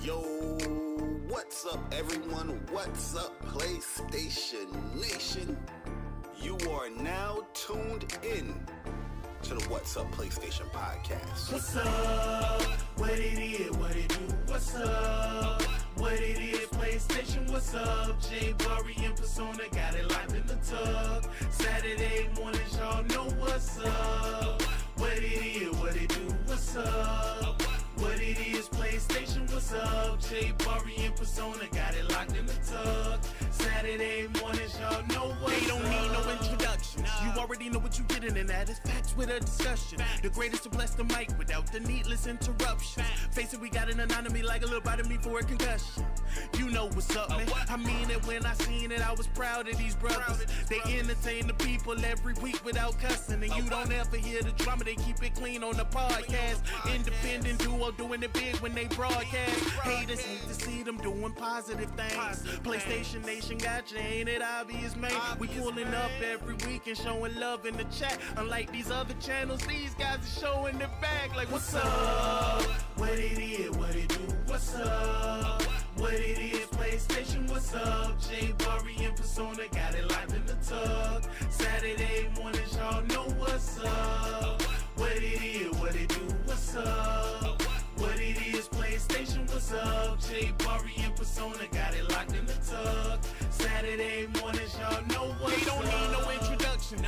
Yo, what's up everyone? What's up PlayStation Nation? You are now tuned in to the What's Up PlayStation podcast. What's up? What it is, what it do? What's up? What it is, PlayStation, what's up? Jay Burry and Persona got it locked in the tub. Saturday mornings, y'all know what's up. What it is, what it do? What's up? What it is, PlayStation, what's up? Jay Burry and Persona got it locked in the tub. Saturday mornings, y'all know what's up. They don't need no introduction. You already know what you're getting, and that is facts with a discussion. The greatest to bless the mic without the needless interruptions. Face it, we got an anatomy like a little bite of me for a concussion. You know what's up, man. I mean it when I seen it, I was proud of these brothers. They entertain the people every week without cussing. And you don't ever hear the drama, they keep it clean on the podcast. Independent duo doing it big when they broadcast. Haters hate to see them doing positive things. PlayStation Nation got you, ain't it obvious, man? We pulling up every week and showing love in the chat. Unlike these other channels, these guys are showing their back like, what's up? What it is, what it do? What's up? What it is, PlayStation, what's up? Jay Burry and Persona got it locked in the tub. Saturday mornings, y'all know what's up. What it is, what it do? What's up? What it is, PlayStation, what's up? Jay Burry and Persona got it locked in the tub. Saturday mornings, y'all know what's up. They don't need no introduction.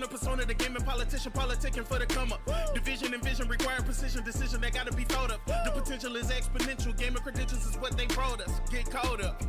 Persona, the gaming politician, politicking for the come up. Division and vision require precision, decision that gotta be thought of. The potential is exponential. Gamer credentials is what they brought us. Get caught up.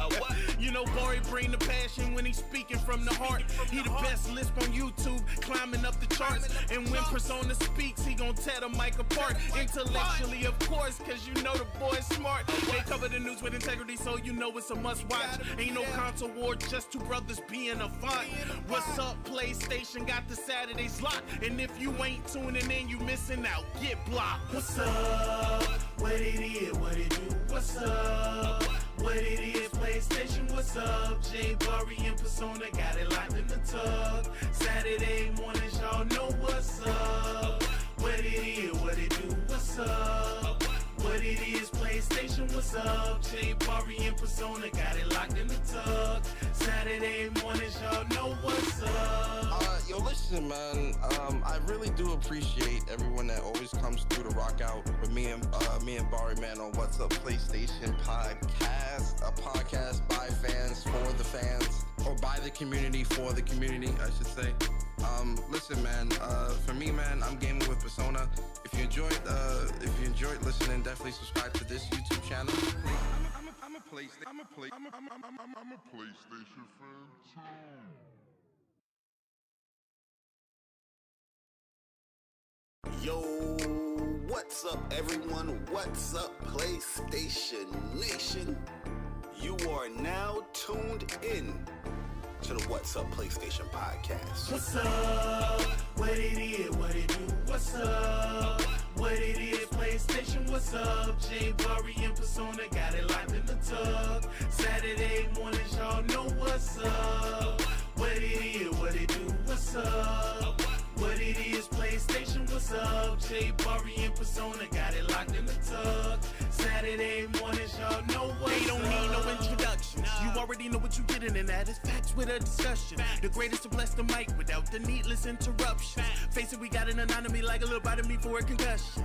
You know, Barry bring the passion when he's speaking from the heart. He the best lisp on YouTube, climbing up the charts. And when Persona speaks, he gon' tear the mic apart. Intellectually, of course, cause you know the boy's smart. They cover the news with integrity, so you know it's a must watch. Ain't no console war, just two brothers being a font. What's up, PlayStation got the Saturday slot. And if you ain't tuning in, you missing out. Get blocked. What's up? What it is, what it do? What's up? What it is, PlayStation, what's up? Jay Burry and Persona got it locked in the tub. Saturday mornings, y'all know what's up. What it is, what it do? What's up? What it is, PlayStation, what's up? Jay Burry and Persona got it locked in the tub. Saturday mornings, y'all know what's up. Yo, listen, man. I really do appreciate everyone that always comes through to rock out with me and Barry, man, on What's Up PlayStation podcast. A podcast by fans for the fans, or by the community for the community, I should say. Listen, man. For me, man, I'm gaming with Persona. If you enjoyed listening, definitely subscribe to this YouTube channel. I'm a PlayStation fan too. Yo, what's up everyone? What's up PlayStation Nation? You are now tuned in to the What's Up PlayStation podcast. What's up? What it is, what it do? What's up? What it is, PlayStation, what's up? Jay Burry and Persona got it locked in the tub. Saturday mornings, y'all know what's up. What it is, what it do? What's up? What it is, PlayStation, what's up? Jay Burry and Persona got it locked in the tub. Saturday mornings, y'all know what's up. They don't need no introduction. You already know what you're getting, and that is facts with a discussion. The greatest to bless the mic without the needless interruptions. Face it, we got an anatomy like a little bite of me for a concussion.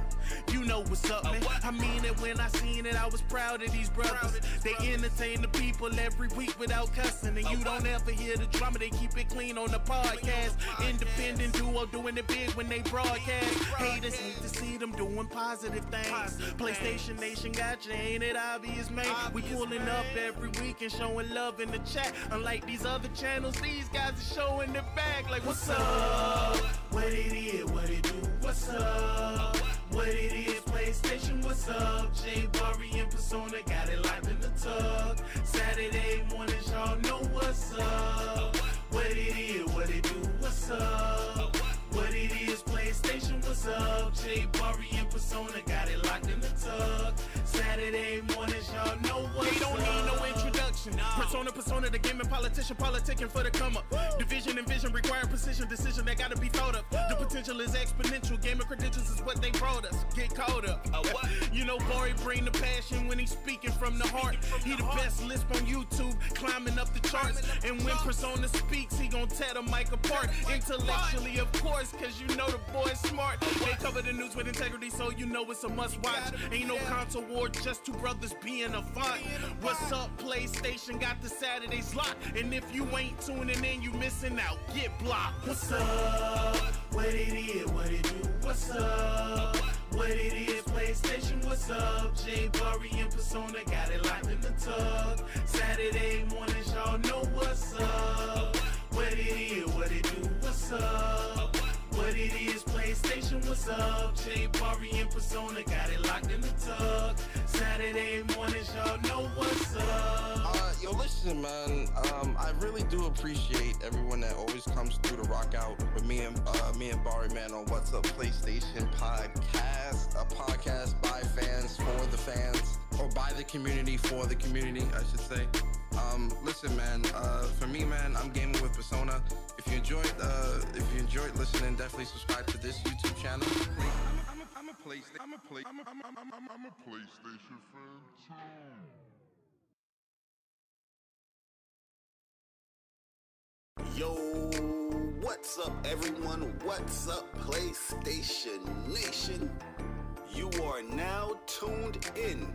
You know what's up, man. I mean it when I seen it, I was proud of these brothers. They entertain the people every week without cussing. And you don't ever hear the drama, they keep it clean on the podcast. Independent duo doing it big when they broadcast. Haters hate to see them doing positive things. PlayStation Nation got you, ain't it obvious, man? We pulling up every week and showing love in the chat. Unlike these other channels, these guys are showing their back like, what's up? What it is, what it do? What's up? What it is, PlayStation, what's up? Jay Burry and Persona got it locked in the tub. Saturday mornings, y'all know what's up. What it is, what it do? What's up? What it is, PlayStation, what's up? Jay Burry and Persona got it locked in the tub. Saturday mornings, y'all know what's up. They don't need no introduction. Persona, the gaming politician, politicking for the come up. Division and vision require precision, decision that gotta be thought of. The potential is exponential. Gamer credentials is what they brought us. Get caught up. You know, Barry bring the passion when he's speaking from the heart. He the best lisp on YouTube, climbing up the charts. And when Persona speaks, he gon' tear the mic apart. Intellectually, of course, cause you know the boy's smart. They cover the news with integrity, so you know it's a must watch. Ain't no console war, just two brothers being a font. What's up, PlayStation? Got the Saturdays locked. And if you ain't tuning in, you missing out. Get blocked. What's up? What it is, what it do? What's up? What it is, PlayStation, what's up? Jay Burry and Persona got it locked in the tug. Saturday mornings, y'all know what's up. What it is, what it do? What's up? What it is, PlayStation, what's up? Jay Burry and Persona got it locked in the tug. Saturday mornings, y'all know what's up. Yo, listen, man. I really do appreciate everyone that always comes through to rock out with me and Barry, man, on What's Up PlayStation podcast, a podcast by fans for the fans, or by the community for the community, I should say. Listen, man. For me, man, I'm gaming with Persona. If you enjoyed listening, definitely subscribe to this YouTube channel. I'm a PlayStation fan too. Yo, what's up, everyone? What's up, PlayStation Nation? You are now tuned in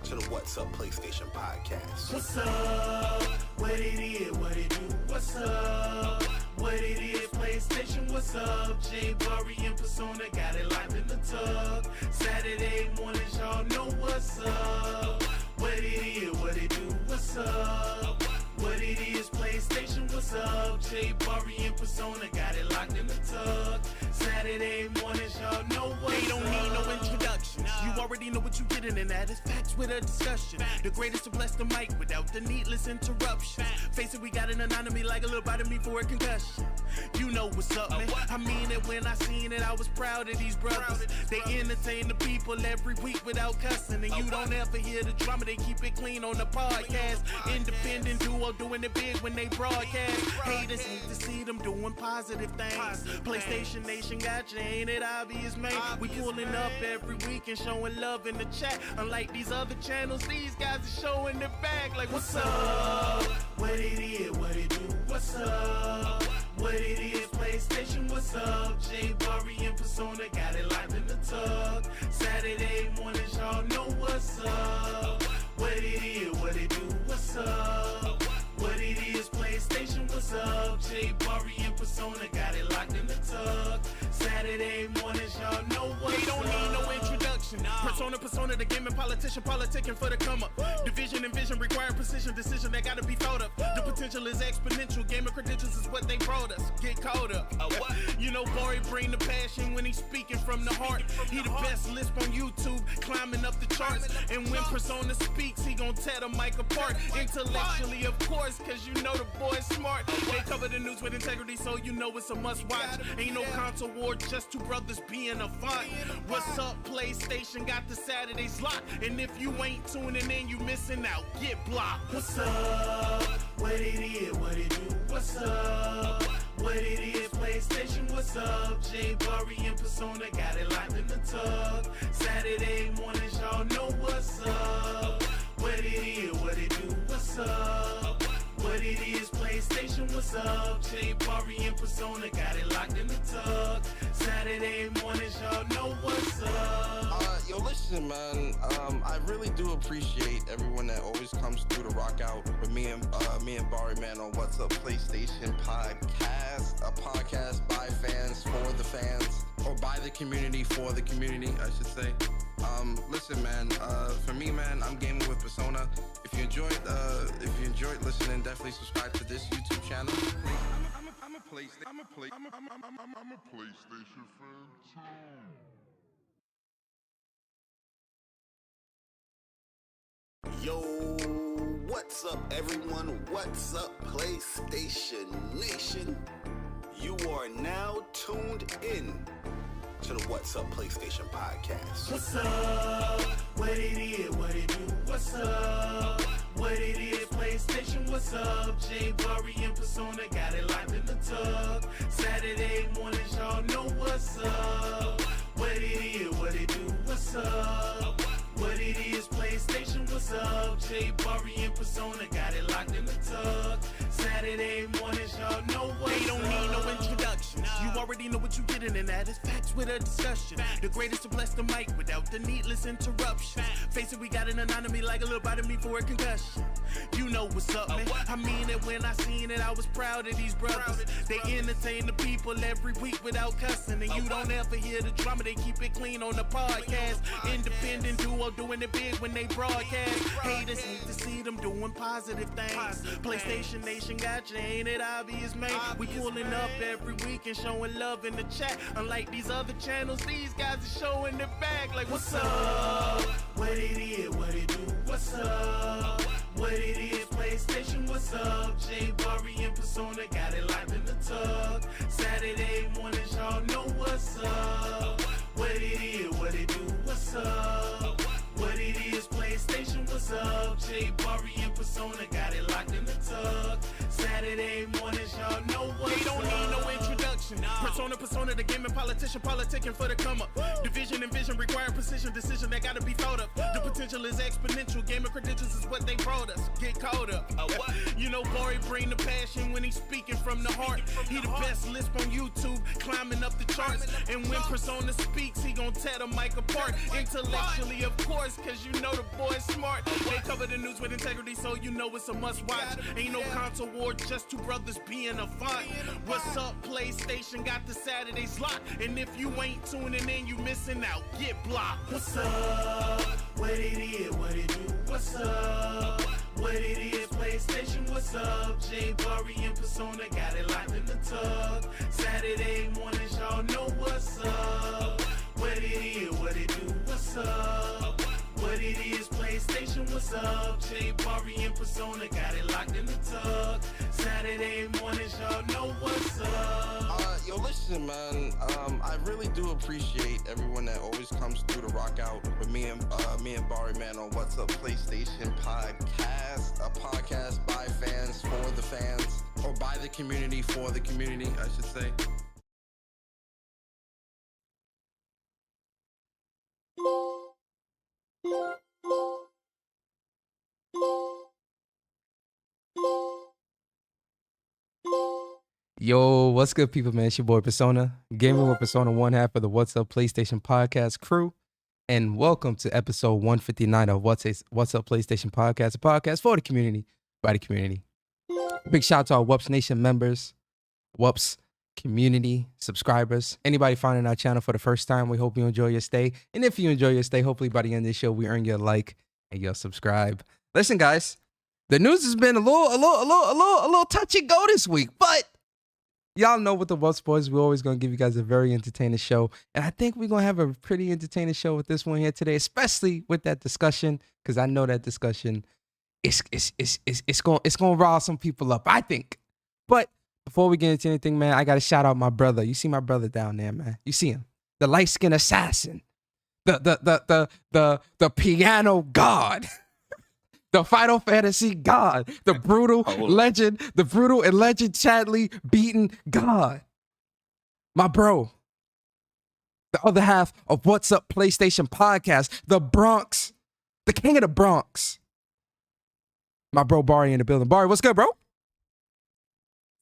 to the What's Up PlayStation podcast. What's up? What it is, what it do? What's up? What it is, PlayStation, what's up? Jay Burry and Persona got it locked in the tug. Saturday mornings, y'all know what's up. What it is, what it do? What's up? What it is, PlayStation, what's up? Jay Burry and Persona got it locked in the tug. Saturday mornings, y'all know what's up. They don't need no introduction. You already know what you're getting, and that is facts with a discussion. The greatest to bless the mic without the needless interruption. Face it, we got an anatomy like a little bite of me for a concussion. You know what's up, man. I mean it when I seen it. I was proud of these brothers. They entertain the people every week without cussing. And you don't ever hear the drama. They keep it clean on the podcast. Independent duo doing it big when they broadcast. Haters hate to see them doing positive things. PlayStation Nation got you, ain't it obvious, man? We pulling up every week and showing love in the chat. Unlike these other channels, these guys are showing it back. Like, what's up? What it is, what it do? What's up? What it is, PlayStation, what's up? Jay Burry and Persona got it locked in the tug. Saturday mornings, y'all know what's up. What it is, what it do? What's up? What it is, PlayStation, what's up? Jay Burry and Persona got it locked in the tug. Saturday mornings, y'all know what's up. They don't need no introduction. Persona, the gaming politician, politicking for the come up. Division and vision require precision, decision that gotta be thought of. The potential is exponential. Gaming credentials is what they brought us. Get caught up. You know, Barry bring the passion when he's speaking from the heart. He the best lisp on YouTube, climbing up the charts. And when Persona speaks, he gon' tear the mic apart. Intellectually, of course, cause you know the boy's smart. They cover the news with integrity, so you know it's a must watch. Ain't no console war, just two brothers being a font. What's up, PlayStation? Got the Saturdays locked. And if you ain't tuning in, you missing out. Get blocked. What's up? What it is, what it do? What's up? What it is, PlayStation, what's up? Jay Burry and Persona got it locked in the tug. Saturday mornings, y'all know what's up. What it is, what it do? What's up? What it is, PlayStation, what's up? Jay Burry and Persona got it locked in the tug. Saturday mornings, y'all know what's up. Yo, listen, man. I really do appreciate everyone that always comes through to rock out with me and Barry, man, on What's Up PlayStation podcast, a podcast by fans for the fans, or by the community for the community, I should say. Listen, man. For me, man, I'm gaming with Persona. If you enjoyed listening, definitely subscribe to this YouTube channel. I'm a PlayStation fan too. Yo, what's up, everyone? What's up, PlayStation Nation? You are now tuned in to the What's Up PlayStation podcast. What's up? What it is, what it do? What's up? What it is, PlayStation, what's up? Jay Burry and Persona got it locked in the tug. Saturday mornings, y'all know what's up. What it is, what it do? What's up? What it what's up? Jay Barry and Persona got it locked in the tug. Saturday mornings, y'all know what's They don't up. need no introduction. You already know what you're getting, and that is facts with a discussion. The greatest to bless the mic without the needless interruption. Face it, we got an anatomy like a little bite of me for a concussion. You know what's up, man. I mean it when I seen it. I was proud of these brothers. They entertain the people every week without cussing, and you don't ever hear the drama. They keep it clean on the podcast. Independent duo doing it big when they broadcast. Haters hate to see them doing positive things. PlayStation Nation got you, ain't it obvious, man? We pulling up every week and showing love in the chat. Unlike these other channels, these guys are showing their back. Like, what's up? What it is, what it do, what's up? What it is, PlayStation, what's up? Jay Barry and Persona got it live in the tug. Saturday mornings, y'all know what's up. What it is, what it do, what's up? What it is, PlayStation, what's up? Jay Barry and Persona got it locked in the tug. Saturday mornings, y'all know what's up. They don't need no introduction. Persona, the gaming politician, politicking for the come up. Division and vision require precision, decision that gotta be thought of. The potential is exponential. Gaming credentials is what they brought us. Get caught up. You know, Barry bring the passion when he's speaking from the heart. He the best lisp on YouTube, climbing up the charts. And when Persona speaks, he gon' tear the mic apart. Intellectually, of course, cause you know the boy's smart. They cover the news with integrity, so you know it's a must watch. Ain't no console war, just two brothers being a font. What's up, PlayStation got the Saturdays locked. And if you ain't tuning in, you missing out. Get blocked. What's up? What it is, what it do, what's up? What it is, PlayStation, what's up? Jay Barry and Persona got it locked in the tug. Saturday mornings, y'all know what's up. What it is, what it do, what's up? What it is, PlayStation, what's up? Jay Barry and Persona got it locked in the tug. Saturday mornings, y'all know what's up. Yo, listen, man. I really do appreciate everyone that always comes through to rock out with me and Barry, man, on What's Up PlayStation Podcast, a podcast by fans for the fans, or by the community for the community, I should say. Yo, what's good, people, man? It's your boy Persona, gaming with Persona, one half of the What's Up PlayStation Podcast crew, and welcome to episode 159 of What's Up PlayStation Podcast, a podcast for the community, by the community. Big shout out to our WUPS Nation members, WUPS community subscribers, anybody finding our channel for the first time. We hope you enjoy your stay, and if you enjoy your stay, hopefully by the end of the show, we earn your like and your subscribe. Listen, guys, the news has been a little touch and go this week, but y'all know with the WUPS boys, we're always going to give you guys a very entertaining show. And I think we're going to have a pretty entertaining show with this one here today, especially with that discussion, because I know that discussion it's going to rile some people up, I think. But before we get into anything, man, I got to shout out my brother. You see my brother down there, man. You see him. The light-skinned assassin. The piano god. The Final Fantasy God, the brutal legend, the brutal and legend Chadley beaten God. My bro, the other half of What's Up PlayStation Podcast, the Bronx, the king of the Bronx. My bro Barry in the building. Barry, what's good, bro?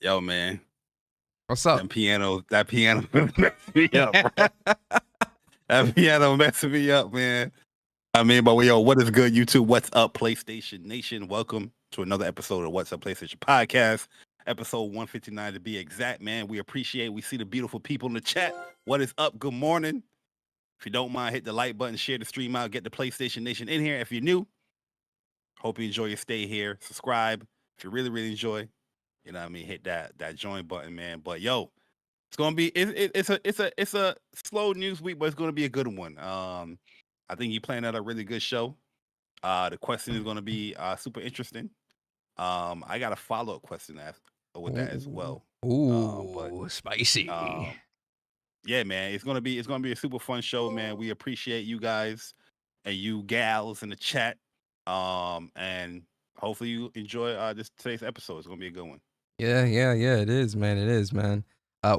Yo, man. What's up? That piano messed me up, bro. That piano messing me up, man. I mean, but yo, what is good, YouTube? What's up, PlayStation Nation? Welcome to another episode of What's Up PlayStation Podcast, episode 159 to be exact, man. We see the beautiful people in the chat. What is up? Good morning. If you don't mind, hit the like button, share the stream out, get the PlayStation Nation in here. If you're new, hope you enjoy your stay here. Subscribe if you really, really enjoy. You know what I mean? Hit that join button, man. But yo, it's gonna be it's a slow news week, but it's gonna be a good one. I think you planned out a really good show. The question is going to be super interesting. I got a follow-up question with that as well. Ooh, spicy. Yeah, man, it's gonna be a super fun show, man. We appreciate you guys and you gals in the chat. And hopefully you enjoy today's episode. It's gonna be a good one. Yeah, it is, man. It is, man.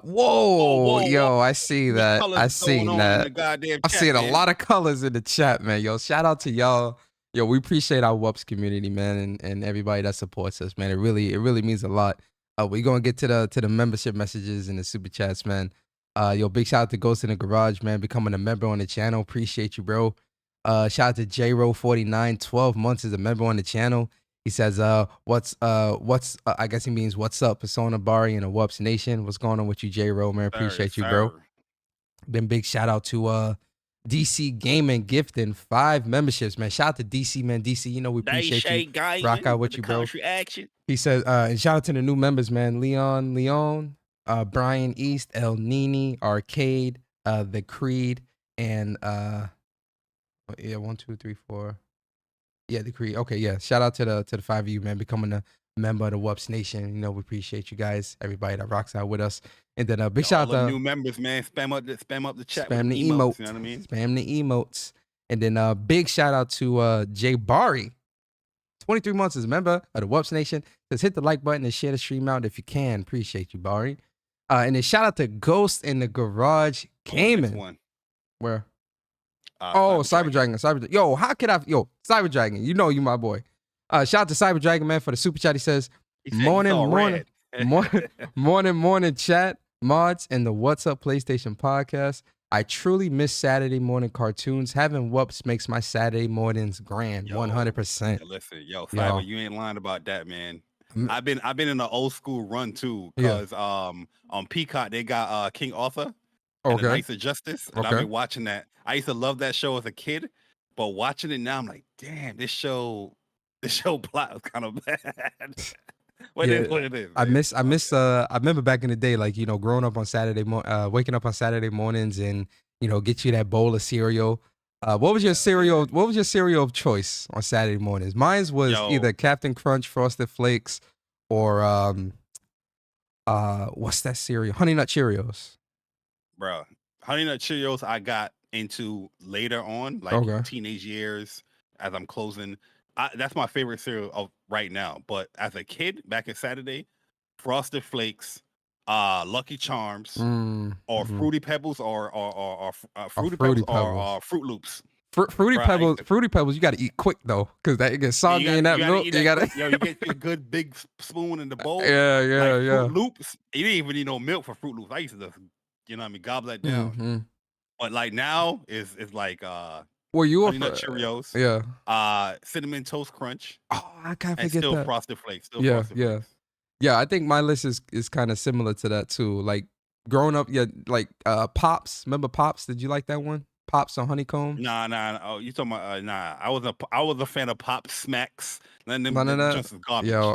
Whoa, yo, I see that. I see that. I'm seeing a lot of colors in the chat, man. Yo, shout out to y'all Yo, we appreciate our WUPS community, man, and everybody that supports us, man. It really means a lot. We're gonna get to the membership messages and the super chats, man. Yo, big shout out to Ghost in the Garage, man, becoming a member on the channel. Appreciate you, bro. Shout out to JRO49, 12 months as a member on the channel. He says, what's I guess he means what's up, Persona Bari and a WUPS Nation. What's going on with you, J-Ro, man? Appreciate you, bro. Then big shout out to DC Gaming gifting 5 memberships, man. Shout out to DC, man. DC, you know we appreciate you. Rock out with you, bro. Action. He says, and shout out to the new members, man. Leon, Brian East, El Nini, Arcade, The Creed, and yeah, 1, 2, 3, 4. Yeah, The Creed. Okay, yeah. Shout out to the 5 of you, man, becoming a member of the WUPS Nation. You know, we appreciate you guys, everybody that rocks out with us. And then big shout out to new members, man. Spam up the chat. Spam the emotes. You know what I mean? Spam the emotes. And then big shout out to Jay Bari. 23 months as a member of the WUPS Nation. Says hit the like button and share the stream out if you can. Appreciate you, Bari. And then shout out to Ghost in the Garage Gaming. One. Where? Cyber Dragon. Yo, how could I? Yo, Cyber Dragon. You know you my boy. Shout out to Cyber Dragon, man, for the super chat. He says, morning chat, mods, and the What's Up PlayStation podcast. I truly miss Saturday morning cartoons. Having WUPS makes my Saturday mornings grand. 100%. Listen, Cyber, you ain't lying about that, man. I've been in an old school run too, because on Peacock they got King Arthur and the Knights of Justice, and I've been watching that. I used to love that show as a kid, but watching it now, I'm like, damn, this show plot was kind of bad. What it is. I remember back in the day, like, you know, growing up on waking up on Saturday mornings and, you know, get you that bowl of cereal. What was your cereal of choice on Saturday mornings? Mine was either Captain Crunch, Frosted Flakes, or what's that cereal? Honey Nut Cheerios. Bro, Honey Nut Cheerios I got into later on, like teenage years, as I'm closing. That's my favorite cereal of right now. But as a kid, back in Saturday, Frosted Flakes, Lucky Charms, or Fruity Pebbles, or Fruity Pebbles, or Fruit Loops. Fruity Pebbles, you gotta eat quick though, because that gets soggy in that milk. You get a good big spoon in the bowl. Yeah. Fruit Loops, you didn't even need no milk for Fruit Loops. I used to just, you know what I mean, gobble that down. But like now, it's like were you Honey Nut Cheerios? Yeah. Cinnamon Toast Crunch. Oh, I can't forget still that. Frosted Flakes. Yeah. I think my list is kind of similar to that too. Like growing up, like Pops. Remember Pops? Did you like that one? Pops on honeycomb? Nah. Oh, you talking about nah. I was a fan of Pop Smacks. None of that. Just garbage. Yo.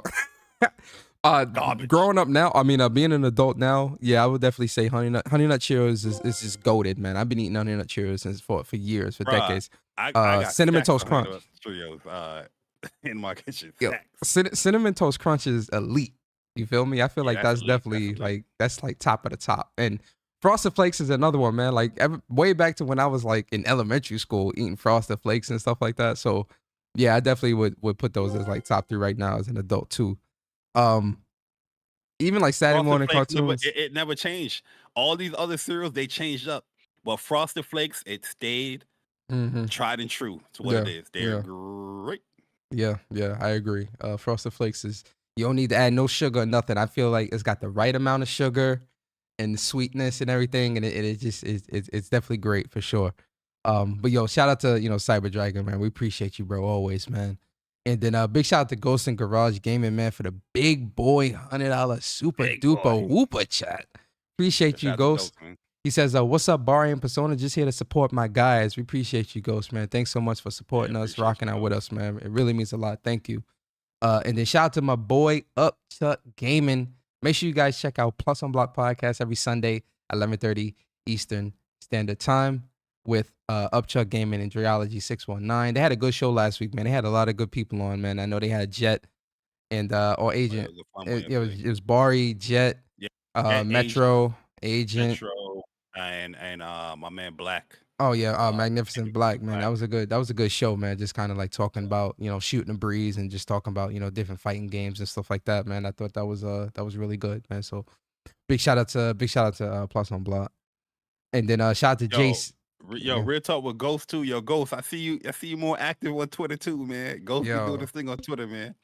Garbage. Growing up now, I mean, being an adult now, I would definitely say Honey Nut Cheerios is just goated, man. I've been eating Honey Nut Cheerios for years, for decades. I got Cinnamon Toast Crunch Cheerios in my kitchen. Cinnamon Toast Crunch is elite. You feel me? I feel like that's definitely like that's like top of the top. And Frosted Flakes is another one, man. Like way back to when I was like in elementary school eating Frosted Flakes and stuff like that. So yeah, I definitely would put those as like top 3 right now as an adult too. Even like Saturday morning cartoons, it never changed. All these other cereals, they changed up, but Frosted Flakes, it stayed tried and true to what it is. They're great. Yeah, I agree. Frosted Flakes is, you don't need to add no sugar or nothing. I feel like it's got the right amount of sugar and the sweetness and everything, and it just it's definitely great for sure. But yo, shout out to Cyber Dragon, man. We appreciate you, bro, always, man. And then big shout out to Ghost in Garage Gaming, man, for the big boy $100 super duper whooper chat. Appreciate you, Ghost. He says, what's up, Bari and Persona? Just here to support my guys. We appreciate you, Ghost, man. Thanks so much for supporting us, rocking out with us, man. It really means a lot. Thank you. And then shout out to my boy Upchuck Gaming. Make sure you guys check out Plus on Block podcast every Sunday at 11:30 Eastern Standard Time with Upchuck Gaming and Dreology 619. They had a good show last week, man. They had a lot of good people on, man. I know they had Jet and or Agent. It was Bari, Jet, Metro, Agent, and my man Black. Oh yeah, Magnificent Black, man. That was a good show, man. Just kind of like talking about shooting the breeze and just talking about different fighting games and stuff like that, man. I thought that was really good, man. So big shout out to Plus on Block, and then shout out to Jace. Yo, Yeah. real talk with Ghost too. Yo, Ghost, I see you more active on Twitter too, man. Ghost be doing Yo, this thing on Twitter, man.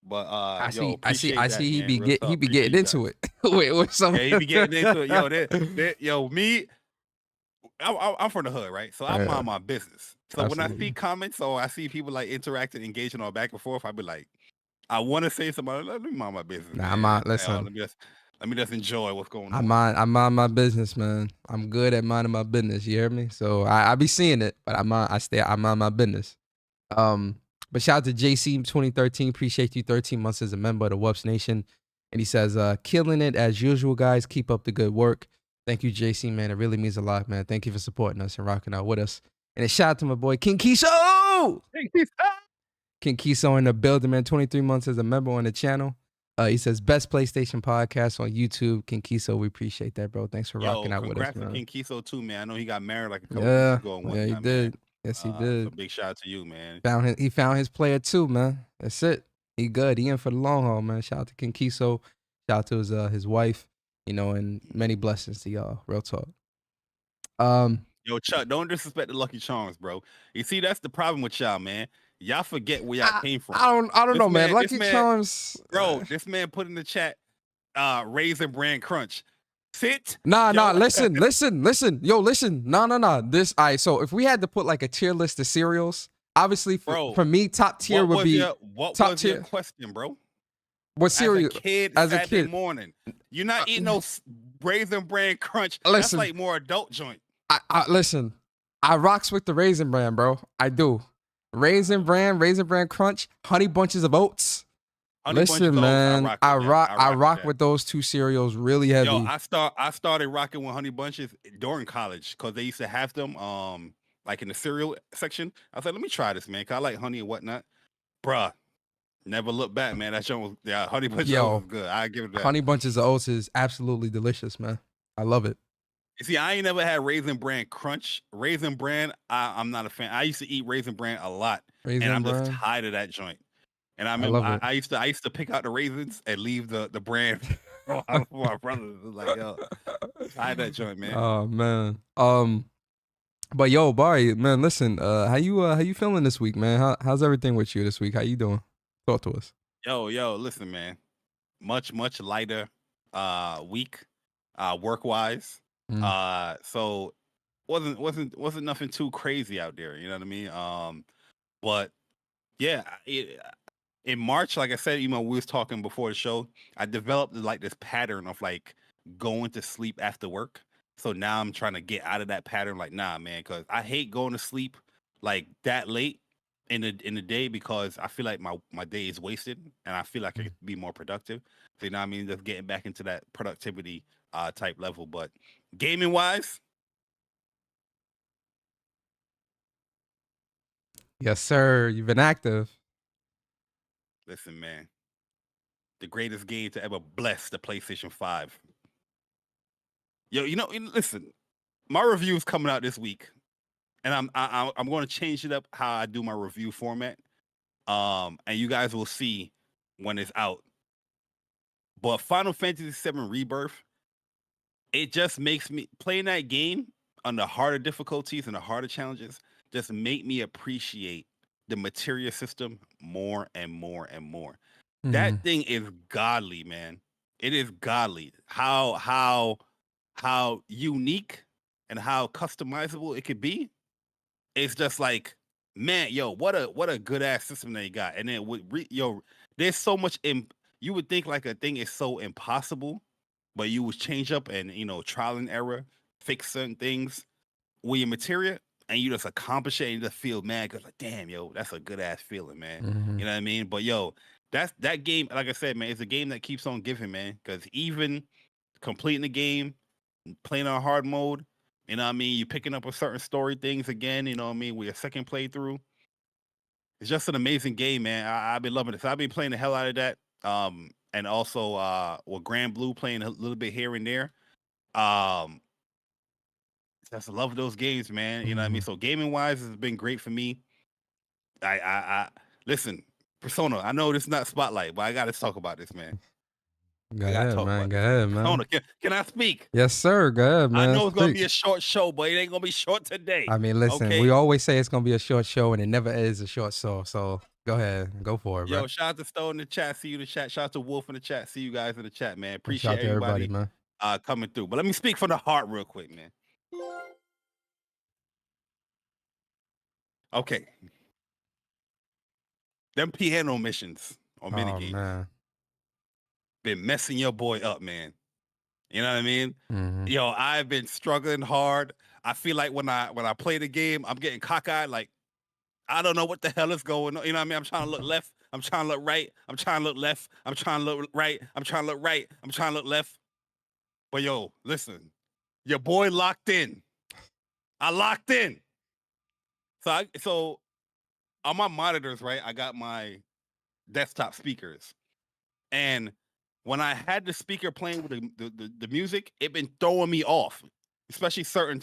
But I yo, see, I see, appreciate I that, see. man. Real He talk, be appreciate getting you into guys. it with some. Yeah, he be getting into it. Yo, yo, me, I'm from the hood, right? So I Yeah, mind my business. So when I see absolutely. comments or I see people like interacting, engaging or back and forth, I be like, I want to say something. Let me mind my business, Nah, man. listen. Let me just enjoy what's going I on. mind my business, man. I'm good at minding my business. You hear me? So I be seeing it, but I mind my business. Um, but shout out to JC 2013. Appreciate you 13 months as a member of the WUPS Nation. And he says, killing it as usual, guys. Keep up the good work. Thank you, JC, man. It really means a lot, man. Thank you for supporting us and rocking out with us. And a shout out to my boy King Kiso. King Kiso in the building, man. 23 months as a member on the channel. He says, best PlayStation podcast on YouTube. King Kiso, we appreciate that, bro. Thanks for rocking Yo, out with us, congrats to man. King Kiso too, man. I know he got married like a couple weeks Yeah, ago and yeah, he whatnot, man. did. Yes, he So did. big shout out to you, man. He found his player too, man. That's it. He good. He in for the long haul, man. Shout out to King Kiso. Shout out to his wife, and many blessings to y'all. Real talk. Yo, Chuck, don't disrespect the Lucky Charms, bro. You see, that's the problem with y'all, man. Y'all forget where y'all came from. I don't know, man. Lucky this man, Charms, bro. This man put in the chat, Raisin Bran Crunch. Sit. Nah, yo. listen. Yo, listen. Nah. This, all right, so if we had to put like a tier list of cereals, obviously for me, top tier would be top tier. Your question, bro? What cereal? As a kid, as a Saturday kid morning, you're not eating no Raisin Bran Crunch. Listen. That's like more adult joint. I listen. I rocks with the Raisin Bran, bro. I do. Raisin Bran Crunch, Honey Bunches of Oats. Listen, man, I rock with those two cereals really heavy. Yo, I started rocking with Honey Bunches during college because they used to have them like in the cereal section. I said, let me try this, man, because I like honey and whatnot. Bruh, never look back, man. That show was, Honey Bunches of Oats was good. I give it that. Honey Bunches of Oats is absolutely delicious, man. I love it. You see, I ain't never had Raisin Bran Crunch. Raisin Bran, I'm not a fan. I used to eat Raisin Bran a lot, and I'm just tired of that joint. And I remember I used to pick out the raisins and leave the bran for my brothers. It was like, yo, tired of that joint, man. Oh man. But yo, Barry, man, listen. How you feeling this week, man? How's everything with you this week? How you doing? Talk to us. Yo, listen, man. Much lighter week, work wise. So wasn't nothing too crazy out there. You know what I mean? But yeah, in March, like I said, we was talking before the show, I developed like this pattern of like going to sleep after work. So now I'm trying to get out of that pattern. Like, nah, man, because I hate going to sleep like that late in the day because I feel like my day is wasted and I feel like I could be more productive. So you know what I mean? Just getting back into that productivity type level. But gaming wise, yes, sir. You've been active. listen, man, the greatest game to ever bless the PlayStation 5. Yo, listen, my review's coming out this week, and I'm going to change it up how I do my review format. And you guys will see when it's out. But Final Fantasy VII Rebirth, it just makes me playing that game on the harder difficulties and the harder challenges just make me appreciate the materia system more and more and more. That thing is godly, man. It is godly. How unique and how customizable it could be. It's just like, man, yo, what a good ass system they got. And then there's so much you would think like a thing is so impossible, but you would change up and trial and error, fix certain things with your materia, and you just accomplish it and you just feel mad because like, damn, yo, that's a good ass feeling, man. You know what I mean? But yo, that game, like I said, man, it's a game that keeps on giving, man. Because even completing the game, playing on hard mode, you know what I mean? You're picking up with certain story things again, you know what I mean? With your second playthrough. It's just an amazing game, man. I've been loving it. So I've been playing the hell out of that. And also with Grand Blue playing a little bit here and there. Just love those games, man. You know what I mean? So gaming wise has been great for me. I listen, Persona, I know this is not Spotlight, but I gotta talk about this, man. Go I gotta ahead, talk man. about Go this. ahead, man. Persona, can I speak? Yes, sir. Go ahead, man. I know it's gonna Speak. be a short show, but it ain't gonna be short today. I mean, listen, okay? we always say it's gonna be a short show, and it never is a short show. So go ahead, go for it, bro. Yo, shout out to Stone in the chat. See you in the chat. Shout out to Wolf in the chat. See you guys in the chat, man. Shout Appreciate out to everybody, everybody man. coming through. But let me speak from the heart real quick, man. Okay. Them piano missions on minigames man. been messing your boy up, man. You know what I mean? Mhm. Yo, I've been struggling hard. I feel like when I play the game, I'm getting cockeyed. Like, I don't know what the hell is going on. You know what I mean? I'm trying to look left. I'm trying to look right. I'm trying to look left. I'm trying to look right. I'm trying to look right. I'm trying to look left. But yo, listen, your boy locked in. I locked in. So on my monitors, right, I got my desktop speakers. And when I had the speaker playing with the music, it been throwing me off. Especially certain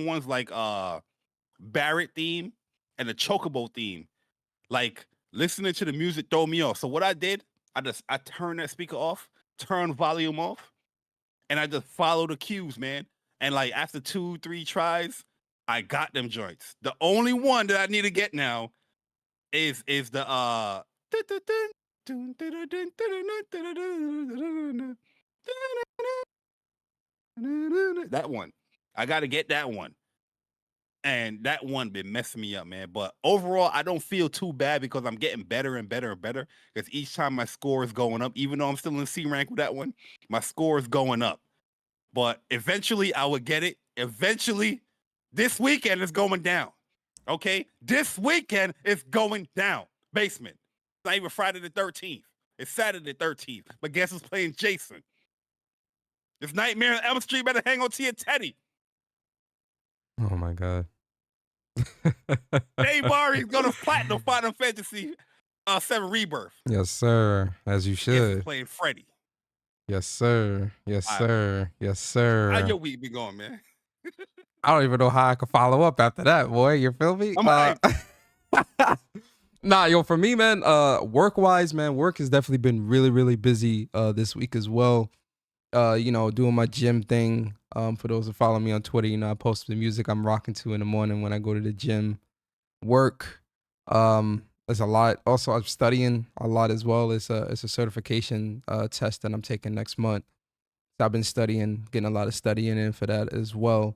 ones like Barrett theme and the Chocobo theme. Like listening to the music throw me off. So what I did, I turned that speaker off, turned volume off, and I just follow the cues, man. And like after 2-3 tries, I got them joints. The only one that I need to get now is the that one. I got to get that one. And that one been messing me up, man. But overall, I don't feel too bad because I'm getting better and better and better. Because each time my score is going up, even though I'm still in C rank with that one, my score is going up. But eventually, I would get it. Eventually, this weekend is going down. Okay? This weekend is going down. Basement. It's not even Friday the 13th. It's Saturday the 13th. But guess who's playing Jason? It's Nightmare on Elm Street. Better hang on to your teddy. Oh my god. Dave Barry's gonna platinum Final Fantasy 7 Rebirth. Yes, sir. As you Yes, should. he's playing Freddy. Yes, sir. Yes, All right. sir. Yes, sir. How your week be going, man? I don't even know how I could follow up after that, boy. You feel me? I'm hyped. Nah, yo, for me, man, work-wise, man, work has definitely been really, really busy this week as well. You know, doing my gym thing. For those who follow me on Twitter, you know, I post the music I'm rocking to in the morning when I go to the gym. Work. There's a lot. Also, I'm studying a lot as well. It's a certification test that I'm taking next month. So I've been studying, getting a lot of studying in for that as well.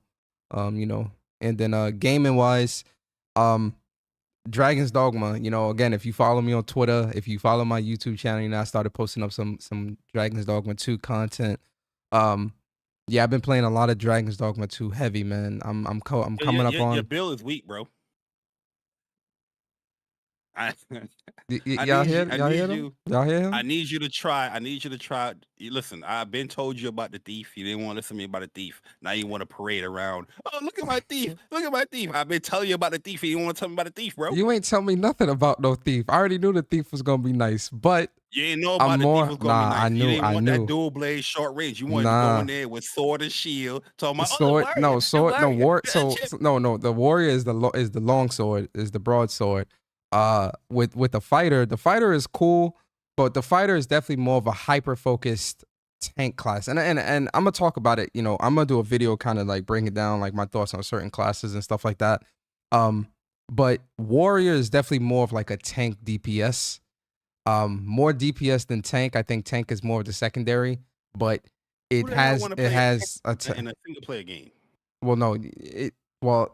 You know, and then gaming wise, Dragon's Dogma, you know, again, if you follow me on Twitter, if you follow my YouTube channel, you know, I started posting up some Dragon's Dogma 2 content. Yeah, I've been playing a lot of Dragon's Dogma 2 heavy, man. I'm coming up on your bill is weak, bro. y'all hear him? Y'all hear him? I need you to try. Listen, I've been told you about the thief. You didn't want to listen to me about the thief. Now you want to parade around. Oh, look at my thief. Look at my thief. I've been telling you about the thief. You didn't want to tell me about the thief, bro. You ain't tell me nothing about no thief. I already knew the thief was gonna be nice, but you ain't know about I'm the more, thief was gonna be nice. I You knew, didn't I want knew. that dual blade short range. You wanted to go in there with sword and shield. Talking about Sword, no sword, no war. So no. The warrior is the long sword, is the broadsword. With the fighter is cool, but the fighter is definitely more of a hyper focused tank class. And I'm gonna talk about it. You know, I'm gonna do a video kind of like breaking down like my thoughts on certain classes and stuff like that. But warrior is definitely more of like a tank DPS. More DPS than tank. I think tank is more of the secondary, but it has a in a single player game. Well, no,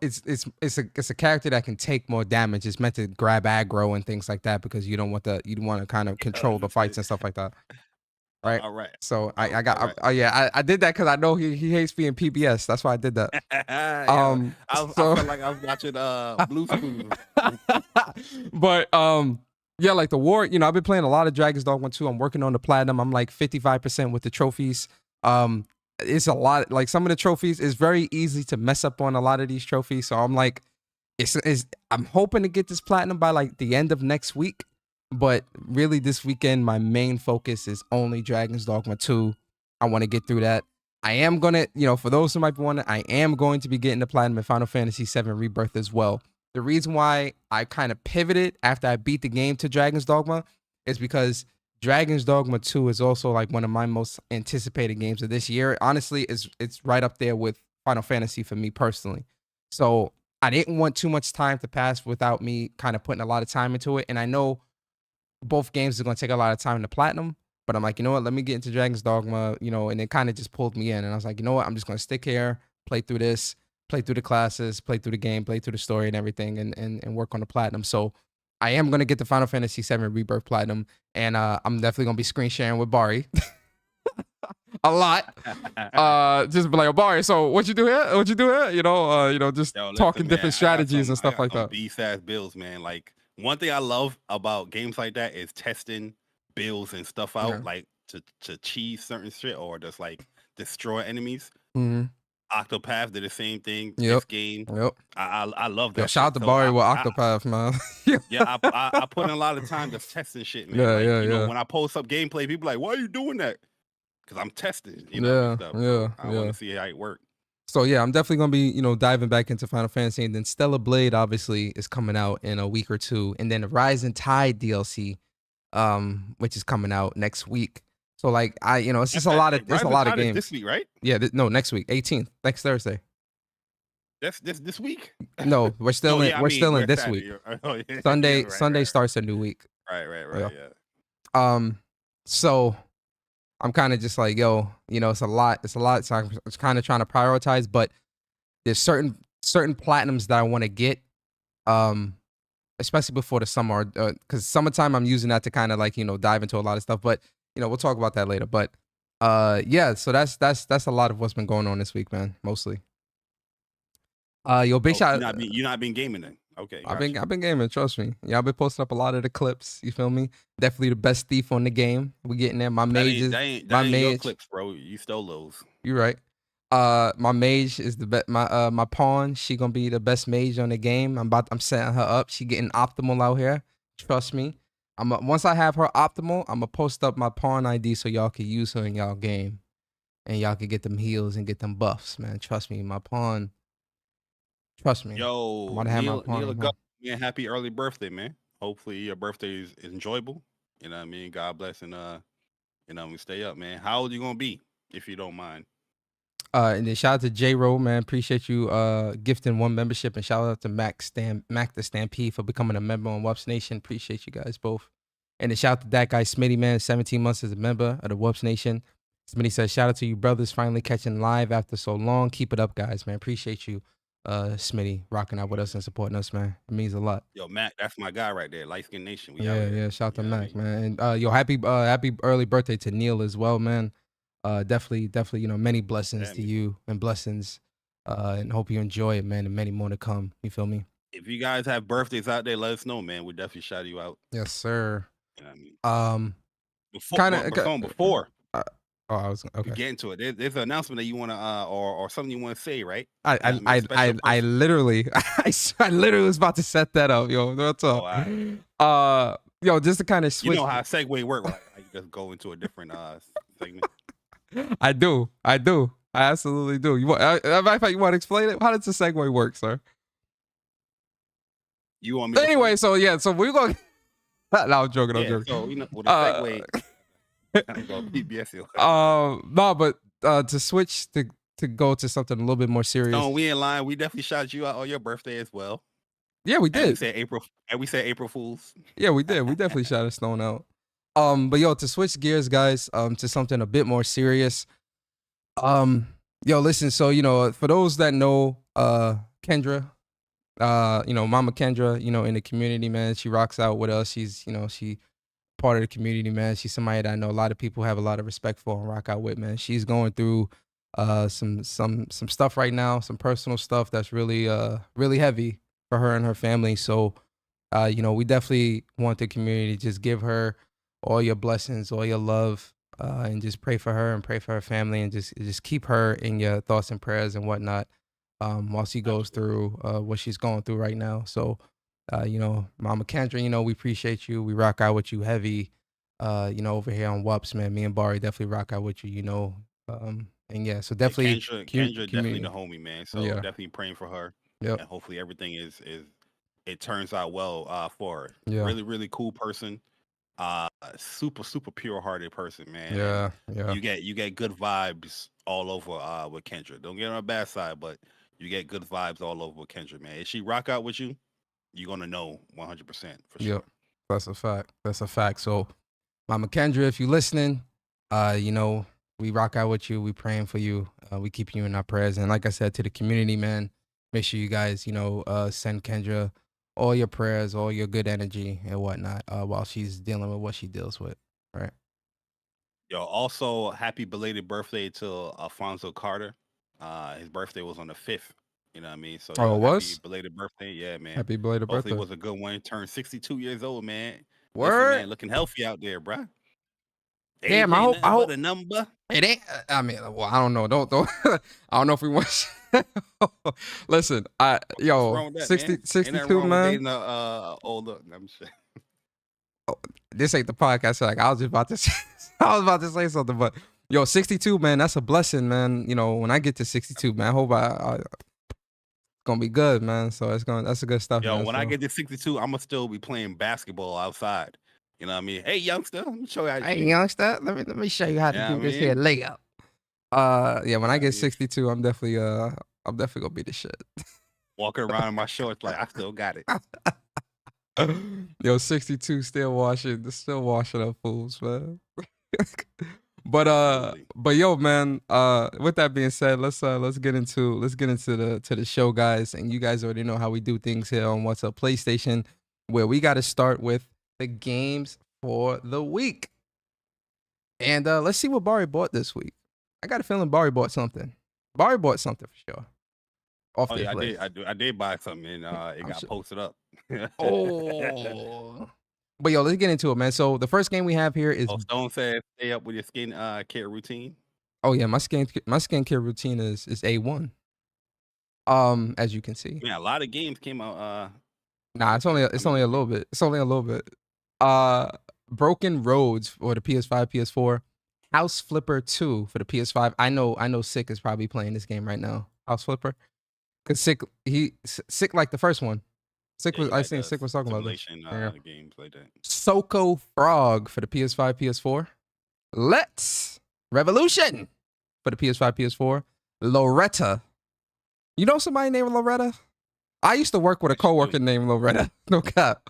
it's a character that can take more damage. It's meant to grab aggro and things like that because you want to kind of control the fights and stuff like that. Right. All right. So I did that because I know he hates being PBS. That's why I did that. I felt like I was watching Blue Spoon. But yeah, like the war. You know, I've been playing a lot of Dragon's Dogma 2. I'm working on the platinum. I'm like 55% with the trophies. It's a lot. Like some of the trophies, it's very easy to mess up on a lot of these trophies. So I'm like, I'm hoping to get this platinum by like the end of next week. But really this weekend, my main focus is only Dragon's Dogma 2. I want to get through that. I am going to, you know, for those who might be wondering, I am going to be getting the platinum in Final Fantasy 7 Rebirth as well. The reason why I kind of pivoted after I beat the game to Dragon's Dogma is because Dragon's Dogma 2 is also like one of my most anticipated games of this year. Honestly, it's right up there with Final Fantasy for me personally. So I didn't want too much time to pass without me kind of putting a lot of time into it. And I know both games are going to take a lot of time to platinum, but I'm like, you know what? Let me get into Dragon's Dogma, and it kind of just pulled me in. And I was like, you know what? I'm just going to stick here, play through this, play through the classes, play through the game, play through the story and everything, and work on the platinum. So I am going to get the Final Fantasy VII Rebirth platinum, and I'm definitely going to be screen sharing with Bari. A lot. Just be like, Bari, so what you do here? What you do here? Just Yo, listen, talking man, different strategies and stuff like that. Beast-ass builds, man. Like, one thing I love about games like that is testing builds and stuff out, Yeah. like to cheese certain shit or just like destroy enemies. Mm-hmm. Octopath did the same thing. Yep. This game, Yep. I love that. Yo, shout out to shit. So Bari with Octopath, man. Yeah, I put in a lot of time just testing shit, man. Yeah, like, yeah, you know, yeah. when I post up gameplay, people are like, why are you doing that? Because I'm testing, and Yeah, stuff. yeah, I want to see how it works. So yeah, I'm definitely gonna be, diving back into Final Fantasy, and then Stellar Blade obviously is coming out in a week or two, and then the Rise and Tide DLC, which is coming out next week. So like it's just a lot of games. This week, right? Yeah, no, next week, 18th, next Thursday. That's this week. No, we're still No, in. yeah, we're still in this Saturday. week. Oh, yeah. Sunday, Right, Sunday right, starts a new week. Right, Yeah. So I'm kind of just like, it's a lot. So I'm kind of trying to prioritize, but there's certain platinums that I want to get, especially before the summer, because summertime I'm using that to kind of like dive into a lot of stuff. But we'll talk about that later. But yeah, so that's a lot of what's been going on this week, man. Mostly. Big shot. You not been gaming then? Okay. I've been gaming. Trust me. Yeah, I've been posting up a lot of the clips. You feel me? Definitely the best thief on the game. We getting there. My mage is that ain't your clips, bro. You stole those. You right. My mage is the best. My pawn. She gonna be the best mage on the game. I'm setting her up. She getting optimal out here. Trust me. Once I have her optimal, I'm gonna post up my pawn ID so y'all can use her in y'all game, and y'all can get them heals and get them buffs, man. Trust me, my pawn. Trust me. Yo, Neil man, happy early birthday, man. Hopefully your birthday is enjoyable. You know what I mean? God bless, and we stay up, man. How old you gonna be, if you don't mind? And then shout out to J-Ro, man. Appreciate you gifting one membership, and shout out to Mac the Stampede for becoming a member on WUPS Nation. Appreciate you guys both. And then shout out to that guy Smitty, man. 17 months as a member of the WUPS Nation. Smitty says, shout out to you brothers finally catching live after so long. Keep it up, guys, man. Appreciate you, Smitty, rocking out with us and supporting us, man. It means a lot. Yo, Mac, that's my guy right there. Light Skin Nation. Yeah. Shout out to Mac, man. And happy early birthday to Neil as well, man. Definitely, many blessings to you and blessings, and hope you enjoy it, man, and many more to come. You feel me? If you guys have birthdays out there, let us know, man. We definitely shout you out. Yes, sir. You know what I mean? Before. I was okay. You get into it. There's an announcement that you want to, or something you want to say, right? I literally was about to set that up, yo. What's up? Right. Just to kind of switch. You know how segue work, right? You just go into a different segment. I do. I absolutely do. You want? Matter of fact, you want to explain it? How does the segue work, sir? You want me? Anyway, so we're going. No, I'm joking. So with a segue. No, but to switch to go to something a little bit more serious. No, we in line. We definitely shouted you out on your birthday as well. Yeah, we did. And we said April Fools. Yeah, we did. We definitely shouted Stone out. But to switch gears, guys, to something a bit more serious. Listen. So for those that know, Kendra, Mama Kendra, in the community, man, she rocks out with us. She's, she part of the community, man. She's somebody that I know a lot of people have a lot of respect for and rock out with, man. She's going through some stuff right now, some personal stuff that's really really heavy for her and her family. So we definitely want the community to just give her all your blessings, all your love, and just pray for her and pray for her family, and just keep her in your thoughts and prayers and whatnot while she goes through what she's going through right now. So Mama Kendra, we appreciate you. We rock out with you heavy, over here on WUPS, man. Me and Bari definitely rock out with you, and yeah, so definitely Kendra definitely the homie, man. So definitely praying for her. Yep. And hopefully everything it turns out well for her. Yeah. Really, really cool person. super pure hearted person, man. Yeah, And yeah. you get good vibes all over with Kendra. Don't get on the bad side, but you get good vibes all over with Kendra, man. If she rock out with you, you're gonna know 100% for sure. Yep. That's a fact. That's a fact. So, Mama Kendra, if you listening, you know, we rock out with you. We praying for you. We keep you in our prayers. And like I said to the community, man, make sure you guys, you know, send Kendra all your prayers, all your good energy and whatnot, while she's dealing with what she deals with. Right. Yo, also happy belated birthday to Alfonso Carter. His birthday was on the 5th. You know what I mean? So Oh, yo, it happy was? belated birthday. Yeah, man. Happy belated Hopefully it birthday. was a good one. Turned 62 years old, man. Listen, Word. man, looking healthy out there, bruh. Age Damn, I ain't hope, nothing but a number. it ain't. I mean, well, I don't know. Don't. I don't know if we want. Listen, What's yo, wrong with that, 60, man? Ain't nothing 62, wrong with man. dating a older. I'm sure. This ain't the podcast. So like, I was just about to say, I was about to say something, but yo, 62, man, that's a blessing, man. You know, when I get to 62, man, I hope it's gonna be good, man. So that's a good stuff, Yo, man. when So, I get to 62, I'm gonna still be playing basketball outside. You know what I mean? Hey, youngster, let me show you how to hey, shoot. youngster, let me show you how to Yeah, do I this here mean, layup. Yeah, when I yeah, get yeah. 62, I'm definitely gonna be the shit. Walking around in my shorts like I still got it. Yo, 62 still washing up fools, man. But Absolutely. but yo, man, with that being said, let's get into the show, guys. And you guys already know how we do things here on What's Up PlayStation, where we got to start with the games for the week. And let's see what Bari bought this week. I got a feeling Bari bought something. Bari bought something for sure. Off Oh this yeah, list. I did buy something and it I'm got sure. posted up. Oh. But yo, let's get into it, man. So the first game we have here is Oh, Stone said stay up with your skin care routine. oh yeah, my skincare routine is A1. As you can see. Man, a lot of games came out. Nah, it's only a little bit. It's only a little bit. Broken Roads for the PS5, PS4. House Flipper 2 for the PS5. I know Sick is probably playing this game right now. House Flipper. Cause Sick like the first one. Sick was I seen Sick was talking about this. Games like that. Soko Frog for the PS5, PS4. Let's Revolution for the PS5, PS4. Loretta. You know somebody named Loretta? I used to work with a coworker named Loretta. No cap.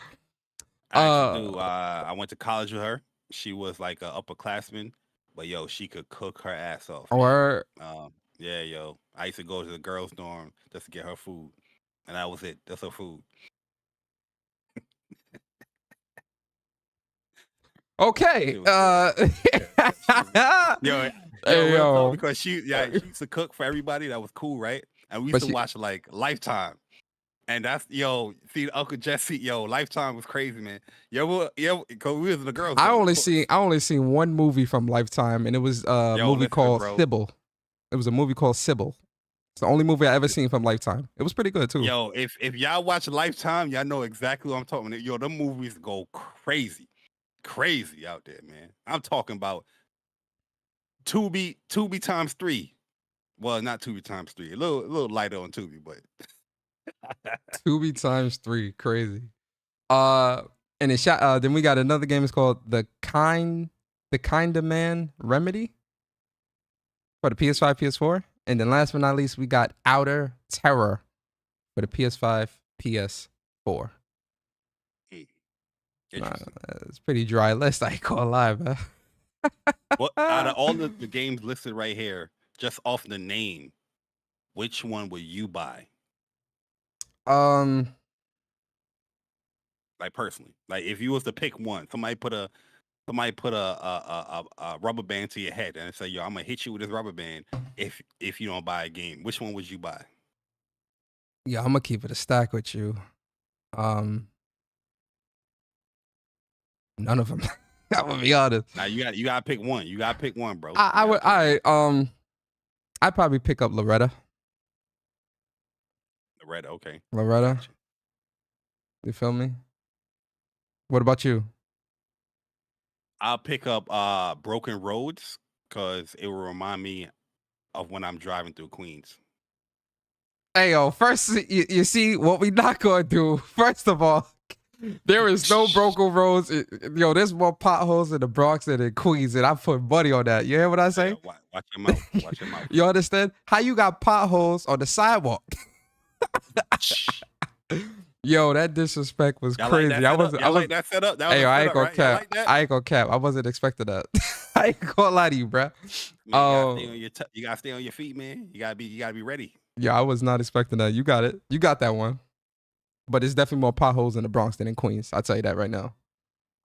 I actually do. I went to college with her. She was like an upperclassman, but yo, she could cook her ass off. Or yeah, yo. I used to go to the girls' dorm just to get her food, and that was it. That's her food. okay. Yo, because she used to cook for everybody. That was cool, right? And we used to watch like Lifetime. And that's see Uncle Jesse, Lifetime was crazy, man. Because we was in the girls. I only seen one movie from Lifetime, and it was a movie called Sybil. It was a movie called Sybil. It's the only movie I ever seen from Lifetime. It was pretty good too. Yo, if y'all watch Lifetime, y'all know exactly what I'm talking about. Yo, them movies go crazy out there, man. I'm talking about Tubi times 3. Well, not Tubi times 3. A little lighter on Tubi, but Tubi times 3, crazy. And it shot. Then we got another game. It's called the Kind of Man Remedy for the PS5, PS4. And then last but not least, we got Outer Terror for the PS5, PS4. It's pretty dry list. I ain't gonna lie, man. Well, out of all the games listed right here, just off the name, which one would you buy? Like personally, like if you was to pick one, somebody put a rubber band to your head and say, "Yo, I'm gonna hit you with this rubber band if you don't buy a game." Which one would you buy? Yeah, I'm gonna keep it a stack with you. None of them. I'm gonna be honest. Now you gotta pick one. You gotta pick one, bro. I'd probably pick up Loretta. Loretta, okay. Loretta. You feel me? What about you? I'll pick up Broken Roads because it will remind me of when I'm driving through Queens. Hey, yo, first, you see what we not gonna do. First of all, There is no broken roads. Yo, there's more potholes in the Bronx than in Queens, and I put money on that. You hear what I say? Yeah, watch your mouth. Watch your mouth. You understand? How you got potholes on the sidewalk? Yo, that disrespect was Y'all crazy. Like that setup? That was Hey, a I ain't setup, gonna right? Y'all cap. like that? I ain't gonna cap. I wasn't expecting that. I ain't gonna lie to you, bruh. Man, you gotta stay on your feet, man. You gotta be ready. Yeah, I was not expecting that. You got it. You got that one. But it's definitely more potholes in the Bronx than in Queens. I'll tell you that right now.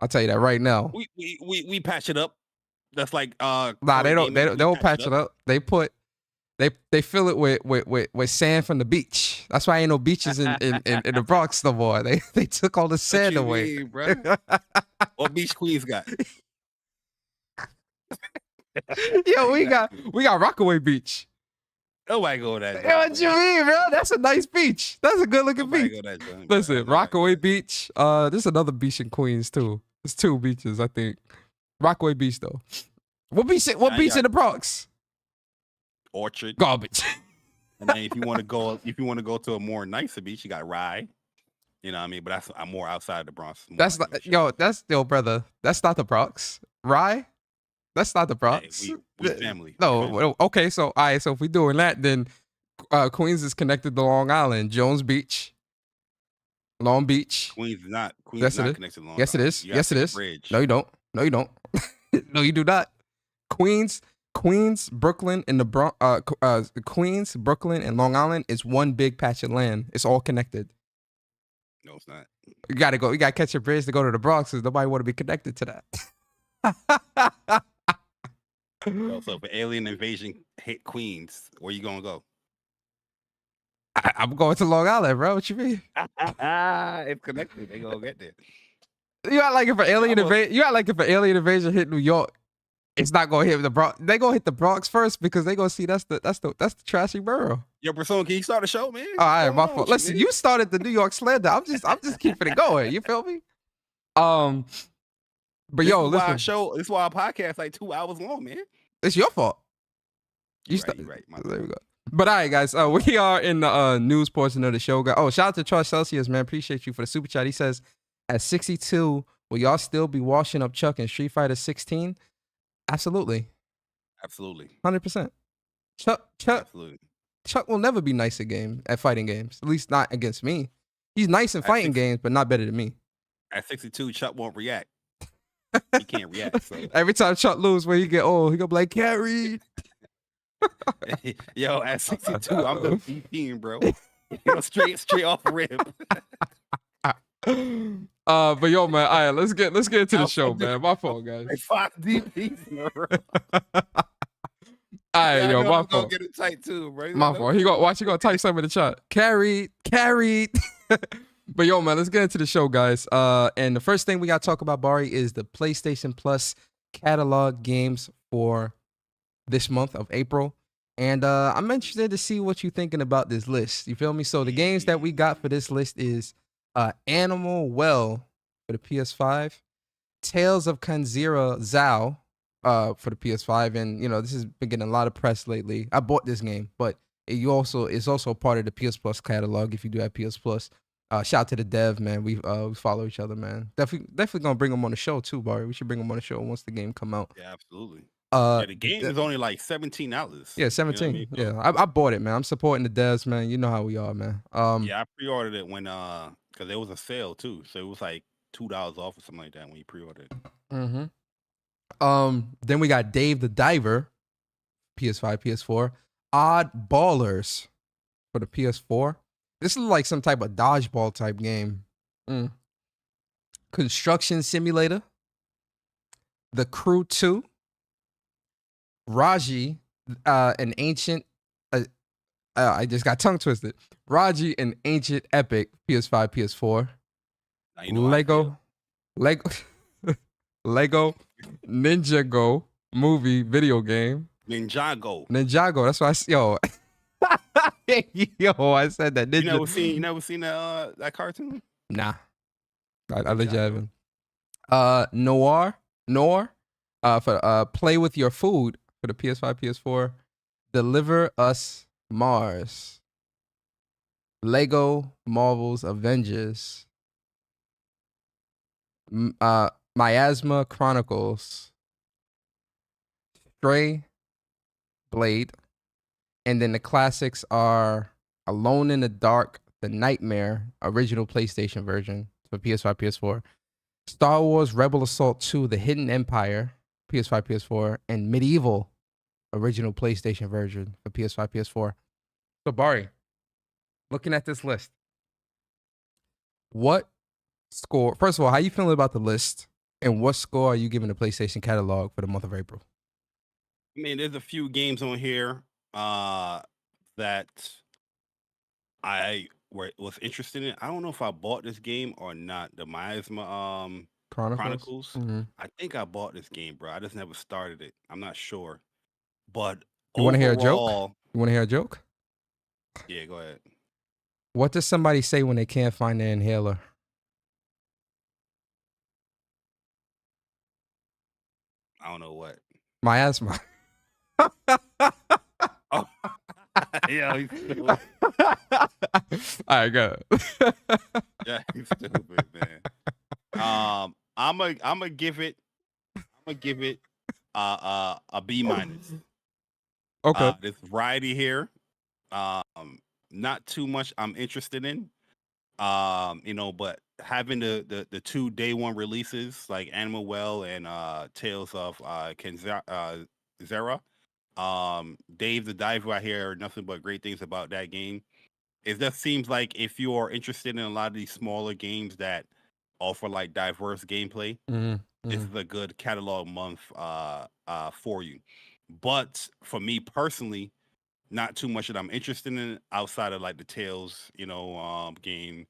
We patch it up. That's like Nah, they don't patch it up. They fill it with sand from the beach. That's why ain't no beaches in the Bronx no more. They took all the sand away. Mean, bro? What beach Queens got? Yo, we got Rockaway Beach. Nobody go that. Yo, what you mean, bro? That's a nice beach. That's a good looking Nobody beach. go that joint, Listen, bro. Rockaway Beach. There's another beach in Queens too. There's 2 beaches, I think. Rockaway Beach though. What beach in the Bronx? Orchard. Garbage. And then if you want to go to a more nicer beach, you got Rye. You know what I mean? But I'm more outside of the Bronx. That's not, brother. That's not the Bronx. Rye? That's not the Bronx. Hey, we family. No, Family. well, okay, so all right, so if we're doing that, then Queens is connected to Long Island, Jones Beach, Long Beach. Queens is not Yes, it is. connected to Long Yes, it Island. is. You gotta Yes, it take a is. bridge. No, you don't. No, you don't. No, you do not. Queens, Brooklyn, and Queens, Brooklyn, and Long Island is one big patch of land. It's all connected. No, it's not. You gotta go. You gotta catch a bridge to go to the Bronx because nobody want to be connected to that. So if an alien invasion hit Queens, where you gonna go? I'm going to Long Island, bro. What you mean? It's connected. They gonna get there. You act like if an alien invasion hit New York, it's not gonna hit the Bronx. They gonna hit the Bronx first because they gonna see that's the trashy borough. Yo, Persona, can you start a show, man? All right, my fault. Listen, you started the New York slander. I'm just keeping it going. You feel me? But This yo, is why listen. this is why our podcast like 2 hours long, man. It's your fault. You're right. There we go. But all right, guys. We are in the news portion of the show. Oh, shout out to Charles Celsius, man. Appreciate you for the super chat. He says, at 62, will y'all still be washing up Chuck in Street Fighter 16? Absolutely. 100%. Chuck will never be nice at fighting games. At least not against me. He's nice in fighting games, but not better than me. At 62, Chuck won't react. He can't react. So. Every time Chuck lose, when he get old, he gonna be like, carried. Yo, at 62, I'm the B-team, bro. Yo, straight off rib. But yo, man, all right, let's get into the show, man. My fault, guys. Like 5 DPs in a row. All right, yo, my I'm fault. gonna get it tight too, bro. My fault. He gonna type something in the chat. Carried. But yo, man, let's get into the show, guys. And the first thing we gotta talk about, Bari, is the PlayStation Plus catalog games for this month of April. And I'm interested to see what you're thinking about this list. You feel me? So the games that we got for this list is Animal Well for the PS5, Tales of Kanzira Zao for the PS5, and you know this has been getting a lot of press lately. I bought this game, but it's also part of the PS Plus catalog. If you do have PS Plus, shout out to the dev, man. We follow each other, man. Definitely gonna bring them on the show too, Barry. We should bring them on the show once the game come out. Yeah, absolutely. The game is only like $17. Yeah, 17. You know what I mean? Yeah, I bought it, man. I'm supporting the devs, man. You know how we are, man. Yeah, I pre-ordered it when because it was a sale too, so it was like $2 off or something like that when you pre-ordered it. Mm-hmm. Then we got Dave the Diver, PS5, PS4. Odd Ballers for the PS4. This is like some type of dodgeball type game. Construction Simulator. The Crew 2. Raji, an ancient. I just got tongue twisted. Raji, an ancient epic. PS5, PS4. You know Lego Ninjago movie video game. Ninjago. That's why yo. Yo, I said that. You never seen that cartoon? Nah. I legit haven't. Noir for Play With Your Food for the PS5, PS4. Deliver Us Mars. Lego Marvel's Avengers. Miasma Chronicles, Stray, Blade, and then the classics are Alone in the Dark, The Nightmare, original PlayStation version for PS5, PS4, Star Wars Rebel Assault 2, The Hidden Empire, PS5, PS4, and Medieval, original PlayStation version for PS5, PS4. So Bari, looking at this list, what score? First of all, how you feeling about the list, and what score are you giving the PlayStation catalog for the month of April? I mean, there's a few games on here that was interested in. I don't know if I bought this game or not. The Miasma Chronicles. Mm-hmm. I think I bought this game, bro. I just never started it. I'm not sure. But You want to hear a joke? overall, You want to hear a joke? yeah, go ahead. What does somebody say when they can't find their inhaler? I don't know what. Miasma. Oh, yeah, he's stupid. All right, go. Yeah, he's stupid, man. I'm gonna give it a B minus. Okay. This variety here, not too much I'm interested in. But having the 2 day one releases like Animal Well and Tales of Zera. Dave the Diver, I hear nothing but great things about that game. It just seems like if you are interested in a lot of these smaller games that offer like diverse gameplay, this is a good catalog month for you. But for me personally, not too much that I'm interested in outside of like the Tales, game.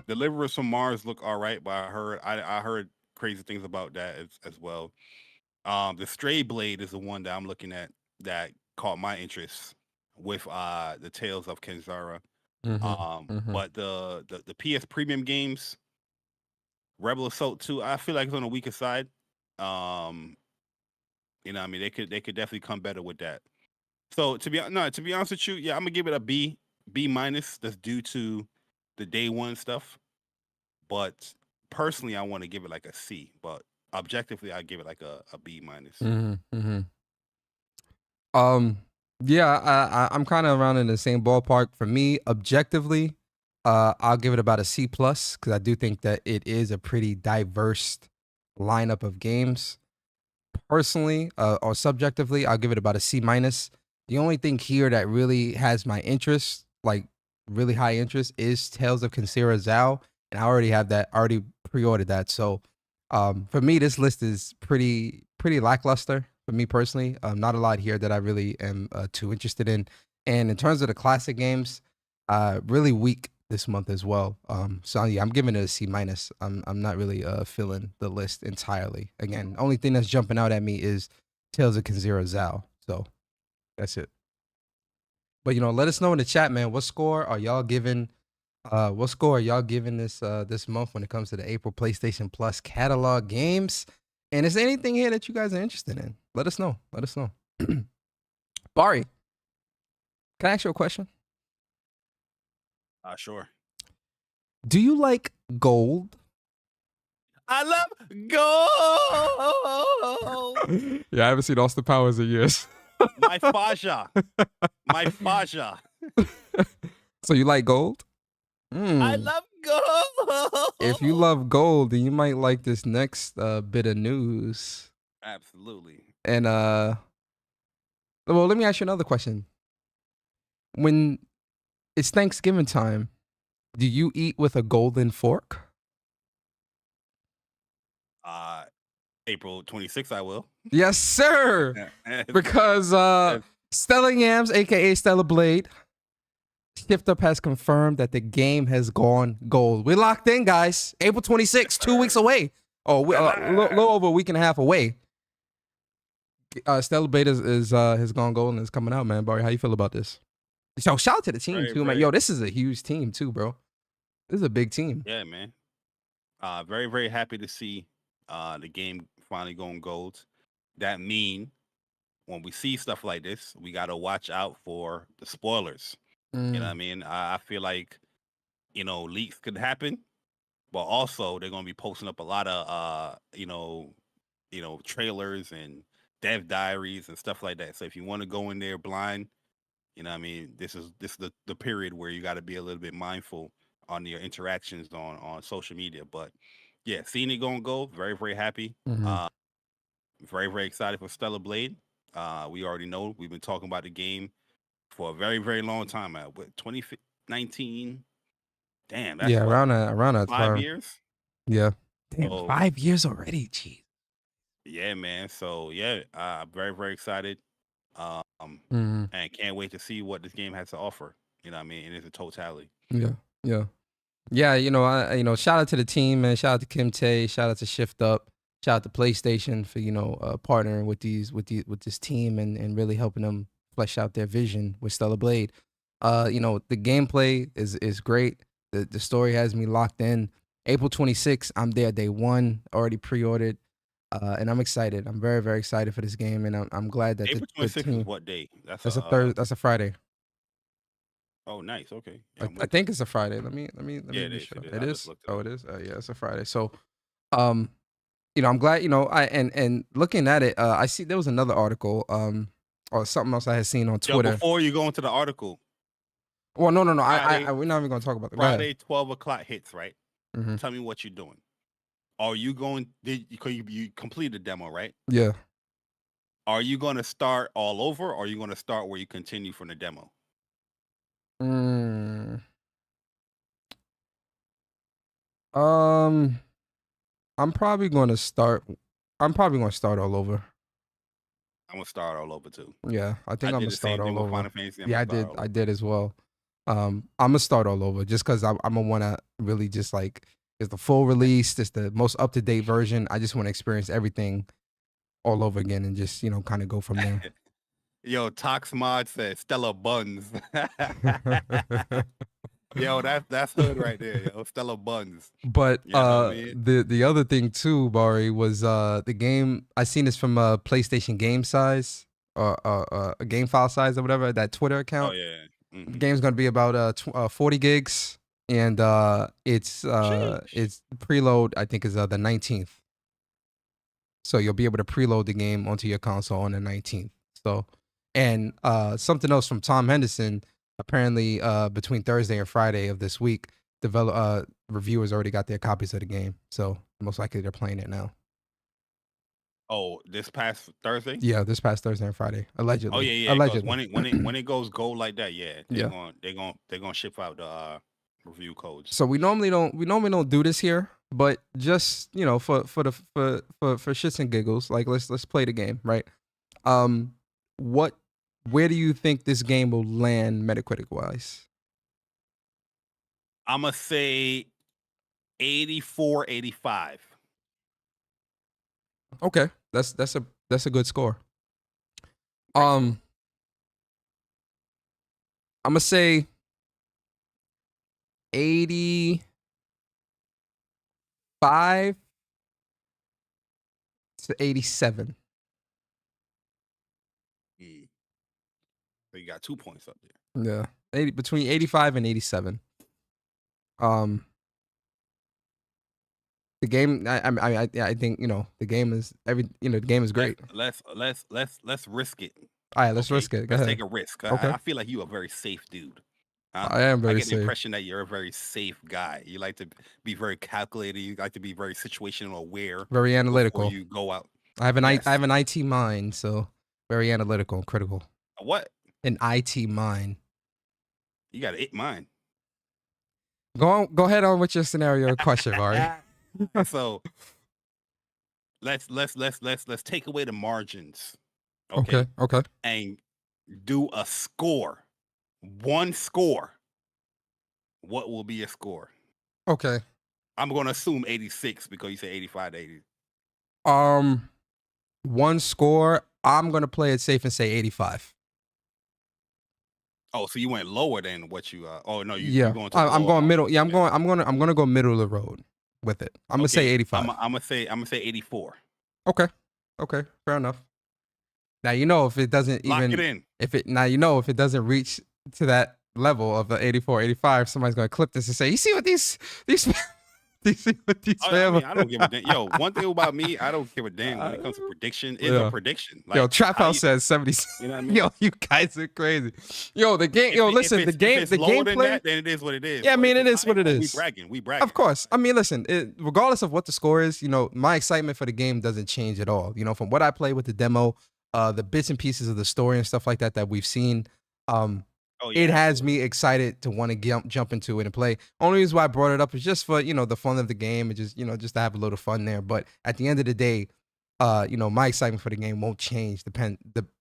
Deliverers from Mars look all right, but I heard crazy things about that as well. The Stray Blade is the one that I'm looking at that caught my interest with the Tales of Kenzara. But the PS Premium games, Rebel Assault 2, I feel like it's on the weaker side. I mean, they could definitely come better with that. So to be honest with you, yeah, I'm gonna give it a B minus. That's due to the day one stuff. But personally, I want to give it like a C. But objectively, I give it like a B minus. Yeah, I'm kind of around in the same ballpark. For me, objectively, I'll give it about a C plus because I do think that it is a pretty diverse lineup of games. Personally, or subjectively, I'll give it about a C minus. The only thing here that really has my interest, like really high interest, is Tales of Kenzara Zao, and I already have that. I already pre-ordered that. So, for me, this list is pretty lackluster for me personally. Not a lot here that I really am too interested in. And in terms of the classic games, really weak this month as well. So yeah, I'm giving it a C minus. I'm not really feeling the list entirely. Again, only thing that's jumping out at me is Tales of Kenzara Zao. So that's it. But let us know in the chat, man. What score are y'all giving? This month when it comes to the April PlayStation Plus catalog games? And is there anything here that you guys are interested in? Let us know. Bari, can I ask you a question? Sure. Do you like gold? I love gold. Yeah, I haven't seen Austin Powers in years. My Faja. So you like gold? I love gold. If you love gold, then you might like this next bit of news. Absolutely. And well, let me ask you another question. When it's Thanksgiving time, do you eat with a golden fork? April 26th, I will. Yes, sir. Because Steller Yams, aka Steller Blade, Shift Up has confirmed that the game has gone gold. We're locked in, guys. April 26th, 2 weeks away. Oh, a little over a week and a half away. Steller Blade has gone gold and is coming out, man. Barry, how you feel about this? So shout out to the team too, man. Yo, this is a huge team too, bro. This is a big team. Yeah, man. Very, very happy to see the game finally going gold. That mean when we see stuff like this, we got to watch out for the spoilers. You know what I mean? I feel like, leaks could happen, but also they're gonna be posting up a lot of trailers and dev diaries and stuff like that. So if you want to go in there blind, you know what I mean, this is the period where you got to be a little bit mindful on your interactions on social media. But yeah, seeing it gonna go, very, very happy. Mhm. Very, very excited for Stellar Blade. We already know we've been talking about the game for a very, very long time. What 2019? Damn, that's Yeah, what around that 5 time. years. Yeah. Damn, So 5 years already. Jeez. yeah, man. So yeah, very, very excited. Mhm. And can't wait to see what this game has to offer. You know what I mean? In its totality. Yeah. Yeah. Yeah, shout out to the team, man. Shout out to Kim Tae. Shout out to Shift Up. Shout out to PlayStation for partnering with this team and really helping them flesh out their vision with Stellar Blade. The gameplay is great. The story has me locked in. April 26th, I'm there day one. Already pre-ordered, and I'm excited. I'm very, very excited for this game, and I'm glad that April the 26th team. is what day? That's a Thursday. That's a Friday. Oh, nice. Okay. Yeah, I think it's a Friday. Let me Yeah, it be is, sure. it is. It I just is. looked it Oh, up. it is. Yeah, it's a Friday. So, I'm glad. And looking at it, I see there was another article, or something else I had seen on Yo, Twitter. before you go into the article, Well, no. Friday- We're not even gonna talk about it. Go ahead. Friday 12 o'clock hits, right? Mhm. Tell me what you're doing. Are you going? You completed the demo, right? Yeah. Are you going to start all over, or are you going to start where you continue from the demo? I'm probably gonna start. I'm probably gonna start all over. I'm gonna start all over too. Yeah, I think I'm did gonna the start same thing all with over. Final Fantasy. I'm Yeah, I gonna did. start all I over. did as well. I'm gonna start all over just because I'm gonna want to really just like it's the full release. It's the most up to date version. I just want to experience everything all over again and just kind of go from there. Yo, Tox Mod said Stella Buns. Yo, that's hood right there. Yo, Stella Buns. But You know what I mean? the other thing too, Bari, was the game. I seen this from PlayStation Game Size or a game file size or whatever, that Twitter Oh account. yeah. The Mhm. game's gonna be about 40 gigs, and it's preload. I think is the 19th. So you'll be able to preload the game onto your console on the 19th. So, and something else from Tom Henderson. Apparently, between Thursday and Friday of this week, reviewers already got their copies of the game. So most likely they're playing it now. Oh, this past Thursday? Yeah, this past Thursday and Friday, allegedly. Oh yeah. 'Cause Allegedly. when it goes gold like that, yeah, they're gonna ship out the review codes. So we normally don't do this here, but just for shits and giggles, like let's play the game, right? Where do you think this game will land Metacritic wise? I'm gonna say 84, 85. Okay, that's a good score. I'm gonna say 85 to 87. So you got 2 points up there. Yeah, between 85 and 87. The game, I think the game is the game is great. Let's risk it. All right, let's Okay? risk it. Go Let's ahead. take a risk. Okay. I feel like you a very safe dude. Huh? I am I very get the safe. impression that you're a very safe guy. You like to be very calculated. You like to be very situational aware. Very analytical. Before you go out. I have an Yes. I have an IT mind, so very analytical and critical. What? An IT mind. You got it mine. Go ahead on with your scenario question, Mari. So let's take away the margins. Okay. And do a score. One score. What will be a score? Okay. I'm gonna assume 86 because you said 85 to 80. One score. I'm gonna play it safe and say 85. Oh, so you went lower than what you oh no, Yeah, you're going to I'm lower going one. middle. Yeah, I'm Okay. gonna go middle of the road with it. I'm gonna say Okay, 85. I'm gonna say 84. Okay, fair enough. Now if it doesn't Lock even it in. if it doesn't reach to that level of the 84, 85, somebody's gonna clip this and say, "You see what these DC with these I mean, I don't give a damn. Yo, one thing about me, I don't give a damn when it comes to prediction. It's a prediction. Like, yo, Trap House says 70. You know what I mean? Yo, you guys are crazy. Yo, the game. Yo, listen, the gameplay. Then it is what it is. Yeah, I mean, it is what it is. We bragging. Of course. I mean, listen, regardless of what the score is, you know, my excitement for the game doesn't change at all. You know, from what I play with the demo, the bits and pieces of the story and stuff like that we've seen, it has me excited to want to jump into it and play. Only reason why I brought it up is just for, you know, the fun of the game and just, you know, just to have a little fun there. But at the end of the day, you know, my excitement for the game won't change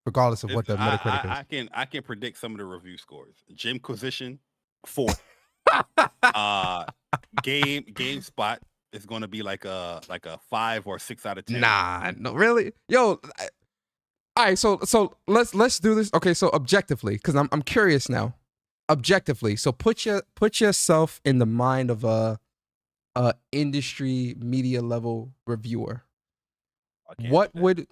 regardless of what the Metacritic is. I can predict some of the review scores. Jimquisition 4. GameSpot is going to be like a 5 or 6 out of 10. Nah, no, really, yo. All right, so let's do this. Okay, so objectively, because I'm curious now. Objectively, so put yourself in the mind of a industry media level reviewer. What would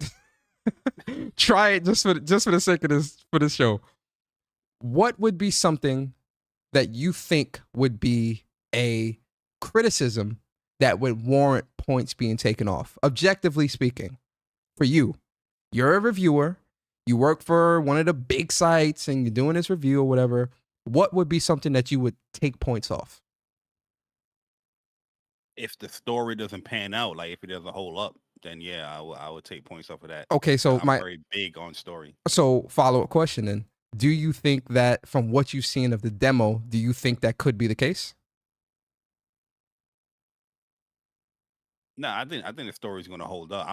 try it just for the sake of this show? What would be something that you think would be a criticism that would warrant points being taken off? Objectively speaking, for you. You're a reviewer, you work for one of the big sites and you're doing this review or whatever. What would be something that you would take points off? If the story doesn't pan out, like if it doesn't hold up, then yeah, I would take points off of that. Okay, so I'm very big on story. So follow-up question then. Do you think that from what you've seen of the demo, do you think that could be the case? No, I think the story's going to hold up.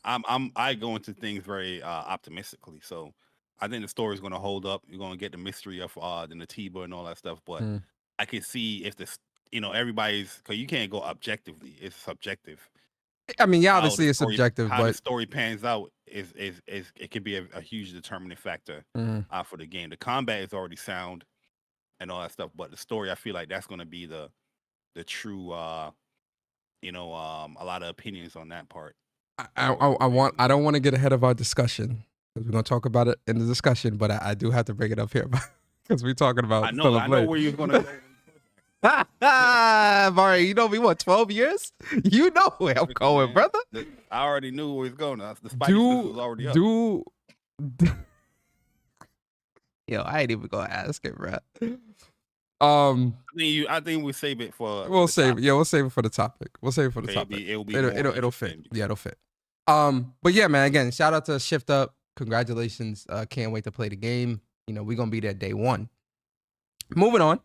I go into things very optimistically, so I think the story's going to hold up. You're going to get the mystery of the Natiba and all that stuff, but I can see if this, you know, everybody's, because you can't go objectively. It's subjective. I mean, yeah, obviously it's subjective, how but the story pans out is it can be a huge determining factor for the game. The combat is already sound and all that stuff, but the story, I feel like that's going to be the true. You know, a lot of opinions on that part. I don't want to get ahead of our discussion because we're gonna talk about it in the discussion, but I do have to bring it up here because we're talking about. I know where you're gonna go. Barry, you know me, what, 12 years? You know where I'm going, brother. I already knew where he's going. The Spidey was already up. Yo, I ain't even gonna ask it, bro. I think we'll save it for. We'll save it for the topic. We'll save it for the topic. It'll fit. Yeah, it'll fit. But yeah, man. Again, shout out to Shift Up. Congratulations. Can't wait to play the game. You know, we're gonna be there day one. Moving on,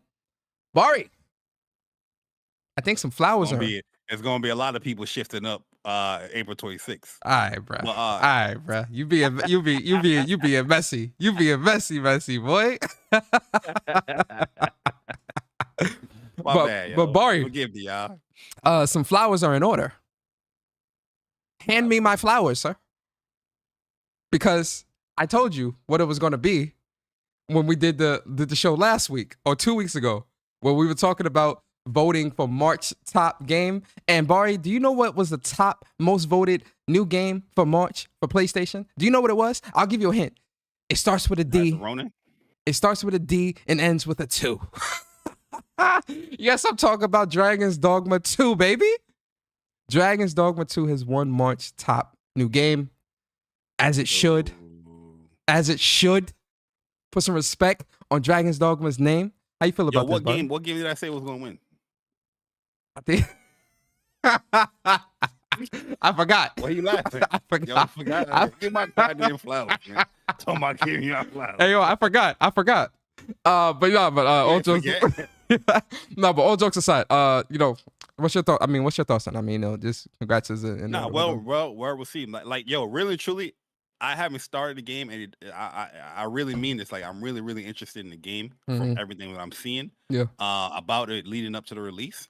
Bari. I think some flowers are. It's gonna be a lot of people shifting up. April 26th. All right, bro. All right, bro. You being messy. You being messy, boy. But Barry, forgive me, y'all. Some flowers are in order. Hand me my flowers, sir. Because I told you what it was going to be when we did the show last week or 2 weeks ago, where we were talking about voting for March top game. And Barry, do you know what was the top most voted new game for March for PlayStation? Do you know what it was? I'll give you a hint. It starts with a D. It starts with a D and ends with a 2. Yes, I'm talking about Dragon's Dogma 2, baby. Dragon's Dogma 2 has won March top new game. As it should. As it should. Put some respect on Dragon's Dogma's name. How you feel about this, game? What game did I say was going to win? I think I forgot. Why you laughing? I forgot. Yo, I forgot. Give my goddamn flowers, man. Talking about giving you flowers. Hey, yo, I forgot. All jokes. No, but all jokes aside, you know, what's your thought? I mean, what's your thoughts on? I mean, you know, just congrats we'll see. Like, yo, really, truly, I haven't started the game, and I really mean this. Like, I'm really, really interested in the game from everything that I'm seeing. Yeah. About it leading up to the release.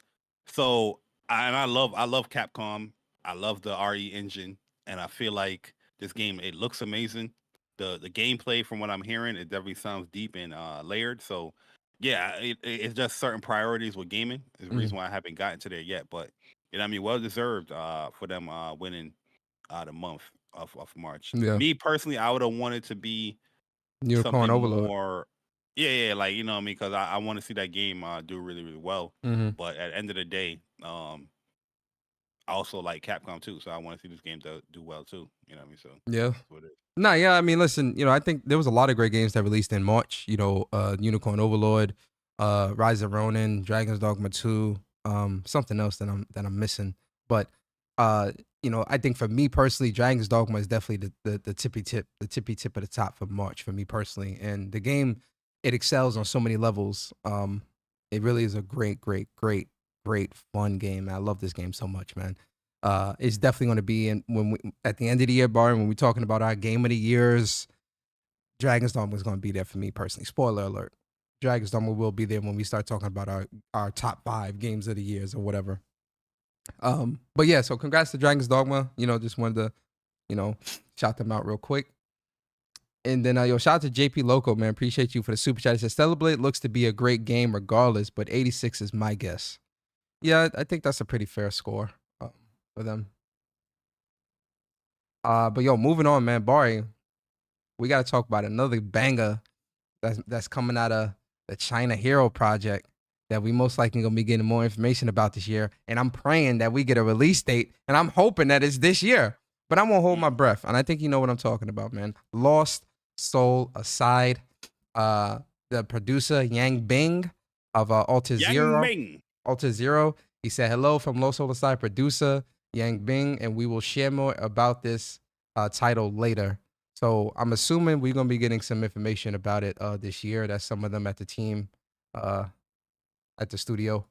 So, I love Capcom. I love the RE engine, and I feel like this game, it looks amazing. The gameplay, from what I'm hearing, it definitely sounds deep and layered. So, yeah, it's just certain priorities with gaming. Is the reason why I haven't gotten to there yet. But you know, what I mean, well deserved for them winning the month of March. Yeah. Me personally, I would have wanted to be Unicorn Overload. More, yeah, like, you know what I mean, because I want to see that game do really, really well. But at the end of the day, I also like Capcom too, so I want to see this game do well too. You know what I mean? So Yeah. that's what it is. No, yeah, I mean, listen, I think there was a lot of great games that released in March. Unicorn Overlord, Rise of Ronin, Dragon's Dogma 2, something else that I'm missing. But I think for me personally, Dragon's Dogma is definitely the tippy tip of the top for March for me personally. And the game, it excels on so many levels. It really is a great fun game. I love this game so much, man. It's definitely going to be at the end of the year, Bar, when we're talking about our game of the years. Dragon's Dogma is going to be there for me personally. Spoiler alert: Dragon's Dogma will be there when we start talking about our top 5 games of the years or whatever. But yeah, so congrats to Dragon's Dogma. Just wanted to shout them out real quick. And then shout out to JP Loco, man. Appreciate you for the super chat. He says Stellar Blade looks to be a great game regardless, but 86 is my guess. Yeah, I think that's a pretty fair score for them. But moving on, man. Bari, we got to talk about another banger that's coming out of the China Hero project that we most likely gonna be getting more information about this year. And I'm praying that we get a release date, and I'm hoping that it's this year. But I won't hold my breath, and I think you know what I'm talking about, man. Lost Soul Aside. The producer Yang Bing of Alter Zero. He said hello from Lost Soul Aside producer Yang Bing, and we will share more about this title later. So I'm assuming we're gonna be getting some information about it this year. That's some of them at the team at the studio.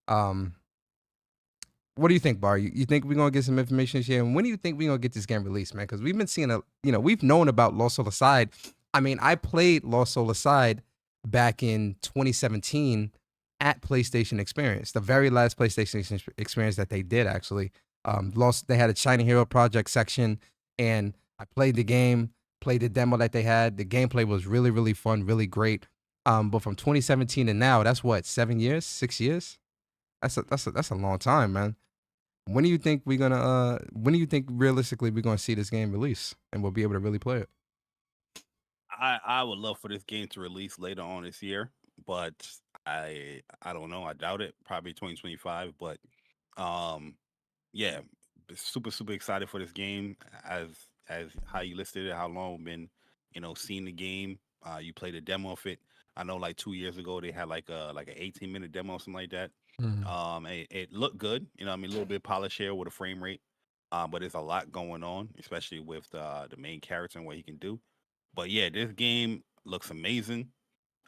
What do you think, Bar? You think we're gonna get some information this year? And when do you think we're gonna get this game released, man? Because we've been seeing we've known about Lost Soul Aside. I mean, I played Lost Soul Aside back in 2017 at PlayStation Experience, the very last PlayStation Experience that they did actually. They had a China Hero Project section, and I played the game, played the demo that they had. The gameplay was really, really fun, really great. But from 2017 to now, that's what, 7 years, 6 years? That's a long time, man. When do you think realistically we're gonna see this game release and we'll be able to really play it? I would love for this game to release later on this year, but I don't know. I doubt it. Probably 2025. But yeah, super excited for this game as how you listed it. How long been seeing the game? You played a demo of it. I know like 2 years ago they had like an 18-minute demo or something like that. It looked good. A little bit polished here with a frame rate. But there's a lot going on, especially with the main character and what he can do. But yeah, this game looks amazing.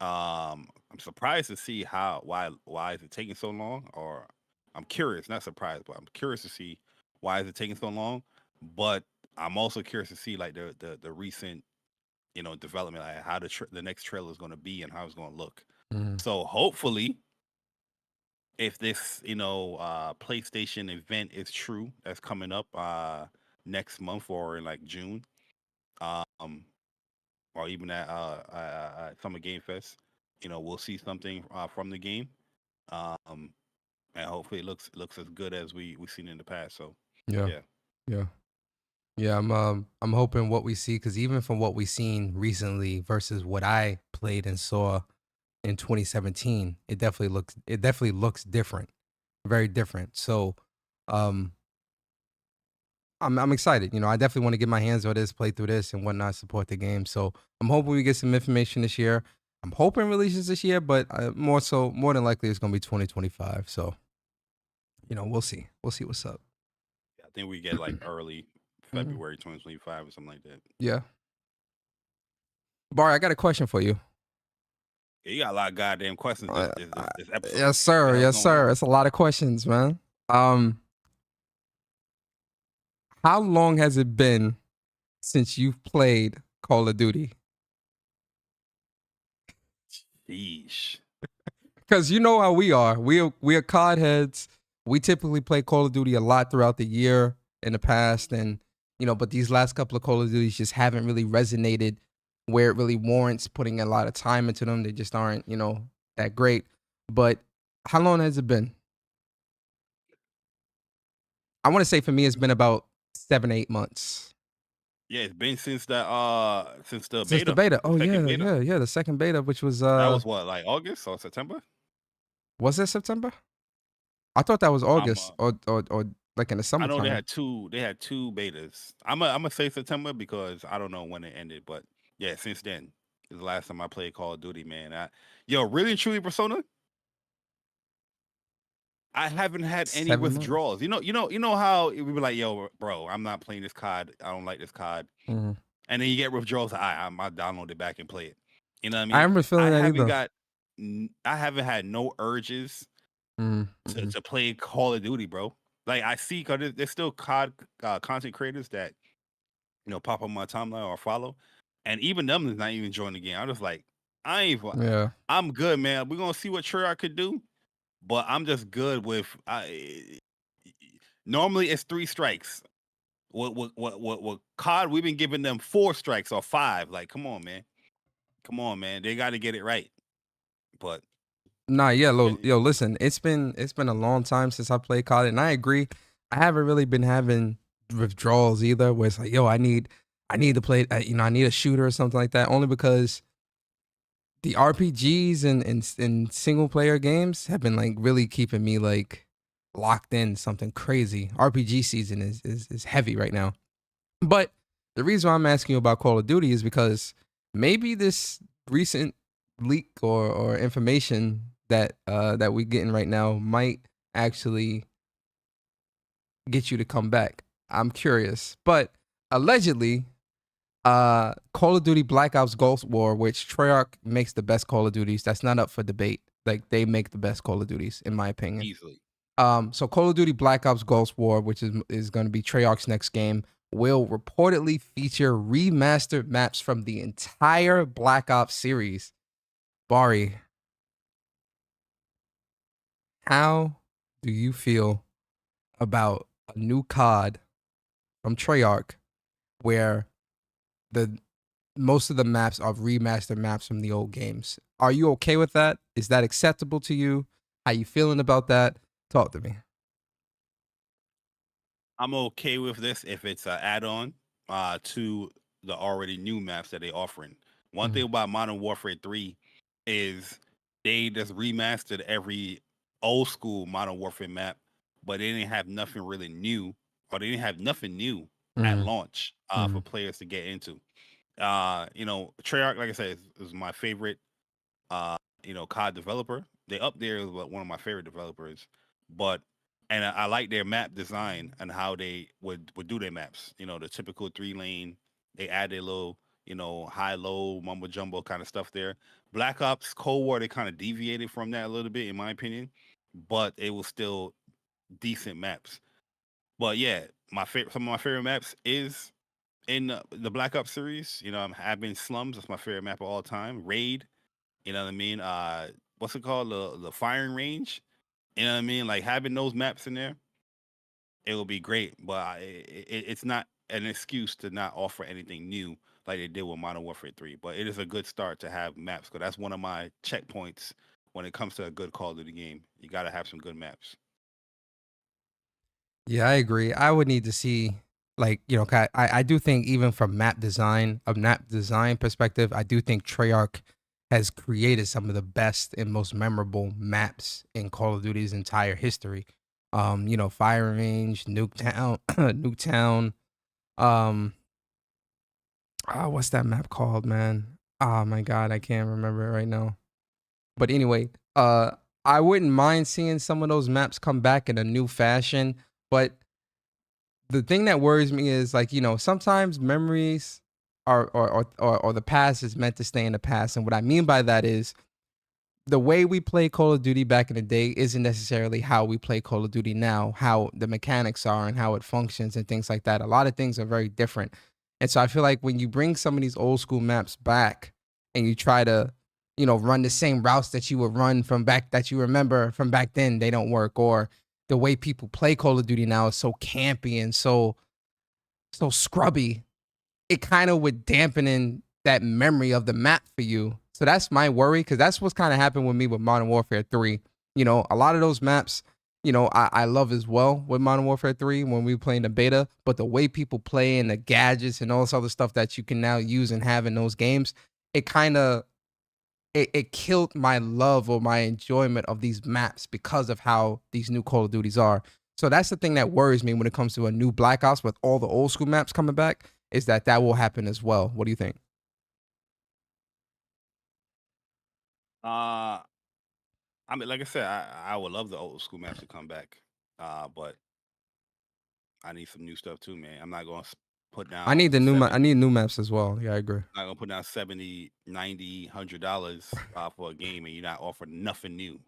I'm surprised to see why is it taking so long, or I'm curious, not surprised, but I'm curious to see why is it taking so long. But I'm also curious to see like the recent development, like how the next trailer is going to be and how it's going to look. So hopefully, if this PlayStation event is true, that's coming up next month or in like June, or even at Summer Game Fest, we'll see something from the game, and hopefully it looks as good as we've seen in the past. So yeah. I'm hoping what we see, because even from what we've seen recently versus what I played and saw in 2017, it definitely looks different, very different. So I'm excited. I definitely want to get my hands on this, play through this, and whatnot, support the game. So I'm hoping we get some information this year. I'm hoping releases this year, but more than likely it's going to be 2025. So, we'll see. We'll see what's up. Yeah, I think we get like early February 2025 or something like that. Yeah. Bar, I got a question for you. Yeah, you got a lot of goddamn questions this episode. Yes, sir. Yes, sir. It's a lot of questions, man. How long has it been since you've played Call of Duty? Sheesh. Because you know how we are. We are COD heads. We typically play Call of Duty a lot throughout the year in the past, and but these last couple of Call of Duties just haven't really resonated where it really warrants putting a lot of time into them. They just aren't, that great. But how long has it been? I want to say for me, it's been about 7-8 months. Yeah, it's been since the beta. Oh yeah, the second beta, which was that was what, like August or September? Was it September? I thought that was August or like in the I summertime. know they had two betas. I'm gonna say September because I don't know when it ended, but yeah, since then is the last time I played Call of Duty, man. Really and truly, Persona. I haven't had any 7 months. withdrawals. You know how we were like, yo, bro, I'm not playing this card. I don't like this card. Mhm. And then you get withdrawals. I download it back and play it. You know what I mean? I remember feeling that haven't either. I haven't had no urges Mm-hmm. to play Call of Duty, bro. Like I see, cause there's still content creators that pop on my timeline or follow, and even them is not even enjoying the game. I'm just like, Yeah. I'm good, man. We're gonna see what Treyarch could do, but I'm just good with. Normally it's 3 strikes. What COD? We've been giving them 4 strikes or 5. Like, come on, man. They got to get it right. But Nah, yeah, yo, listen, it's been a long time since I played COD, and I agree. I haven't really been having withdrawals either, where it's like, yo, I need to play, I need a shooter or something like that, only because the RPGs and single player games have been like really keeping me like locked in something crazy. RPG season is heavy right now. But the reason why I'm asking you about Call of Duty is because maybe this recent leak or information that we're getting right now might actually get you to come back. I'm curious. But allegedly, Call of Duty Black Ops Ghost War, which Treyarch makes the best Call of Duties, that's not up for debate. Like, they make the best Call of Duties, in my opinion. easily. So Call of Duty Black Ops Ghost War, which is going to be Treyarch's next game, will reportedly feature remastered maps from the entire Black Ops series. Bari, how do you feel about a new COD from Treyarch where most of the maps are remastered maps from the old games? Are you okay with that? Is that acceptable to you? How you feeling about that? Talk to me. I'm okay with this if it's an add-on to the already new maps that they're offering. One thing about Modern Warfare 3 is they just remastered every old school Modern Warfare map, but they didn't have nothing really new, or they didn't have nothing new at launch for players to get into. Treyarch, like I said, is my favorite COD developer. They up there as one of my favorite developers, and I like their map design and how they would do their maps. The typical 3-lane. They add their little, high low mumbo jumbo kind of stuff there. Black Ops Cold War, they kind of deviated from that a little bit, in my opinion, but it was still decent maps. But yeah, some of my favorite maps is in the Black Ops series. I've been Slums. That's my favorite map of all time. Raid. You know what I mean? What's it called? The firing range. You know what I mean? Like, having those maps in there, it will be great. But it's not an excuse to not offer anything new like they did with Modern Warfare 3. But it is a good start to have maps, because that's one of my checkpoints when it comes to a good Call of Duty game. You got to have some good maps. Yeah, I agree. I would need to see, like, I do think even from map design perspective, I do think Treyarch has created some of the best and most memorable maps in Call of Duty's entire history. Firing Range, Nuketown, Nuketown. What's that map called, man? Oh my God, I can't remember it right now. But anyway, I wouldn't mind seeing some of those maps come back in a new fashion. But the thing that worries me is, like, sometimes memories or the past is meant to stay in the past. And what I mean by that is the way we play Call of Duty back in the day isn't necessarily how we play Call of Duty now, how the mechanics are and how it functions and things like that. A lot of things are very different. And so I feel like when you bring some of these old school maps back and you try to, run the same routes that you would run from back, that you remember from back then, they don't work. Or the way people play Call of Duty now is so campy and so scrubby. It kind of would dampen that memory of the map for you. So that's my worry, because that's what's kind of happened with me with Modern Warfare 3. A lot of those maps, I love as well with Modern Warfare 3 when we were playing the beta, but the way people play and the gadgets and all this other stuff that you can now use and have in those games, it kind of, it killed my love or my enjoyment of these maps because of how these new Call of Duties are. So that's the thing that worries me when it comes to a new Black Ops with all the old school maps coming back, is that will happen as well. What do you think? I mean, like I said, I would love the old school maps to come back. But I need some new stuff too, man. I'm not gonna put down I need the new I 70 need new maps as well. Yeah, I agree. I'm not gonna put down 70, 90, $100 for a game and you're not offering nothing new.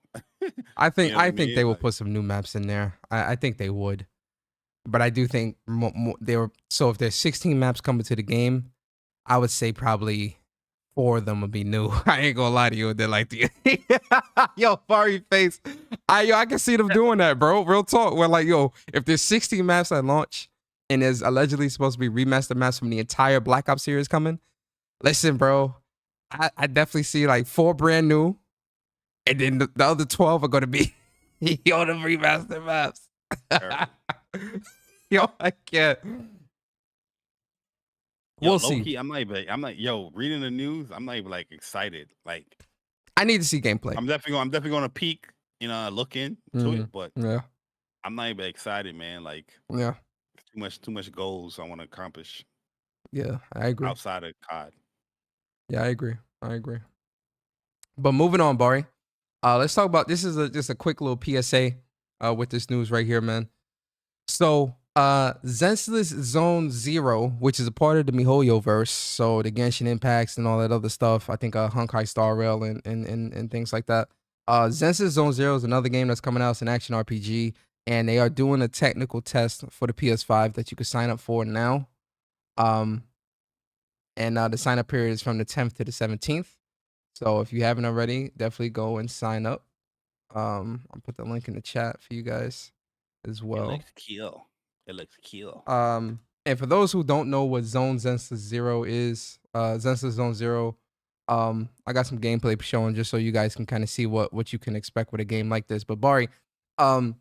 I think You know what I they mean? will Like, put some new maps in there. I think they would. But I do think they were, so if there's 16 maps coming to the game, I would say probably 4 of them would be new. I ain't gonna lie to you. They're like the yo, furry face. I can see them doing that, bro. Real talk. Where like, yo, if there's 16 maps at launch and there's allegedly supposed to be remastered maps from the entire Black Ops series coming, listen, bro, I definitely see like 4 brand new, and then the other 12 are gonna be yo, them remastered maps. Yo, I can't. yo, We'll see. low-key, I'm like, yo, reading the news, I'm not even like excited. Like, I need to see gameplay. I'm definitely gonna peek, look into it, but Yeah, I'm not even excited, man. Like, yeah, too much goals I want to accomplish yeah. I agree. outside of COD. Yeah, I agree. But moving on, Bari. Let's talk about, this is just a quick little PSA with this news right here, man. So Zenless Zone 0, which is a part of the MiHoYo verse, so the Genshin Impacts and all that other stuff. I think Honkai Star Rail and things like that. Zenless Zone 0 is another game that's coming out. It's an action RPG, and they are doing a technical test for the PS5 that you can sign up for now. And the sign up period is from the 10th to the 17th. So if you haven't already, definitely go and sign up. I'll put the link in the chat for you guys as well. It looks kill. And for those who don't know what Zenless Zero is, Zenless Zone 0, I got some gameplay showing just so you guys can kind of see what you can expect with a game like this. But Bari, for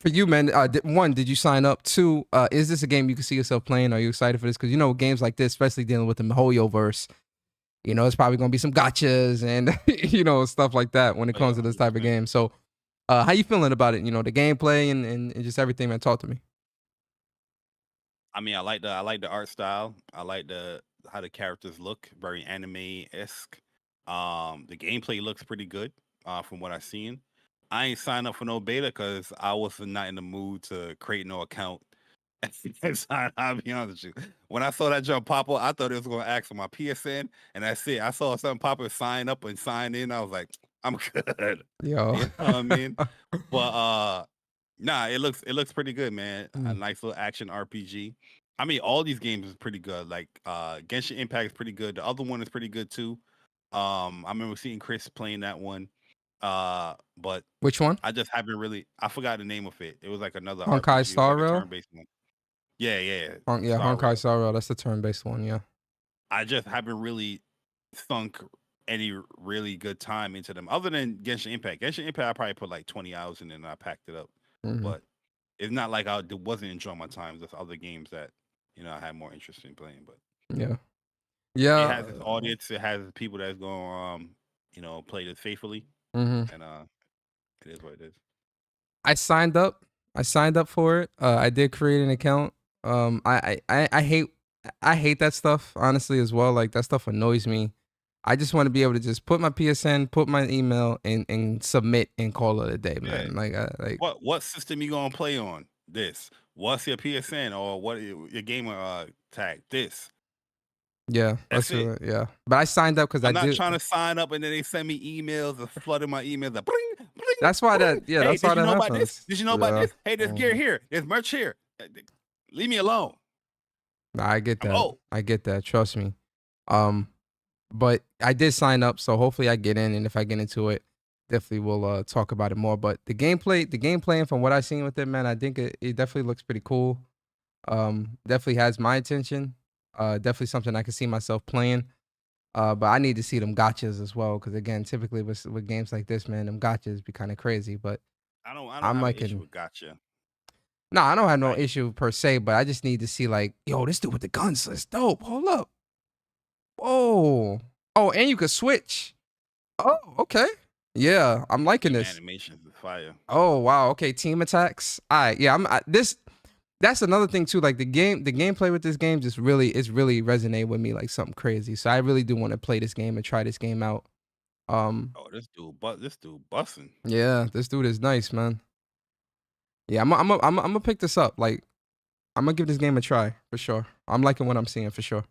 you, man, one, did you sign up? 2, is this a game you can see yourself playing? Are you excited for this? Because games like this, especially dealing with the MiHoYo verse, it's probably gonna be some gotchas and stuff like that when it comes to this type of game. So, how you feeling about it? The gameplay and just everything, man. Talk to me. I mean, I like the art style. I like how the characters look, very anime-esque. The gameplay looks pretty good, from what I've seen. I ain't signed up for no beta because I was not in the mood to create no account. I'll be honest with you. When I saw that jump pop up, I thought it was going to ask for my PSN, and that's it. I saw something pop up, sign up and sign in. I was like, I'm good. Yo. You know what I mean? But nah, it looks pretty good, man. A nice little action RPG. I mean, all these games is pretty good. Like Genshin Impact is pretty good. The other one is pretty good too. I remember seeing Chris playing that one. But Which one? I just haven't really. I forgot the name of it. It was like another Honkai RPG, Star like a Rail? turn-based one. Yeah. Yeah, Star Honkai Rail. Star Rail. That's the turn-based one. Yeah. I just haven't really sunk any really good time into them, other than Genshin Impact. Genshin Impact, I probably put like 20 hours in and I packed it up. But it's not like I wasn't enjoying my time. There's other games that I had more interest in playing. But yeah. it has its audience. It has people that's going play this faithfully, and it is what it is. I signed up for it. I did create an account. I hate that stuff, honestly, as well. Like, that stuff annoys me. I just want to be able to just put my PSN, put my email, and submit and call it a day, man. Yeah. Like What system you gonna play on? This. What's your PSN or what your gamer tag? This. Yeah, That's it. Yeah. But I signed up because I'm not trying to sign up and then they send me emails or flooding my emails. Like, bling, bling, that's why bling. that. Yeah, hey, that's why did you that know happens. about this? Did you know about this? Hey, there's gear here. There's merch here. Leave me alone. Nah, I get that. old. I get that. Trust me. But I did sign up, so hopefully I get in, and if I get into it, definitely we'll talk about it more. But the gameplay, and from what I've seen with it, man, I think it definitely looks pretty cool. Definitely has my attention. Definitely something I can see myself playing. But I need to see them gotchas as well, because again, typically with games like this, man, them gotchas be kind of crazy. But I don't have an issue with gotcha. No, I don't have no issue per se, but I just need to see, like, yo, this dude with the guns is dope. Hold up. Whoa. Oh, and you could switch. Oh, okay. Yeah, I'm liking The this. animations is fire. Oh wow, okay, team attacks. All right, yeah, that's another thing too. Like the gameplay with this game just really resonate with me like something crazy. So I really do want to play this game and try this game out. Oh, this dude busting. Yeah, this dude is nice, man. Yeah, I'm gonna pick this up. Like, I'm gonna give this game a try for sure. I'm liking what I'm seeing for sure.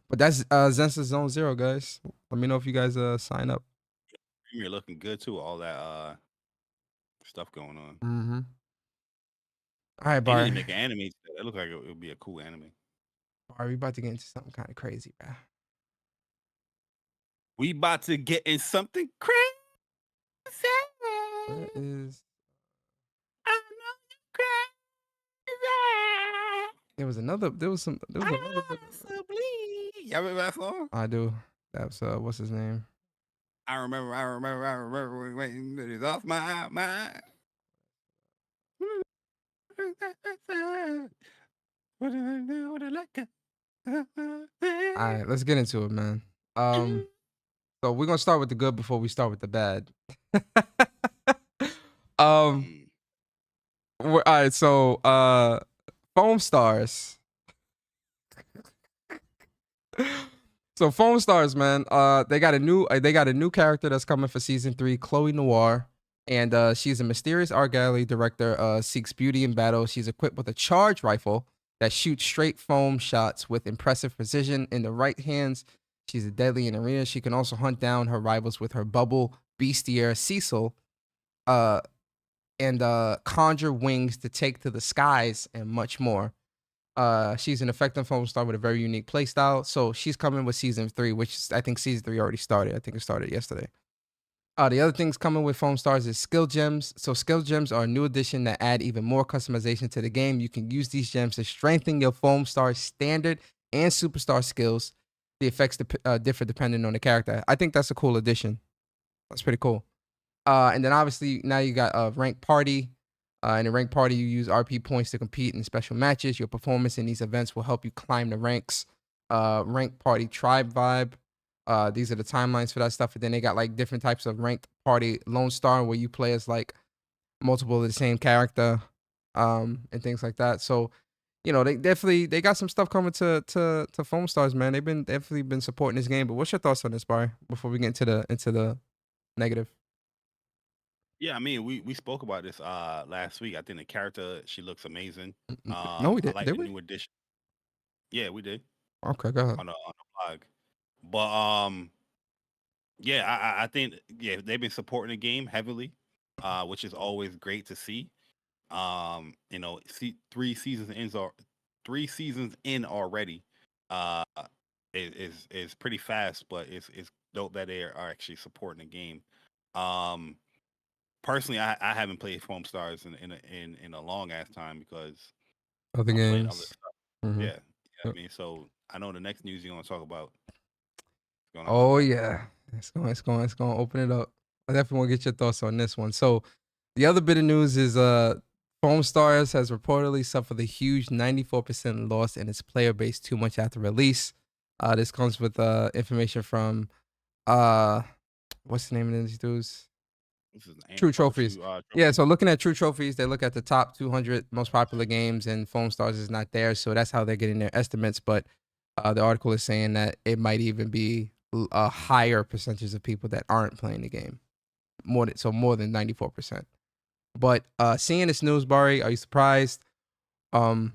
But that's Zenless Zone Zero, guys. Let me know if you guys sign up. You're looking good too. All that stuff going on. Mm-hmm. All right, They need to Bar. make an anime. It looks like it would be a cool anime. Bar, we about to get into something kind of crazy, bro. We about to get in something crazy. Where is? I know you crazy. There was another. There was another. Possibly. Y'all remember that song? I do. That's what's his name? I remember when it's off my mind. All right, let's get into it, man. So we're gonna start with the good before we start with the bad. All right, so Foamstars. So Foamstars, man, they got a new character that's coming for season 3, Chloe Noir, and she's a mysterious art gallery director. Seeks beauty in battle. She's equipped with a charge rifle that shoots straight foam shots with impressive precision in the right hands. She's a deadly in arena. She can also hunt down her rivals with her bubble bestiaire Cecil, and conjure wings to take to the skies and much more. She's an effective foam star with a very unique playstyle. So she's coming with season 3, which I think season 3 already started. I think it started yesterday. The other things coming with Foamstars is skill gems. So skill gems are a new addition that add even more customization to the game. You can use these gems to strengthen your Foamstar standard and superstar skills. The effects differ depending on the character. I think that's a cool addition. That's pretty cool. And then obviously now you got a ranked party. In a ranked party, you use RP points to compete in special matches. Your performance in these events will help you climb the ranks. Ranked party tribe vibe. These are the timelines for that stuff. And then they got like different types of ranked party Lone Star where you play as like multiple of the same character, and things like that. So, you know, they got some stuff coming to Foamstars, man. They've definitely been supporting this game. But what's your thoughts on this, Barry? Before we get into the negative. Yeah, I mean, we spoke about this last week. I think the character, she looks amazing. No, we I did. like Did the we? new addition. Yeah, we did Okay, go ahead. on the blog. But yeah, I think they've been supporting the game heavily, which is always great to see. You know, 3 seasons in already. Uh, is pretty fast, but it's dope that they are actually supporting the game. Personally, I haven't played Foamstars in a long ass time because Other I'm playing other games. stuff. Mhm. Yeah, I mean, so I know the next news you're gonna talk about. Oh yeah, it's going to open it up. I definitely want to get your thoughts on this one. So, the other bit of news is Foamstars has reportedly suffered a huge 94% loss in its player base 2 months after release. This comes with information from what's the name of these dudes? True Trophies. Yeah, so looking at True Trophies, they look at the top 200 most popular games, and Foamstars is not there, so that's how they're getting their estimates. But the article is saying that it might even be a higher percentage of people that aren't playing the game, more than 94%. But seeing this news, Barry, are you surprised? You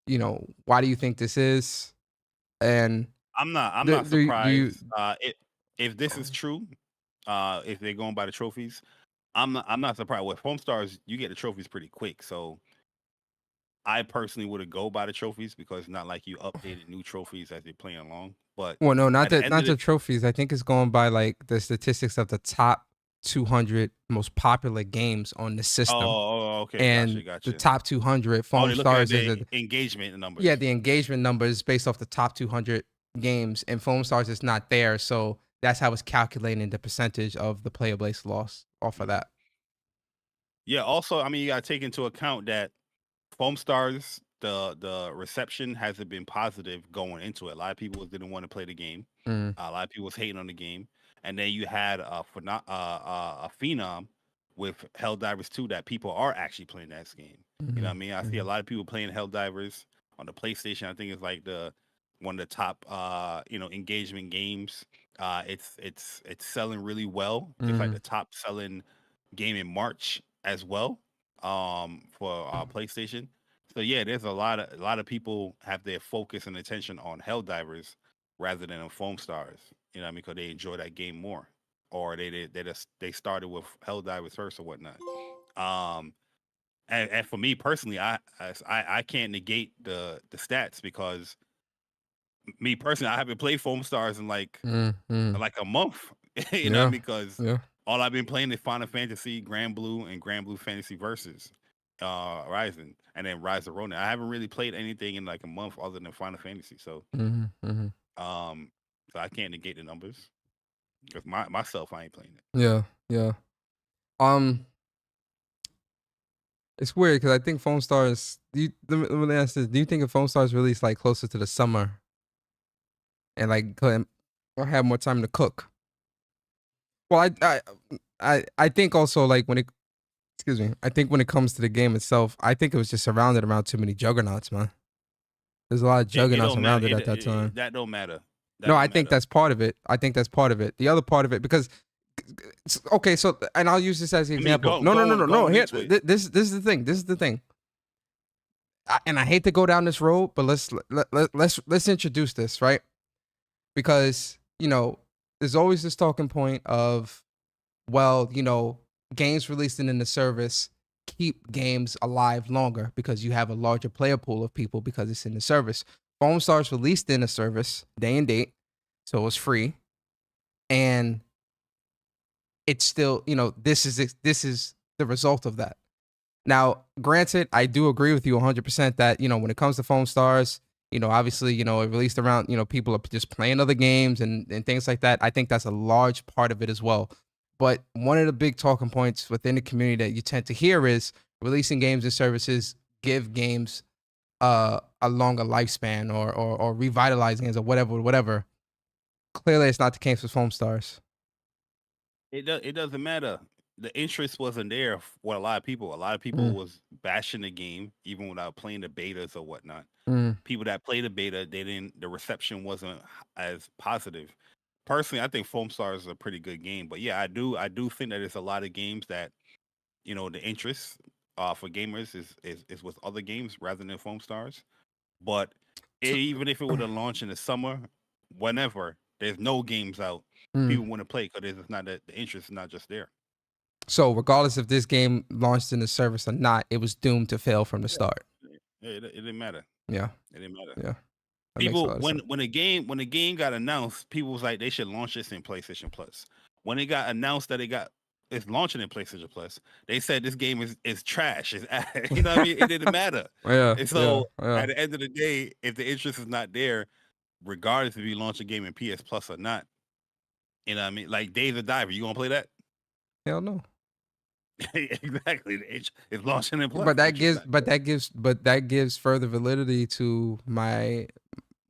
know, why do you think this is? And I'm not do surprised. you, If this is true, if they're going by the trophies, I'm not surprised. With Foamstars, you get the trophies pretty quick. So I personally would go by the trophies because it's not like you updated new trophies as you're playing along. But well, no, not at the end of the trophies. I think it's going by like the statistics of the top 200 most popular games on the system. Okay, And gotcha. the top 200 They look at Foamstars is the engagement numbers. yeah, the engagement numbers based off the top 200 games, and Foamstars is not there, so that's how it's calculating the percentage of the player base loss off of that. Yeah. Also, I mean, you got to take into account that Foamstars, the reception hasn't been positive going into it. A lot of people didn't want to play the game. Mm. A lot of people was hating on the game, and then you had a phenom with Helldivers 2 that people are actually playing that game. You know what I mean? I see a lot of people playing Helldivers on the PlayStation. I think it's like one of the top engagement games. It's selling really well. Just like the top selling game in March as well. For PlayStation. So yeah, there's a lot of people have their focus and attention on Helldivers rather than on Foamstars. You know what I mean? Because they enjoy that game more, or they started with Helldivers first or whatnot. And for me personally, I can't negate the stats because me personally, I haven't played Foamstars in like a month. You know what I mean? Because all I've been playing is Final Fantasy, Grand Blue, and Grand Blue Fantasy Versus, Rising, and then Rise of Ronin. I haven't really played anything in like a month other than Final Fantasy. So, so I can't negate the numbers because myself, I ain't playing it. Yeah. It's weird because I think Foamstars. Let me ask this: do you think if Foamstars released like closer to the summer, and like or have more time to cook? Well, I think also like I think when it comes to the game itself, I think it was just surrounded around too many juggernauts, man. There's a lot of juggernauts around it at that time. That don't matter. No, I think that's part of it. I think that's part of it. The other part of it, because okay, so and I'll use this as an example. No. Here, this is the thing. This is the thing. And I hate to go down this road, but let's introduce this, right? Because there's always this talking point of, well, games released in the service keep games alive longer because you have a larger player pool of people because it's in the service. Foamstars released in the service day and date, so it was free, and it's still, this is the result of that. Now, granted, I do agree with you 100% that when it comes to Foamstars, obviously, it released around, people are just playing other games and things like that. I think that's a large part of it as well. But one of the big talking points within the community that you tend to hear is releasing games and services give games a longer lifespan or revitalize games or whatever. Clearly, it's not the case with Foamstars. It doesn't matter. The interest wasn't there for a lot of people. A lot of people was bashing the game even without playing the betas or whatnot. People that played the beta, the reception wasn't as positive. Personally, I think Foamstars is a pretty good game, but yeah, I do think that there's a lot of games that the interest for gamers is with other games rather than Foamstars. But even if it would have launched in the summer, whenever there's no games out, people want to play because it's not that the interest is not just there. So regardless if this game launched in the service or not, it was doomed to fail from the start. Yeah, it didn't matter. Yeah, it didn't matter. Yeah. People, when the game got announced, people was like they should launch this in PlayStation Plus. When it got announced that it's launching in PlayStation Plus, they said this game is trash. You know what I mean? It didn't matter. And so at the end of the day, if the interest is not there, regardless if you launch a game in PS Plus or not, you know what I mean? Like Days of Diver, you gonna play that? Hell no. Exactly. It's launching in Plus. But that gives further validity to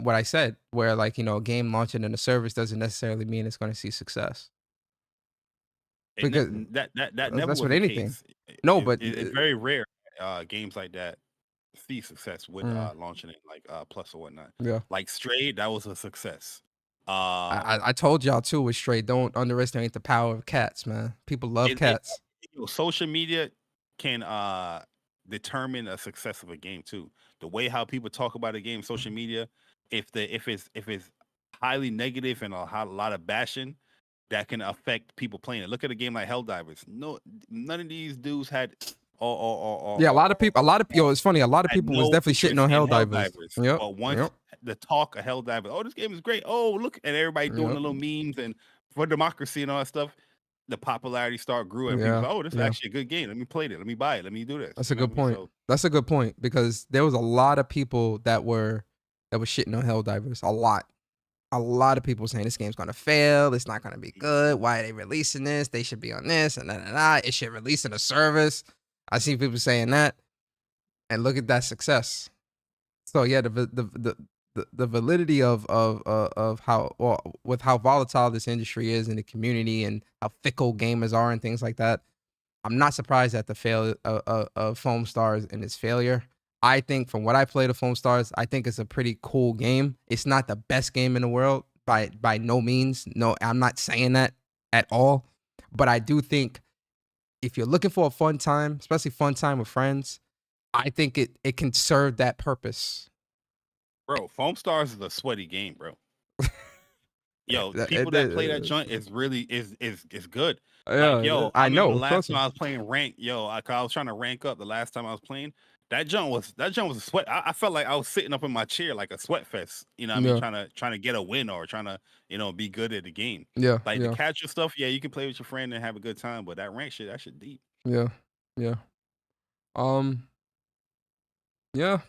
what I said, where like, a game launching in a service doesn't necessarily mean it's going to see success. Because that never that's was with the anything. case. But it's very rare games like that see success with launching it like Plus or whatnot. Yeah. Like Stray, that was a success. I told y'all too with Stray, don't underestimate the power of cats, man. People love cats. Social media can determine a success of a game too. The way how people talk about a game, social media, if it's highly negative and a lot of bashing, that can affect people playing it. Look at a game like Helldivers. None of these dudes had. A lot of people. It's funny. A lot of people was definitely shitting on Helldivers. Yep. But once the talk of Helldivers, this game is great. Oh, look, and everybody doing the little memes and for democracy and all that stuff. The popularity grew, and people like, this is actually a good game. Let me play it. Let me buy it. Let me do this. That's a good point. That's a good point because there was a lot of people that were shitting on Helldivers. A lot of people saying this game's gonna fail. It's not gonna be good. Why are they releasing this? They should be on this and that. It should release in a service. I see people saying that, and look at that success. So yeah, the the validity of how, well, with how volatile this industry is in the community and how fickle gamers are and things like that. I'm not surprised at the failure of Foamstars and its failure. I think from what I played of Foamstars, I think it's a pretty cool game. It's not the best game in the world by no means. No, I'm not saying that at all. But I do think if you're looking for a fun time, especially fun time with friends, I think it can serve that purpose. Bro, Foamstars is a sweaty game, bro. Yo, That- people that play that that- joint is really is good. Yeah, Like, yo, I I remember know. the last Trust time me. I was playing rank, yo, I was trying to rank up the last time I was playing. That joint was a sweat. I felt like I was sitting up in my chair like a sweat fest. You know what I mean? Yeah, Trying to get a win or trying to, be good at the game. yeah, Like the yeah, casual stuff, yeah, you can play with your friend and have a good time, but that rank shit, that shit deep. yeah, yeah. Um, yeah.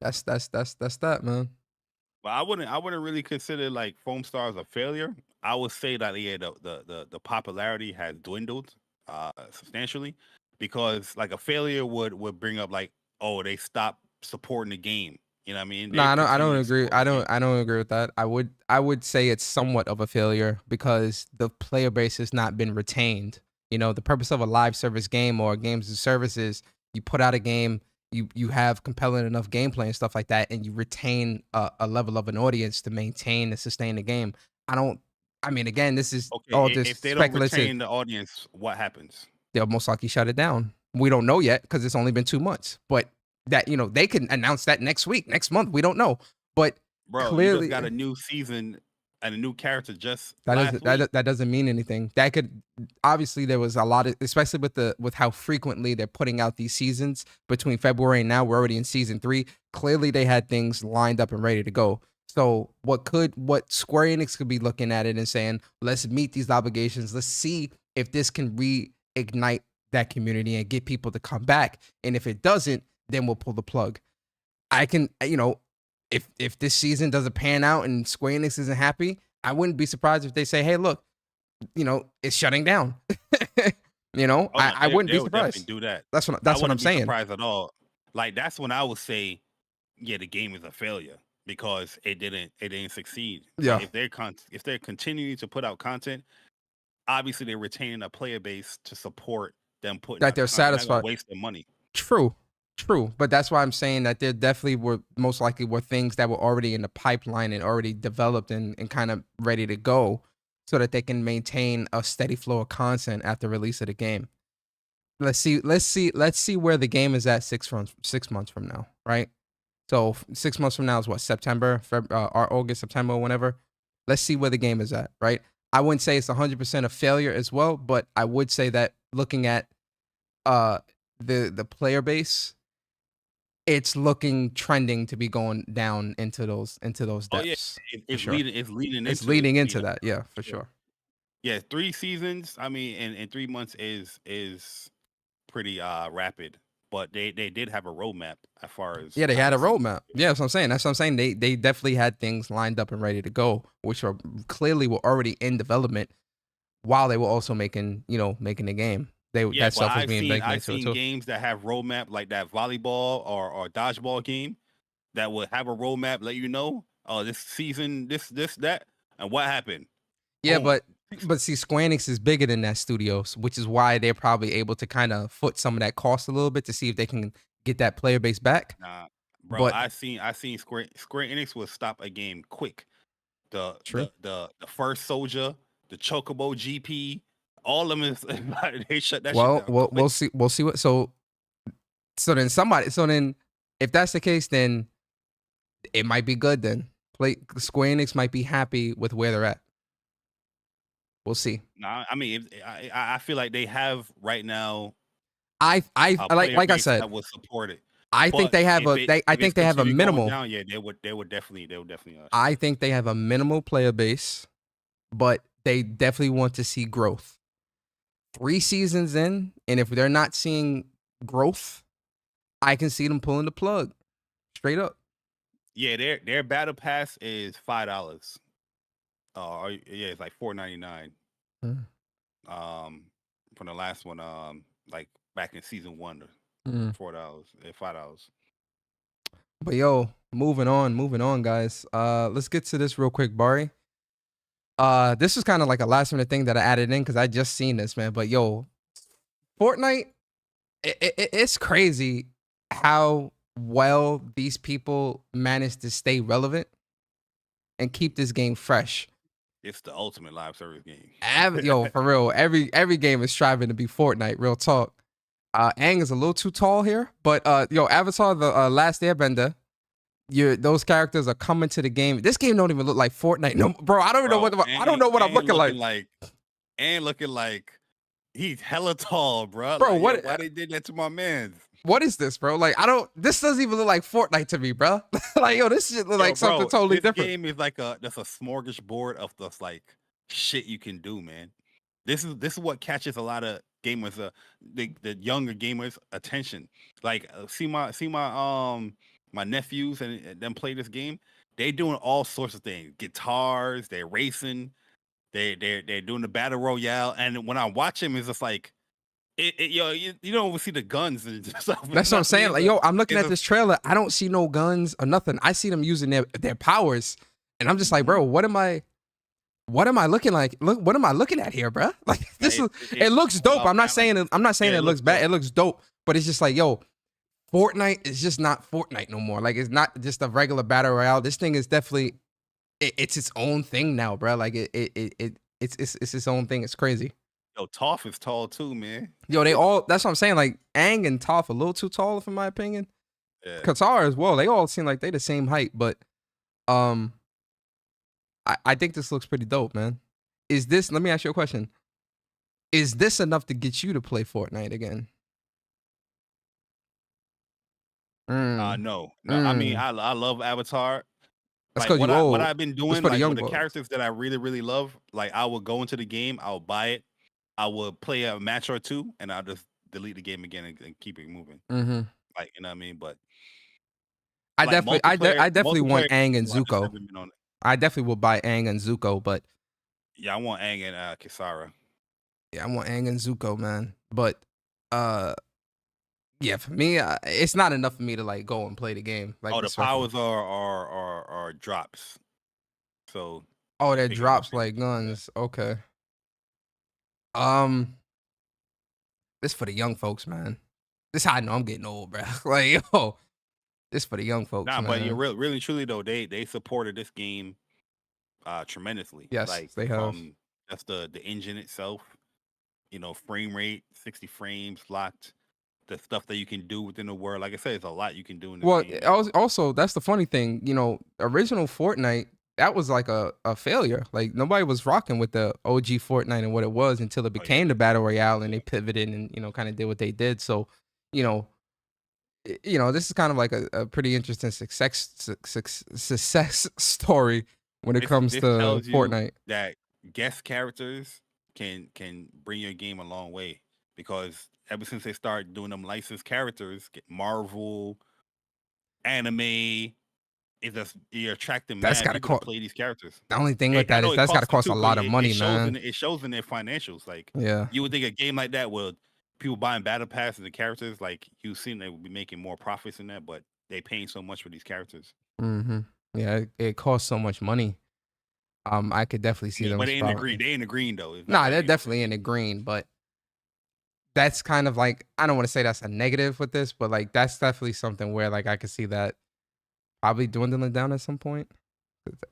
That's that, man. But I wouldn't really consider like Foam Stars a failure. I would say that yeah, the popularity has dwindled substantially because like a failure would bring up like, oh, they stopped supporting the game. You know what I mean? No, They I don't continue to agree. support the game. I don't agree with that. I would say it's somewhat of a failure because the player base has not been retained. The purpose of a live service game or games and services, you put out a game, you have compelling enough gameplay and stuff like that, and you retain a level of an audience to maintain and sustain the game. I mean, again, this is Okay, all just if they don't speculative. retain the audience, what happens? They'll most likely shut it down. We don't know yet because it's only been 2 months, but that they can announce that next week, next month. We don't know, but Bro, you clearly just got a new season and a new character just that last doesn't week. that doesn't mean anything. That could obviously there was a lot of, especially with how frequently they're putting out these seasons between February and now. We're already in season 3. Clearly, they had things lined up and ready to go. So what Square Enix could be looking at it and saying, let's meet these obligations. Let's see if this can reignite that community and get people to come back. And if it doesn't, then we'll pull the plug. I can, if this season doesn't pan out and Square Enix isn't happy, I wouldn't be surprised if they say, hey, look, it's shutting down. Oh, no, I wouldn't they be would definitely surprised. do that. That's what I I'm wouldn't be saying. surprised at all. Like that's when I would say, yeah, the game is a failure because it didn't succeed. Yeah. But if they're continuing to put out content, obviously they're retaining a player base to support them putting That out they're content. They're not gonna satisfied. waste their money. True. But that's why I'm saying that there definitely were most likely were things that were already in the pipeline and already developed and kind of ready to go so that they can maintain a steady flow of content after release of the game. Let's see where the game is at 6 months from now, right? So 6 months from now is what, September, or August, September, whenever. Let's see where the game is at, right? I wouldn't say it's 100% a failure as well, but I would say that looking at the player base, it's trending to be going down into those depths. Oh yeah, it's sure. leading It's into leading it, into that, yeah, for sure. Yeah, 3 seasons. I mean, in 3 months is pretty rapid. But they did have a roadmap as far as Yeah, they had a seasons. roadmap. Yeah, that's what I'm saying. That's what I'm saying. They definitely had things lined up and ready to go, which are clearly were already in development while they were also making the game. Yeah, That but stuff was being baked I've into it seen too. games that have roadmap like that volleyball or dodgeball game that would have a roadmap, let you know, oh, this season, this, that, and what happened. Yeah, Boom. but see, Square Enix is bigger than that studios, which is why they're probably able to kind of foot some of that cost a little bit to see if they can get that player base back. Nah, bro, But I seen Square Enix will stop a game quick. True. The first soldier, the Chocobo GP, all of them is they shut that shit well, down. we'll see what. So then if that's the case, then it might be good. Then Square Enix might be happy with where they're at. We'll see. Nah, I mean, I feel like they have right now. I like I said, that will support it. I think they have I think they have a minimal. Down, yeah, they would definitely. I think they have a minimal player base, but they definitely want to see growth. 3 seasons in, and if they're not seeing growth, I can see them pulling the plug, straight up. Yeah, their battle pass is $5. Yeah, it's like $4.99. From the last one, like back in season 1, $4, $5. But yo, moving on, guys. Let's get to this real quick, Bari. This was kind of like a last minute thing that I added in because I just seen this, man. But yo, Fortnite, it's crazy how well these people manage to stay relevant and keep this game fresh. It's the ultimate live service game. Yo, for real, every game is striving to be Fortnite. Real talk. Aang is a little too tall here, but yo, Avatar: The Last Airbender. Those characters are coming to the game. This game don't even look like Fortnite, no, bro. I don't even know what I don't know what I'm looking like. And looking like he's hella tall, bro. Bro, like, what? Why they did that to my man? What is this, bro? Like, this doesn't even look like Fortnite to me, bro. Like, yo, this shit look like something totally different. This game is like that's a smorgasbord of the like shit you can do, man. This is what catches a lot of gamers, the younger gamers' attention. Like, see my my nephews and them play this game. They doing all sorts of things. Guitars, they're racing, they're doing the battle royale. And when I watch him, it's just like, yo, you don't see the guns and stuff. That's what I'm saying. Like, yo, I'm looking at this trailer. I don't see no guns or nothing. I see them using their powers, and I'm just like, bro, what am I looking like? Look, what am I looking at here, bro? Like, it looks dope. I'm not saying it looks bad. It looks dope, but it's just like, yo, Fortnite is just not Fortnite no more. Like, it's not just a regular battle royale. This thing is definitely it's its own thing now, bro. Like, it's its own thing. It's crazy. Yo, Toph is tall too, man. Yo, that's what I'm saying. Like, Aang and Toph a little too tall, in my opinion. Yeah. Qatar as well. They all seem like they the same height, but I think this looks pretty dope, man. Let me ask you a question. Is this enough to get you to play Fortnite again? No. I mean, I love Avatar. That's like, because what I've been doing, for like, the with the characters that I really, really love, like, I will go into the game, I'll buy it, I will play a match or two, and I'll just delete the game again and keep it moving. Mm-hmm. Like, you know what I mean? But I like, definitely want Aang and Zuko. I definitely will buy Aang and Zuko, but yeah, I want Aang and Kisara. Yeah, I want Aang and Zuko, man. But yeah, for me, it's not enough for me to like go and play the game. Like, the powers are drops. So they're drops like guns. Okay. This for the young folks, man. This how I know I'm getting old, bro. Like, yo, this for the young folks. Nah, man. but you're really truly though, they supported this game tremendously. Yes, like, they have. That's the engine itself. You know, frame rate, 60 frames locked. The stuff that you can do within the world, like I said, it's a lot you can do in this game. Also, that's the funny thing. You know, original Fortnite, that was like a failure. Like, nobody was rocking with the OG Fortnite and what it was until it became the battle royale, and they pivoted and kind of did what they did. So, this is kind of like a pretty interesting success story when it comes to Fortnite. That guest characters can bring your game a long way, because ever since they started doing them licensed characters, Marvel, anime, you're attracting mad people to play these characters. The only thing with that is that's got to cost a lot of money, man. It shows in their financials. Like, yeah, you would think a game like that would people buying battle passes and characters, like, you seen they would be making more profits in that, but they paying so much for these characters. Mm-hmm. Yeah, it costs so much money. I could definitely see them. But they in the green. They in the green though. Nah, they're definitely in the green, but that's kind of like, I don't want to say that's a negative with this, but like, that's definitely something where like I could see that probably dwindling down at some point.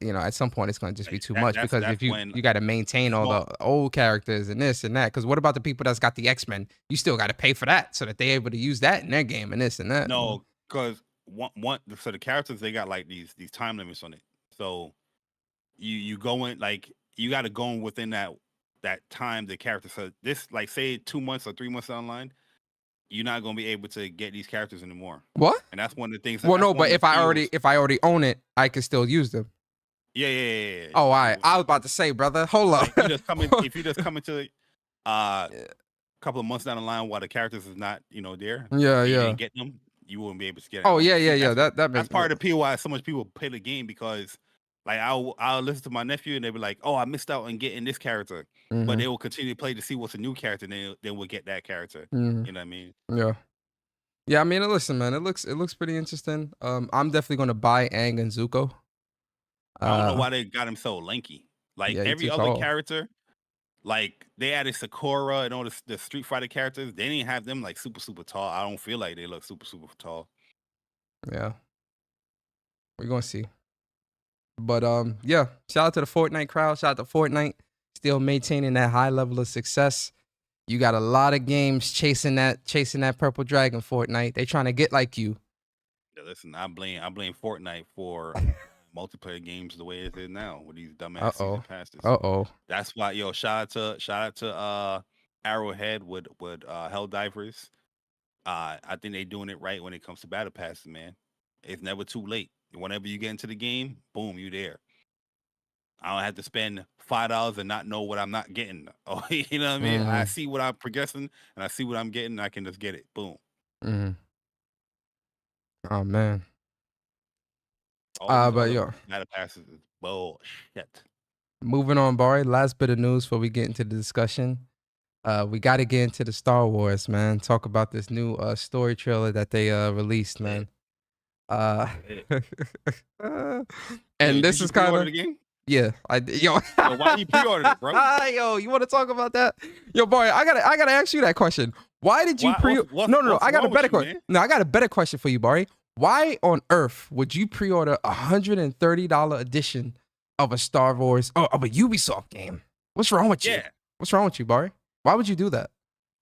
At some point it's going to just be too much, because if you got to maintain all the old characters and this and that, because what about the people that's got the X-Men? You still got to pay for that so that they're able to use that in their game and this and that. No, because so the characters, they got like these time limits on it. So you go in, like, you got to go in within that time the character. So this, like, say 2 months or 3 months online, you're not gonna be able to get these characters anymore. What? And that's one of the things. Well, no, but if I already own it, I can still use them. Yeah. Oh, all right. I was about to say, brother, hold up. If you just come into a couple of months down the line while the characters is not, there. Yeah. You didn't get them, you wouldn't be able to get them. Oh, yeah. That's part of the why so much people play the game, because like I'll listen to my nephew and they'll be like, oh, I missed out on getting this character. Mm-hmm. But they will continue to play to see what's a new character, and then we'll get that character. Mm-hmm. You know what I mean? Yeah. Yeah, I mean, listen, man, it looks pretty interesting. I'm definitely gonna buy Aang and Zuko. I don't know Uh, why they got him so lanky. Like yeah, he every too other tall. character, like they added Sakura and all the Street Fighter characters. They didn't have them like super tall. I don't feel like they look super tall. Yeah, we're gonna see. But yeah, shout out to the Fortnite crowd. Shout out to Fortnite, still maintaining that high level of success. You got a lot of games chasing that purple dragon. Fortnite, they trying to get like you. Yeah, listen, I blame Fortnite for multiplayer games the way it is now with these dumbass season passes. That's why, yo, shout out to Arrowhead with Helldivers. I think they're doing it right when it comes to battle passes, man. It's never too late. Whenever you get into the game, boom, you there. I don't have to spend $5 and not know what I'm not getting. Oh, you know what I mean? I see what I'm progressing and I see what I'm getting. And I can just get it. Boom. Oh man. All these but other yo, battle passes is bullshit. moving on, Barry. Last bit of news before we get into the discussion. We got to get into the Star Wars, man. Talk about this new story trailer that they released, man. And this is kind of the game. Yeah, yo. Why you pre-ordered it, bro? Yo, you want to talk about that? Yo, boy, I gotta ask you that question. Why did you No, I got a better question. No, I got a better question for you, Barry. Why on earth would you pre-order $130 edition of a Star Wars of a Ubisoft game? What's wrong with you? Yeah. What's wrong with you, Barry? Why would you do that?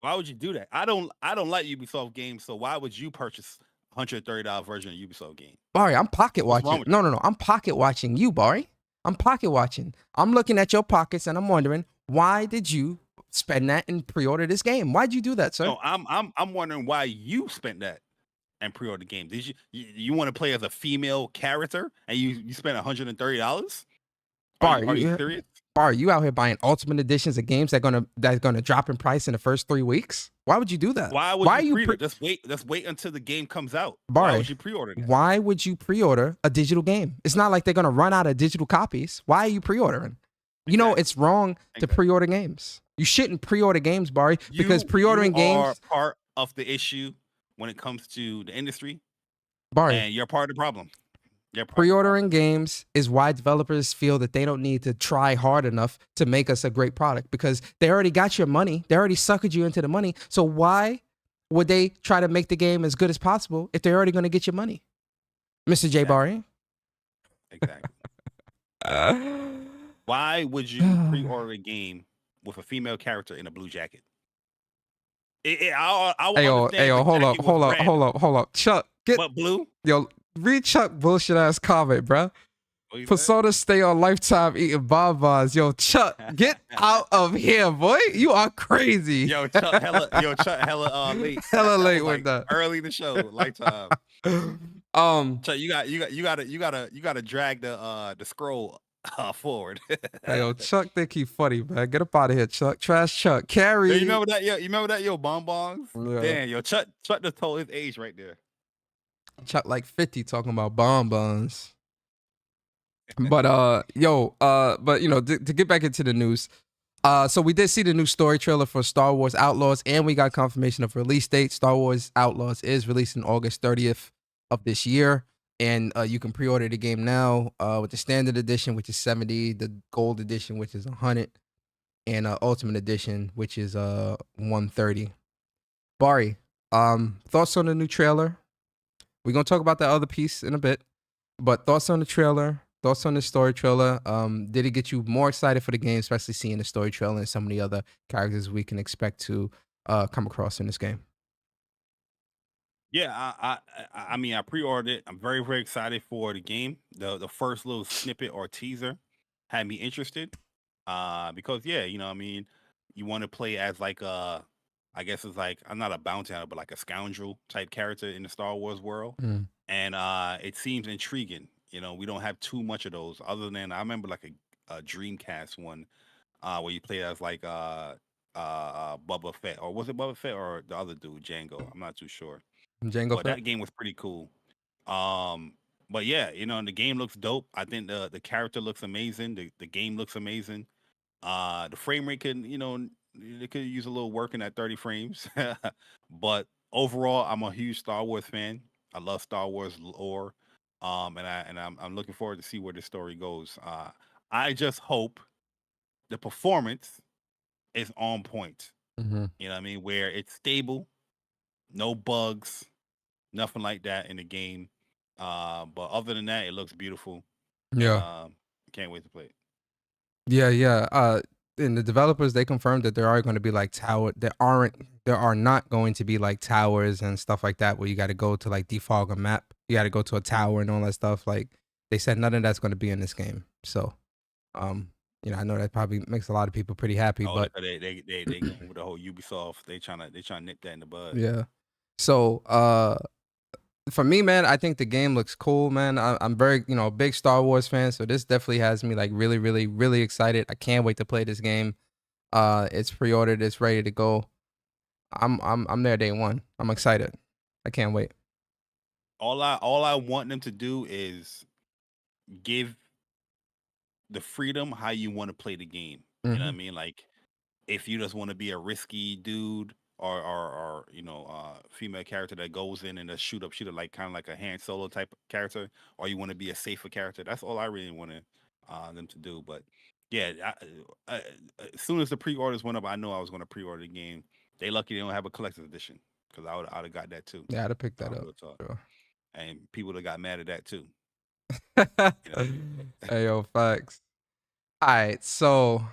Why would you do that? I don't like Ubisoft games, so why would you purchase $130 version of Ubisoft game? Barry, I'm pocket watching. No. I'm pocket watching you, Barry. I'm pocket watching. I'm looking at your pockets and I'm wondering, why did you spend that and pre-order this game? Why'd you do that, sir? No, I'm wondering why you spent that and pre-ordered the game. Did you want to play as a female character and you spent $130? Barry, are you serious? Barry, you out here buying ultimate editions of games that's gonna drop in price in the first 3 weeks? Why would you do that? Why would you just wait until the game comes out? Barry, why would you pre-order that? Why would you pre-order a digital game? It's not like they're gonna run out of digital copies. Why are you pre-ordering? You know it's wrong to pre-order games. You shouldn't pre-order games, Barry, because pre-ordering games are part of the issue when it comes to the industry. Barry, and you're part of the problem. Pre-ordering games is why developers feel that they don't need to try hard enough to make us a great product, because they already got your money. They already suckered you into the money. So why would they try to make the game as good as possible if they're already going to get your money? Mr. J. Barry? Exactly. Why would you pre-order a game with a female character in a blue jacket? Hold up. Chuck, what, blue? Yo, read Chuck bullshit ass comment, bro. Persona stay on lifetime eating bonbons. Yo, Chuck, get out of here, boy. You are crazy. Yo, Chuck, hella late. Hella late with that. Early in the show, lifetime. Chuck, you gotta drag the scroll forward. Hey, yo, Chuck think he funny, man. Get up out of here, Chuck. Trash Chuck. Carry. Yo, you remember that? Yo, bonbons. Yeah. Damn, yo, Chuck just told his age right there. Chuck like 50 talking about bonbons. But but you know, to get back into the news, so we did see the new story trailer for Star Wars Outlaws, and we got confirmation of release date. Star Wars Outlaws is releasing August 30th of this year, and you can pre-order the game now with the standard edition, which is $70, the gold edition, which is $100, and ultimate edition, which is $130. Barry, thoughts on the new trailer? We're going to talk about that other piece in a bit, but thoughts on the trailer, thoughts on the story trailer. Did it get you more excited for the game, especially seeing the story trailer and some of the other characters we can expect to come across in this game? Yeah, I mean, I pre-ordered it. I'm very, very excited for the game. The first little snippet or teaser had me interested because, yeah, you know, I mean, you want to play as like I guess it's like, I'm not a bounty hunter, but like a scoundrel type character in the Star Wars world. And it seems intriguing. You know, we don't have too much of those other than I remember like a Dreamcast one where you play as like Boba Fett, or was it Boba Fett or the other dude, Django? I'm not too sure. Django Fett? That game was pretty cool. But yeah, you know, and the game looks dope. I think the character looks amazing. The game looks amazing. The frame rate could, you know, it could use a little work in at 30 frames. But overall, I'm a huge Star Wars fan. I love Star Wars lore, and I'm looking forward to see where this story goes. I just hope the performance is on point. Mm-hmm. You know what I mean? Where it's stable, no bugs, nothing like that in the game. But other than that, it looks beautiful, and Yeah. can't wait to play it. Yeah. And the developers, they confirmed that there are going to be like there are not going to be like towers and stuff like that where you got to go to like defog a map. You got to go to a tower and all that stuff. Like they said, none of that's going to be in this game. So, I know that probably makes a lot of people pretty happy, but they going with the whole Ubisoft. They trying to nip that in the bud. yeah. So, for me, man, I think the game looks cool, man. I'm very, a big Star Wars fan, so this definitely has me like really, really, really excited. I can't wait to play this game. It's pre-ordered, it's ready to go. I'm there day one. I'm excited. I can't wait. All I want them to do is give the freedom how you want to play the game. You know what I mean? Like if you just want to be a risky dude or female character that goes in and just shooter like kind of like a Han Solo type of character, or you want to be a safer character. That's all I really wanted them to do. But yeah, as soon as the pre-orders went up, I know I was going to pre-order the game. They lucky they don't have a collector's edition because I'd have got that too. Yeah, I'd have picked that up. Sure. And people that got mad at that too. Hey, yo, facts. All right, so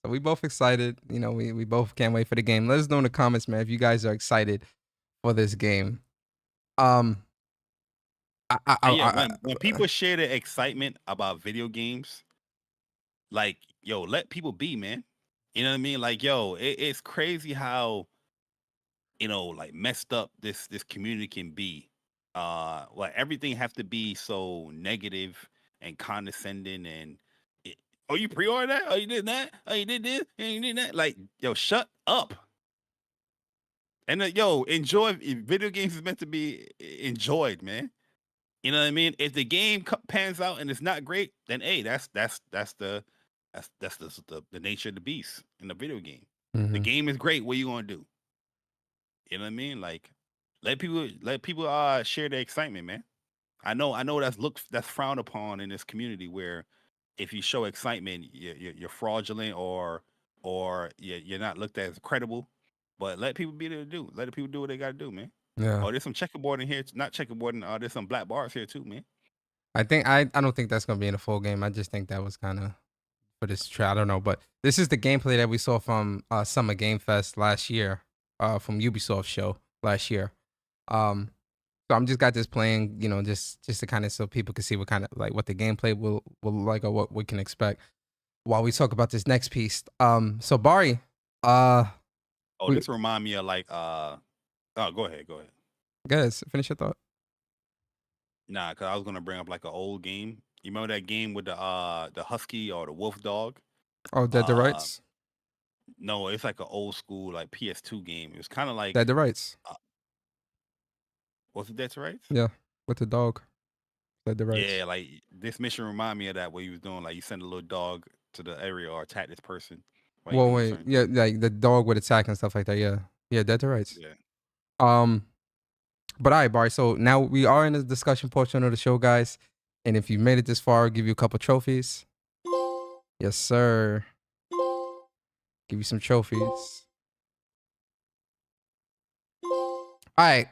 we both excited. We both can't wait for the game. Let us know in the comments, man, if you guys are excited for this game. When people share their excitement about video games, like, yo, let people be, man. You know what I mean? Like, yo, it's crazy how, like messed up this community can be. Everything have to be so negative and condescending and oh, you pre-ordered that? Oh, you did that? Oh, you did this? And you did that? Like, yo, shut up. And enjoy. Video games is meant to be enjoyed, man. You know what I mean? If the game pans out and it's not great, then hey, that's the nature of the beast in the video game. Mm-hmm. The game is great. What are you gonna do? You know what I mean? Like, let people share their excitement, man. I know that's frowned upon in this community where if you show excitement, you're fraudulent or you're not looked at as credible. But let people be able to do. Let the people do what they got to do, man. Yeah. Oh, there's some checkerboard in here. Not checkerboard. There's some black bars here too, man. I don't think that's gonna be in a full game. I just think that was kind of for this trial. I don't know, but this is the gameplay that we saw from Summer Game Fest last year, from Ubisoft show last year. So I'm just got this playing, just to kind of so people can see what kind of like what the gameplay will like or what we can expect while we talk about this next piece. So Bari, this remind me of like oh, go ahead. Guys, finish your thought. Nah, cause I was gonna bring up like an old game. You remember that game with the husky or the wolf dog? Oh, Dead to Rights? No, it's like an old school like PS2 game. It was kind of like Dead to Rights. Was it Dead to Rights? Yeah, with the dog. Dead to Rights. Yeah, like this mission remind me of that. What you was doing, like you send a little dog to the area or attack this person. Well, wait, yeah, like the dog would attack and stuff like that. Yeah, Dead to Rights. Yeah. But all right, Bari. So now we are in the discussion portion of the show, guys. And if you made it this far, I'll give you a couple trophies. Yes, sir. Give you some trophies. All right.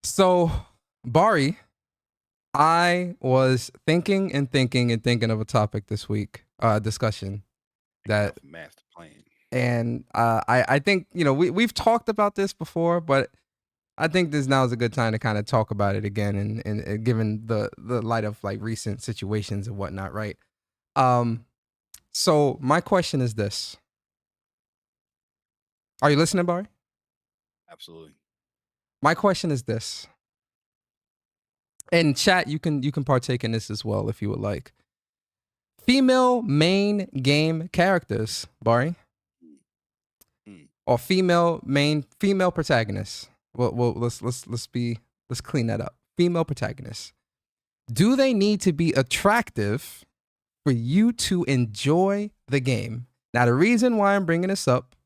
So, Bari, I was thinking of a topic this week, discussion that master plan. And I think, we've talked about this before, but I think this now is a good time to kind of talk about it again and given the light of like recent situations and whatnot, right? So my question is this. Are you listening, Bari? Absolutely. My question is this. And chat, you can partake in this as well if you would like. Female main game characters, Bari. Or female protagonists. Well, let's clean that up. Female protagonists. Do they need to be attractive for you to enjoy the game? Now, the reason why I'm bringing this up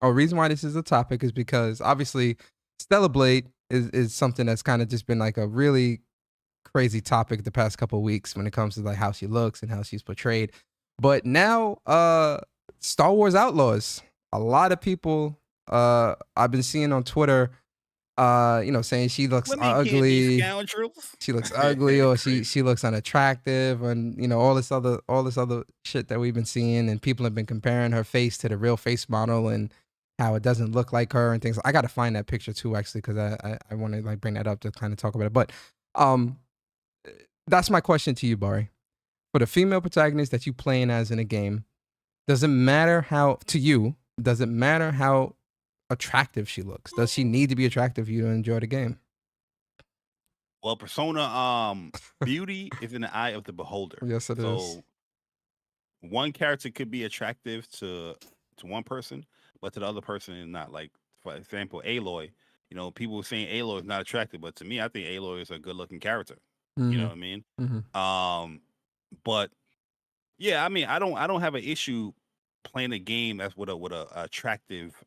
reason why this is a topic is because obviously Stellar Blade is something that's kind of just been like a really crazy topic the past couple of weeks when it comes to like how she looks and how she's portrayed. But now, Star Wars Outlaws, a lot of people I've been seeing on Twitter, saying she looks ugly. She looks ugly, or she looks unattractive, and all this other shit that we've been seeing, and people have been comparing her face to the real face model and how it doesn't look like her and things. I got to find that picture too, actually, because I want to like bring that up to kind of talk about it. But that's my question to you, Bari. For the female protagonist that you playing as in a game, does it matter how attractive she looks? Does she need to be attractive for you to enjoy the game? Well, Persona, beauty is in the eye of the beholder. Yes, it is. So one character could be attractive to one person, but to the other person is not. Like, for example, Aloy. People were saying Aloy is not attractive, but to me, I think Aloy is a good-looking character. Mm-hmm. You know what I mean? Mm-hmm. But yeah, I mean, I don't have an issue playing a game that's with a attractive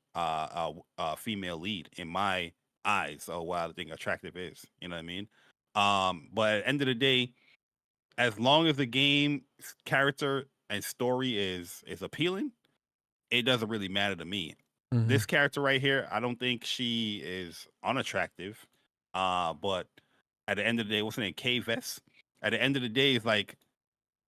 female lead in my eyes, or what I think attractive is. You know what I mean? But at the end of the day, as long as the game character and story is appealing, it doesn't really matter to me. Mm-hmm. This character right here, I don't think she is unattractive. But at the end of the day, what's her name? K-Vest. At the end of the day, it's like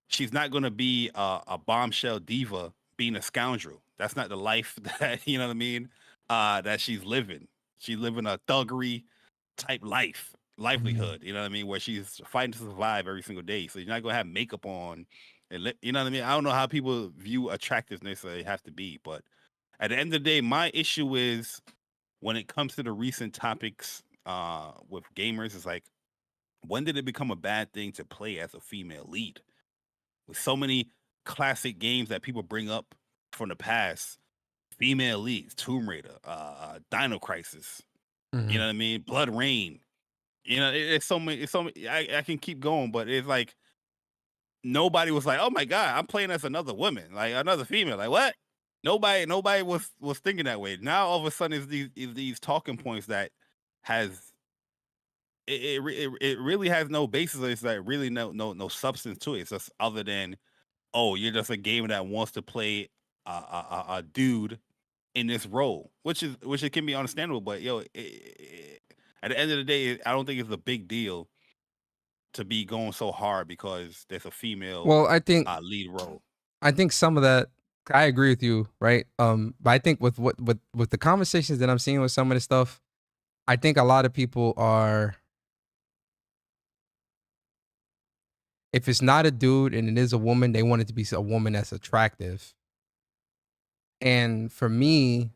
she's not gonna be a bombshell diva being a scoundrel. That's not the life that you know what I mean. That she's living. She's living a thuggery type livelihood. Mm-hmm. You know what I mean, where she's fighting to survive every single day. So you're not gonna have makeup on. And you know what I mean. I don't know how people view attractiveness. They have to be, but at the end of the day, my issue is when it comes to the recent topics with gamers, it's like, when did it become a bad thing to play as a female lead? With so many classic games that people bring up from the past, female leads, Tomb Raider, Dino Crisis, Mm-hmm. you know what I mean? Blood Rain. It's so many. I can keep going, but it's like nobody was like, "Oh my god, I'm playing as another woman, like another female." Like what? Nobody was thinking that way. Now all of a sudden, is these talking points that has it really has no basis. It's like really no substance to it. It's just other than, oh, you're just a gamer that wants to play a dude in this role, which it can be understandable. But at the end of the day, I don't think it's a big deal to be going so hard because there's a female. Well, I think lead role. I think some of that, I agree with you, right? But I think with the conversations that I'm seeing with some of this stuff, I think a lot of people are, if it's not a dude and it is a woman, they want it to be a woman that's attractive. And for me,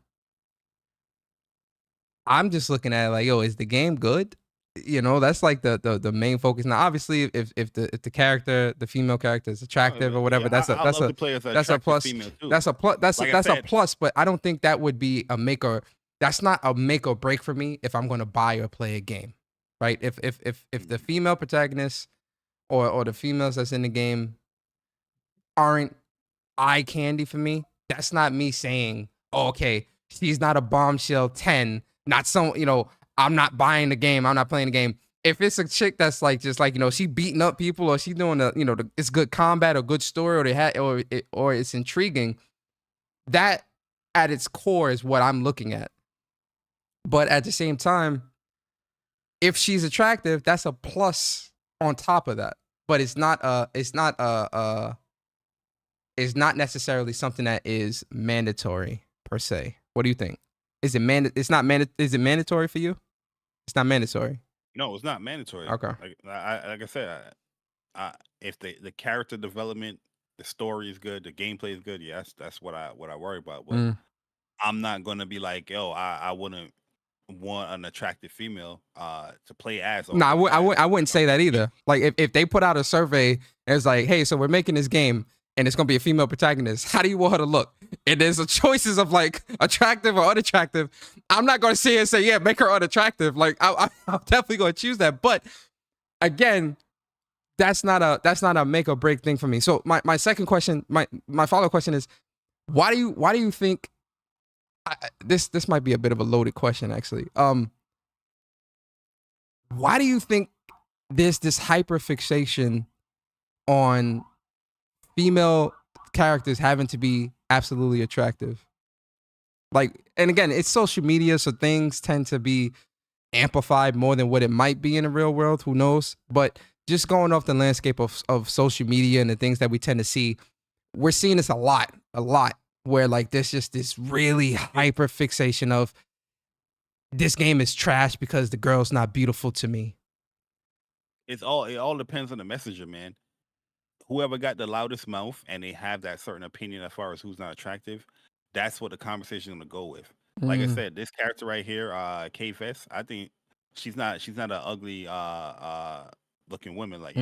I'm just looking at it like, is the game good? That's like the main focus. Now, obviously, if the character, the female character, is attractive or whatever, that's a plus. That's a plus. That's a plus. But I don't think that would be a make or. That's not a make or break for me if I'm going to buy or play a game, right? If the female protagonists or the females that's in the game aren't eye candy for me, that's not me saying, oh, okay, she's not a bombshell 10, not some, I'm not buying the game, I'm not playing the game. If it's a chick that's like, just like, she beating up people, or she's doing it's good combat or good story, or it's intriguing, that at its core is what I'm looking at. But at the same time, if she's attractive, that's a plus on top of that. But it's not necessarily something that is mandatory per se. What do you think? Is it Is it mandatory for you? It's not mandatory. No, it's not mandatory. Okay. Like I said, if the character development, the story is good, the gameplay is good, yes, that's what I worry about. But I'm not gonna be like, I wouldn't want an attractive female to play as. No, I wouldn't say that either. Like if they put out a survey and it's like, hey, so we're making this game and it's gonna be a female protagonist, how do you want her to look? And there's choices of like attractive or unattractive. I'm not gonna sit here and say, yeah, make her unattractive. Like I'm definitely gonna choose that. But again, that's not a make or break thing for me. So my second question, my follow-up question is, why do you think this might be a bit of a loaded question, actually. Why do you think there's this hyper fixation on female characters having to be absolutely attractive? Like, and again, it's social media, so things tend to be amplified more than what it might be in the real world. Who knows? But just going off the landscape of social media and the things that we tend to see, we're seeing this a lot, where like there's just this really hyper fixation of this game is trash because the girl's not beautiful to me. It all depends on the messenger, man. Whoever got the loudest mouth and they have that certain opinion as far as who's not attractive, that's what the conversation is gonna go with. Like I said, this character right here, K-Fest, I think she's not an ugly looking woman, like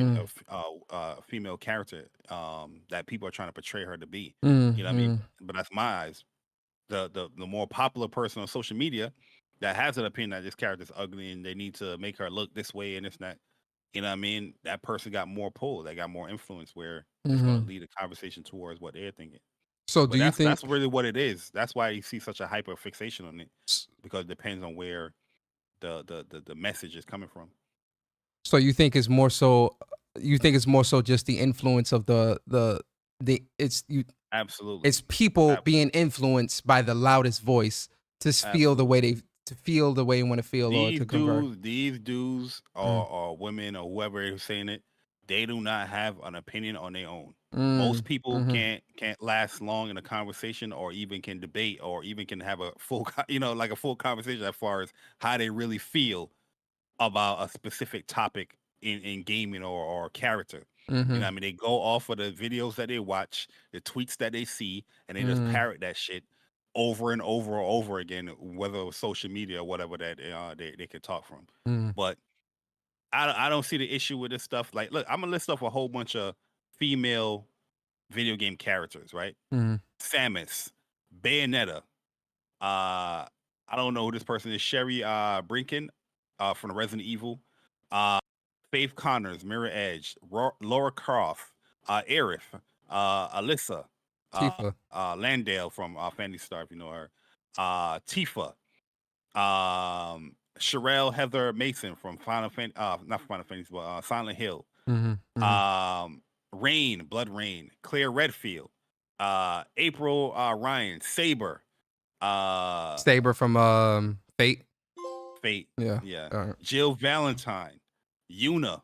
female character that people are trying to portray her to be. You know what I mean? But that's my eyes. The more popular person on social media that has an opinion that this character's ugly and they need to make her look this way and this and that, you know what I mean? That person got more pull, they got more influence where it's going to lead a conversation towards what they're thinking. So But do you think that's really what it is. That's why you see such a hyper fixation on it, because it depends on where the message is coming from. so you think it's more so just the influence of the Absolutely. it's people Absolutely. being influenced by the loudest voice to feel the way they want to feel, or to convert. These dudes or women or whoever is saying it, they do not have an opinion on their own. Most people can't last long in a conversation, or even can debate, or even can have a full like a full conversation as far as how they really feel about a specific topic in gaming or character. You know what I mean? They go off of the videos that they watch, the tweets that they see, and they just parrot that shit over and over and over again, whether it was social media or whatever that they could talk from. But I don't see the issue with this stuff. Like, look, I'm gonna list off a whole bunch of female video game characters, right? Samus, Bayonetta. I don't know who this person is. Sherry Brinken from the Resident Evil. Faith Connors, Mirror Edge, Laura Croft, Aerith, Alyssa, Tifa. Landale from Phantasy Star, if you know her. Tifa, Sherelle Heather Mason from Final Fantasy, not Final Fantasy, but Silent Hill. Rain, Blood Rain, Claire Redfield, April Ryan, Saber, Saber from Fate. Yeah. Right. Jill Valentine, Yuna,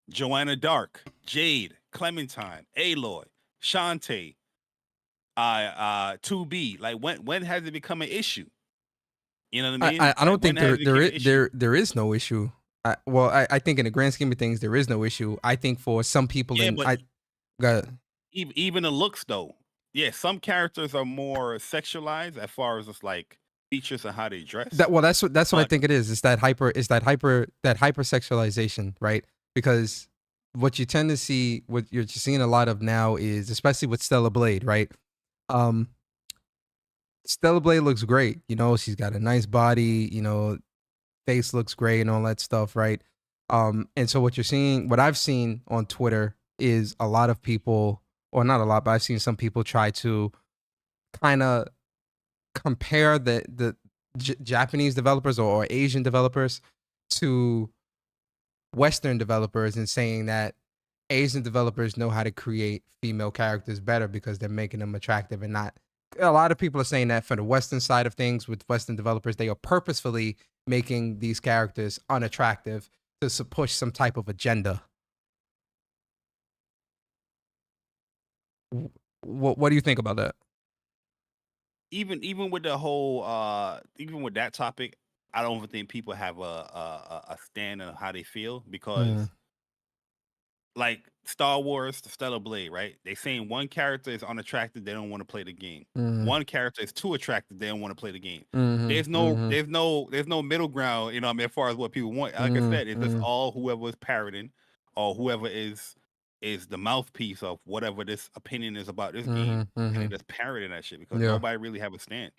Joanna Dark, Jade, Clementine, Aloy, Shantae, 2B. Like, when has it become an issue? You know what I mean? I don't think there is no issue. I think in the grand scheme of things there is no issue. I think for some people, even the looks though. Yeah, some characters are more sexualized as far as just like features and how they dress. That's what I think it is. It's that hyper sexualization, right? Because what you tend to see, what you're seeing a lot of now is, especially with Stellar Blade, right? Stellar Blade looks great. You know, she's got a nice body, you know, face looks great and all that stuff, right? And so what I've seen on Twitter is a lot of people, or not a lot, but I've seen some people try to kind of compare the Japanese developers or Asian developers to Western developers, and saying that Asian developers know how to create female characters better because they're making them attractive, and not. A lot of people are saying that for the Western side of things, with Western developers, they are purposefully making these characters unattractive to push some type of agenda. What do you think about that? Even with the whole even with that topic, I don't think people have a stand on how they feel, because like Star Wars, the Stellar Blade, right? They saying one character is unattractive, they don't want to play the game. One character is too attractive, they don't want to play the game. There's no middle ground, you know what I mean, as far as what people want. Like I said, it's just all whoever is parroting, or whoever is the mouthpiece of whatever this opinion is about this game, and they just parroting that shit, because nobody really have a stand.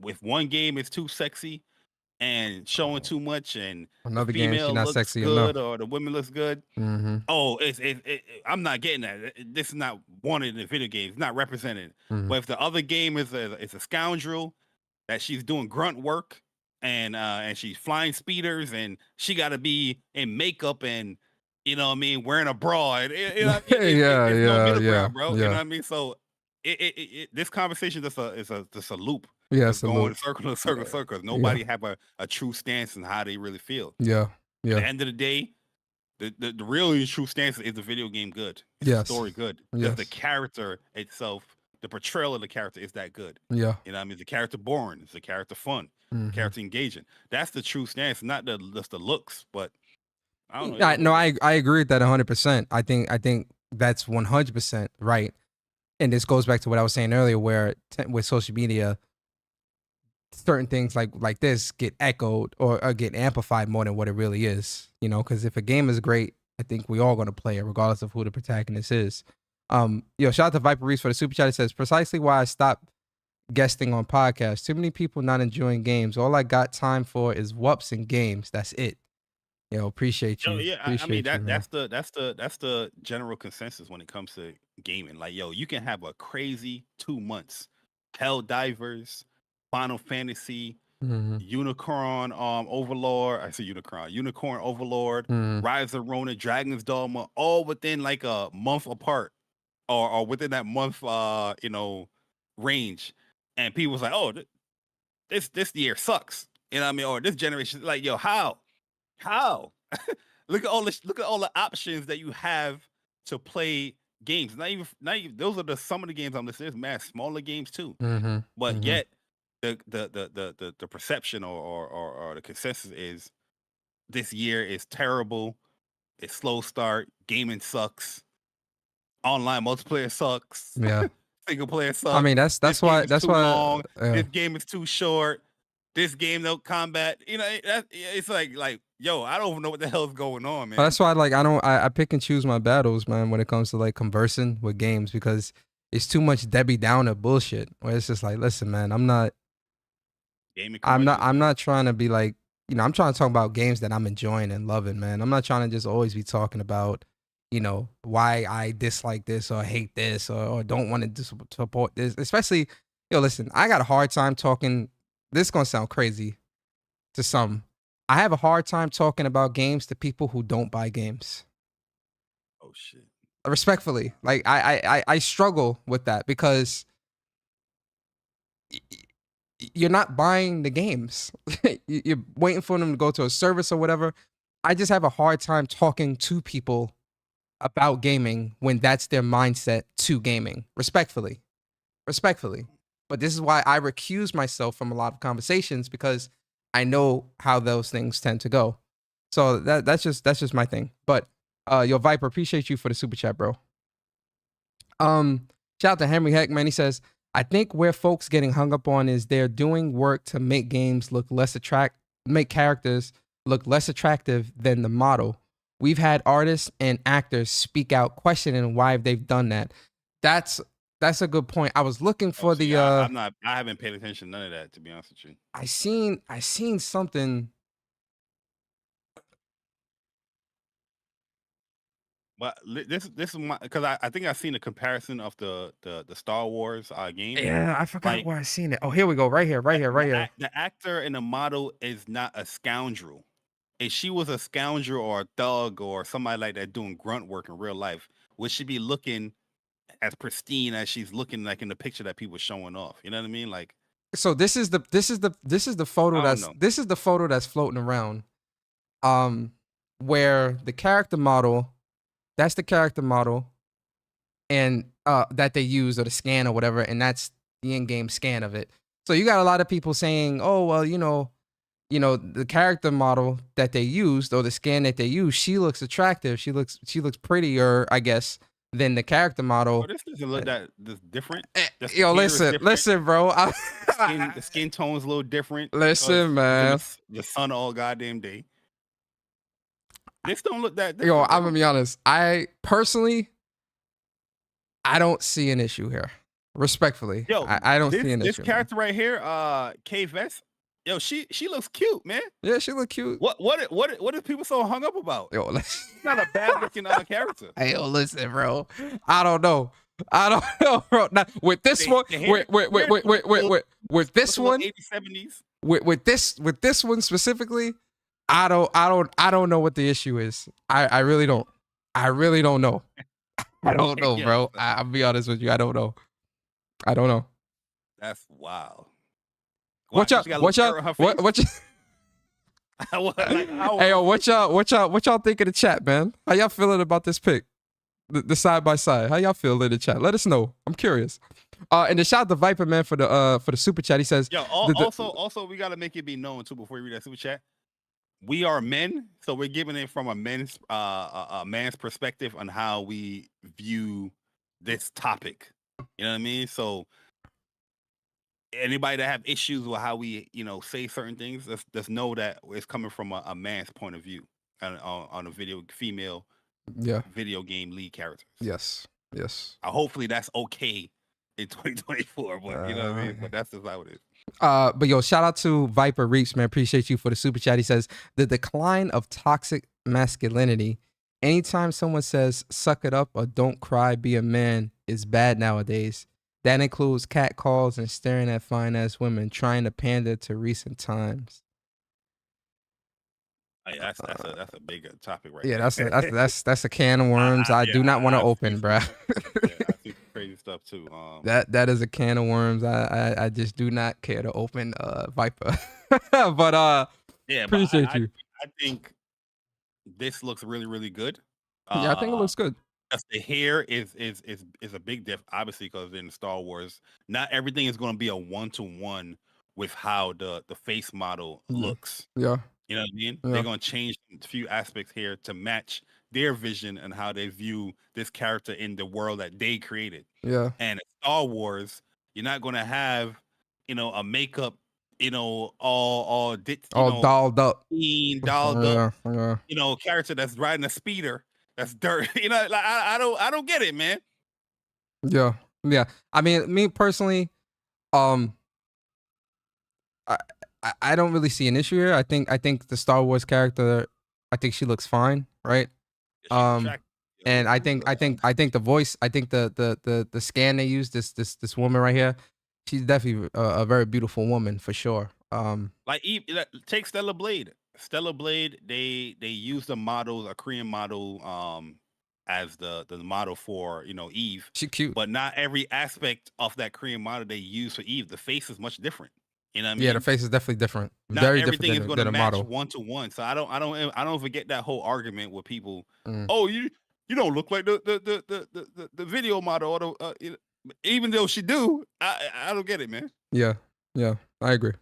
If one game is too sexy and showing too much, and another the game female she's not looks sexy good, enough, or the women looks good, I'm not getting that. This is not wanted in the video game. It's not represented. But if the other game is a scoundrel, that she's doing grunt work and she's flying speeders and she got to be in makeup and you know what I mean, wearing a bra. And, you know, it's no middle ground, bro. You know what I mean? So this conversation is a loop. Yeah, it's going circle. Nobody have a true stance on how they really feel. Yeah. At the end of the day, the really true stance is the video game good. Is the story good? Is the character itself, the portrayal of the character is that good? Yeah. You know what I mean? Is the character boring? Is the character fun? The character engaging? That's the true stance, not just the looks, but I don't know. No, I agree with that 100%. I think that's 100% right. And this goes back to what I was saying earlier, where with social media, certain things like this get echoed or get amplified more than what it really is. You know, because if a game is great, I think we all going to play it, regardless of who the protagonist is. Shout out to Viper Reese for the super chat. It says, precisely why I stopped guesting on podcasts. Too many people not enjoying games. All I got time for is WUPS and games. That's it. Appreciate you. Yeah, I mean that's the general consensus when it comes to gaming. Like, you can have a crazy 2 months. Hell Divers, Final Fantasy, Unicorn Overlord. I say Unicorn Overlord, Rise of Rona, Dragon's Dogma, all within like a month apart, or within that month range. And people was like, oh, this year sucks. You know what I mean? Or this generation, like, how? look at all the options that you have to play games. Not even those are some of the games I'm listing. There's mad smaller games too. But yet the perception or the consensus is this year is terrible. It's slow start. Gaming sucks. Online multiplayer sucks. Yeah. Single player sucks. I mean, that's why long. This game is too short. This game, no combat. It's like, I don't even know what the hell is going on, man. That's why, I pick and choose my battles, man, when it comes to conversing with games, because it's too much Debbie Downer bullshit. Where it's just like, listen, man, I'm not trying to be I'm trying to talk about games that I'm enjoying and loving, man. I'm not trying to just always be talking about, why I dislike this or hate this or don't want to support this. Especially, listen, I got a hard time talking. This is going to sound crazy to some. I have a hard time talking about games to people who don't buy games. Oh, shit. Respectfully. I struggle with that because you're not buying the games. You're waiting for them to go to a service or whatever. I just have a hard time talking to people about gaming when that's their mindset to gaming. Respectfully. But this is why I recuse myself from a lot of conversations, because I know how those things tend to go. So that's just my thing. But Viper, appreciate you for the super chat, bro. Shout out to Henry Heck, man. He says, I think where folks getting hung up on is they're doing work to make games look make characters look less attractive than the model. We've had artists and actors speak out questioning why they've done that. That's a good point. I was looking for I haven't paid attention to none of that, to be honest with you. I seen something. But this is because I think I've seen a comparison of the Star Wars game. Yeah, I forgot where I seen it. Oh, here we go. Right here. The actor and the model is not a scoundrel. If she was a scoundrel or a thug or somebody like that doing grunt work in real life, would she be looking as pristine as she's looking like in the picture that people showing off? You know what I mean? Like, so this is the photo that's floating around, where the character model, that's the character model, and that they use, or the scan or whatever, and that's the in-game scan of it. So you got a lot of people saying, oh well, the character model that they used, or the scan that they used, she looks attractive. She looks prettier, I guess, than the character model. Oh, this doesn't look that different. Listen, bro. The skin tone's a little different. Listen, man. The sun all goddamn day. This don't look that different. I'm gonna be honest. I personally, I don't see an issue here. Respectfully, I don't see an issue. This character right here, K Vest. She looks cute, man. Yeah, she look cute. What are people so hung up about? It's not a bad looking character. Hey, listen, bro. I don't know, bro. Now, with this one, wait. with this one, 80s, 70s. with this one specifically, I don't know what the issue is. I really don't. I really don't know. I don't know, Yeah. bro. I'll be honest with you. I don't know. I don't know. That's wild. What y'all? What y'all? What you? Hey yo, what y'all think of the chat, man? How y'all feeling about this pick? The side by side. How y'all feel in the chat? Let us know. I'm curious. And the shout out to Viper, man, for the super chat. He says, Yo, also we gotta make it be known too before we read that super chat. We are men, so we're giving it from a man's perspective on how we view this topic. You know what I mean? So anybody that have issues with how we, say certain things, let's know that it's coming from a man's point of view on a female video game lead characters. Yes. Hopefully that's okay in 2024, but you know what I mean? But that's just how it is. But yo, shout out to Viper Reeps, man. Appreciate you for the super chat. He says, the decline of toxic masculinity. Anytime someone says suck it up or don't cry, be a man is bad nowadays. That includes catcalls and staring at fine ass women, trying to pander to recent times. Hey, that's a big topic right Yeah, there. that's a can of worms I do not want to open, bro. I see crazy stuff too. That is a can of worms I just do not care to open, Viper. But appreciate you. I think this looks really, really good. Yeah, I think it looks good. The hair is a big diff, obviously, because in Star Wars, not everything is going to be a 1-to-1 with how the face model looks. Yeah. You know what I mean? Yeah. They're going to change a few aspects here to match their vision and how they view this character in the world that they created. Yeah. And in Star Wars, you're not going to have, a makeup, all dolled up. Dolled up. Yeah. Character that's riding a speeder. That's dirt. I don't get it, man. Yeah. I mean, me personally, I don't really see an issue here. I think the Star Wars character, I think she looks fine, right? And I think the voice, I think the scan they use, this woman right here, she's definitely a very beautiful woman for sure. Take Stellar Blade. Stellar Blade, they use a Korean model, as the model for Eve. She cute, but not every aspect of that Korean model they use for Eve. The face is much different. You know what I mean? Yeah, the face is definitely different. Not Very everything different is than going to a match model. 1-to-1. So I don't forget that whole argument with people. Oh, you don't look like the video model, or even though she do. I don't get it, man. Yeah, I agree.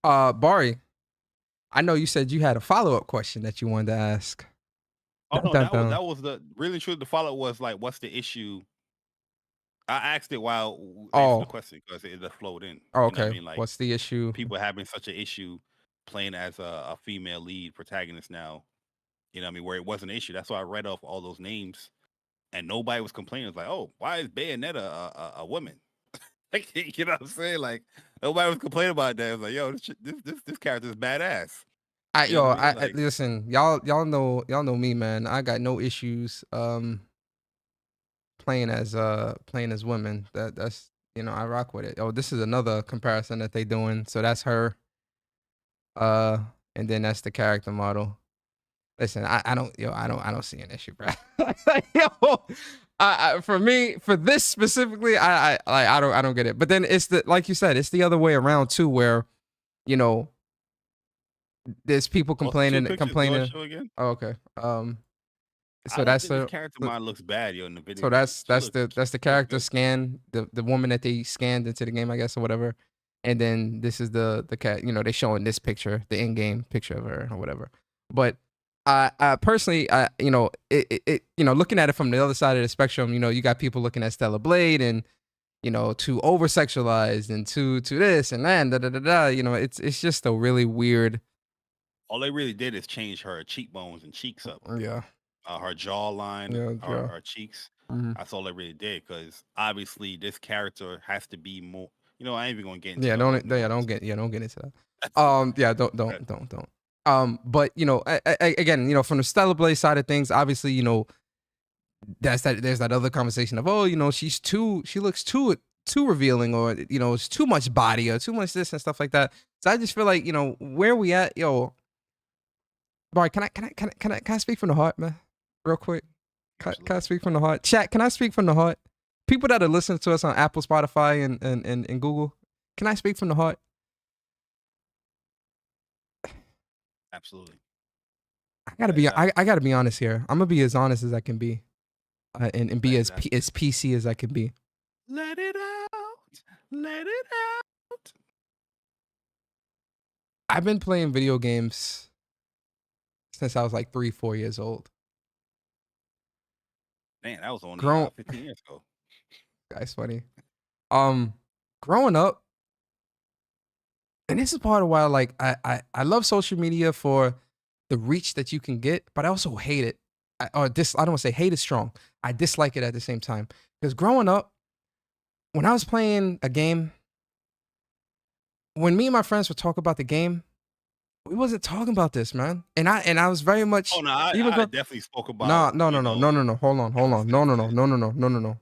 Bari, I know you said you had a follow-up question that you wanted to ask. Oh no, that was the really true. The follow-up was like, what's the issue? I asked it while answering the question because it just flowed in. Oh, You know okay. what I mean? Like, What's the issue? people having such an issue playing as a female lead protagonist now. You know what I mean? Where it wasn't an issue. That's why I read off all those names, and nobody was complaining. It's like, oh, why is Bayonetta a woman? Like, you know what I'm saying? Like, nobody was complaining about that. It was like, yo, this character is badass. Listen, y'all know me, man. I got no issues playing as women. That's I rock with it. Oh, this is another comparison that they doing. So that's her. And then that's the character model. Listen, I don't see an issue, bro. For this specifically, I don't get it. But then it's like you said, it's the other way around too, where there's people complaining. Oh, okay. So that's the character model looks bad, in the video. So that's the character scan, the woman that they scanned into the game, I guess, or whatever. And then this is the cat. They showing this picture, the in-game picture of her or whatever. But I personally, looking at it from the other side of the spectrum, you got people looking at Stellar Blade and too over sexualized and too this and that. It's just a really weird. All they really did is change her cheekbones and cheeks up. Yeah. Her jawline, her cheeks. Mm-hmm. That's all they really did, because obviously this character has to be more. I ain't even gonna get into. Don't get into that. Don't. But again, from the Stellar Blade side of things, obviously, there's that other conversation of, she looks too too revealing, or it's too much body or too much this and stuff like that. So I just feel like where we at, Barry, can I speak from the heart, man, real quick? Can I speak from the heart? Chat, can I speak from the heart? People that are listening to us on Apple, Spotify, and Google, can I speak from the heart? Absolutely. I gotta be honest here. I'm gonna be as honest as I can be, and be as PC as I can be. Let it out. Let it out. I've been playing video games since I was like 3-4 years old. Man, that was only 15 years ago. That's funny. Growing up, and this is part of why like I love social media for the reach that you can get, but I also hate it. I don't want to say hate is strong. I dislike it at the same time. Because growing up, when I was playing a game, when me and my friends would talk about the game, we wasn't talking about this, man. And I was very much. Oh no, I definitely spoke about. No. Hold on. No.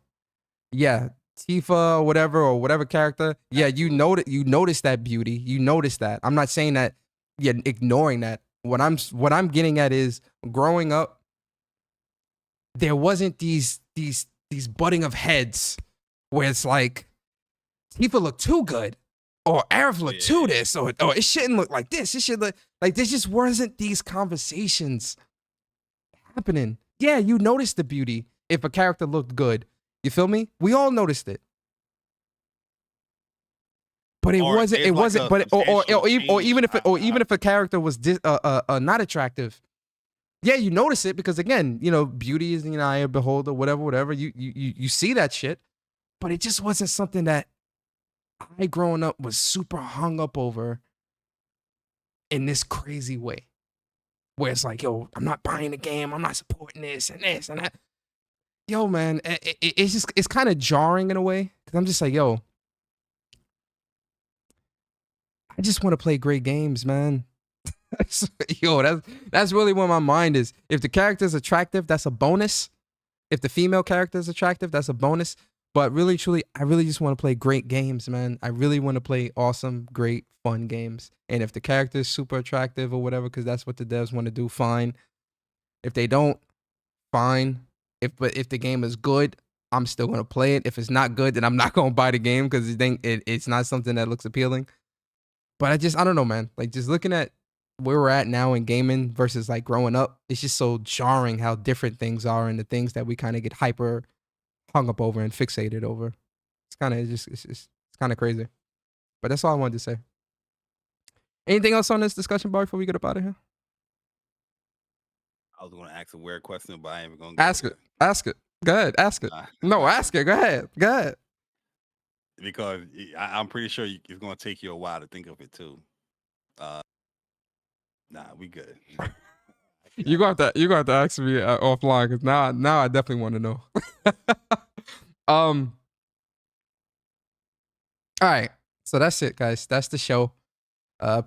Yeah, Tifa, or whatever character. Yeah, you notice that beauty. You notice that. I'm not saying that. Yeah, ignoring that. What I'm getting at is growing up, there wasn't these butting of heads where it's like Tifa looked too good, or Aerith looked too this, or it shouldn't look like this. It should look like this. Just wasn't these conversations happening. Yeah, you noticed the beauty if a character looked good. You feel me? We all noticed it. But it wasn't. Or even if a character was not attractive, yeah, you notice it because again, beauty is in the eye of the beholder, whatever. You see that shit, but it just wasn't something that I growing up was super hung up over in this crazy way, where it's like, yo, I'm not buying the game, I'm not supporting this and that. Yo, man, it's kind of jarring in a way because I'm just like, yo, I just want to play great games, man. Yo, that's really where my mind is. If the character is attractive, that's a bonus. If the female character is attractive, that's a bonus. But really, truly, I really just want to play great games, man. I really want to play awesome, great, fun games. And if the character is super attractive or whatever, because that's what the devs want to do, fine. If they don't, fine. But if the game is good, I'm still going to play it. If it's not good, then I'm not going to buy the game because it's not something that looks appealing. But I don't know, man. Like, just looking at where we're at now in gaming versus like growing up, it's just so jarring how different things are and the things that we kind of get hyper hung up over and fixated over. It's kind of crazy. But that's all I wanted to say. Anything else on this discussion, bar, before we get up out of here? I was going to ask a weird question, but I ain't going to ask it. Ask it. Go ahead. Ask it. No, ask it. Go ahead. Because I'm pretty sure it's going to take you a while to think of it too. Nah, we good. You got to ask me offline because now I definitely want to know. All right, so that's it, guys. That's the show.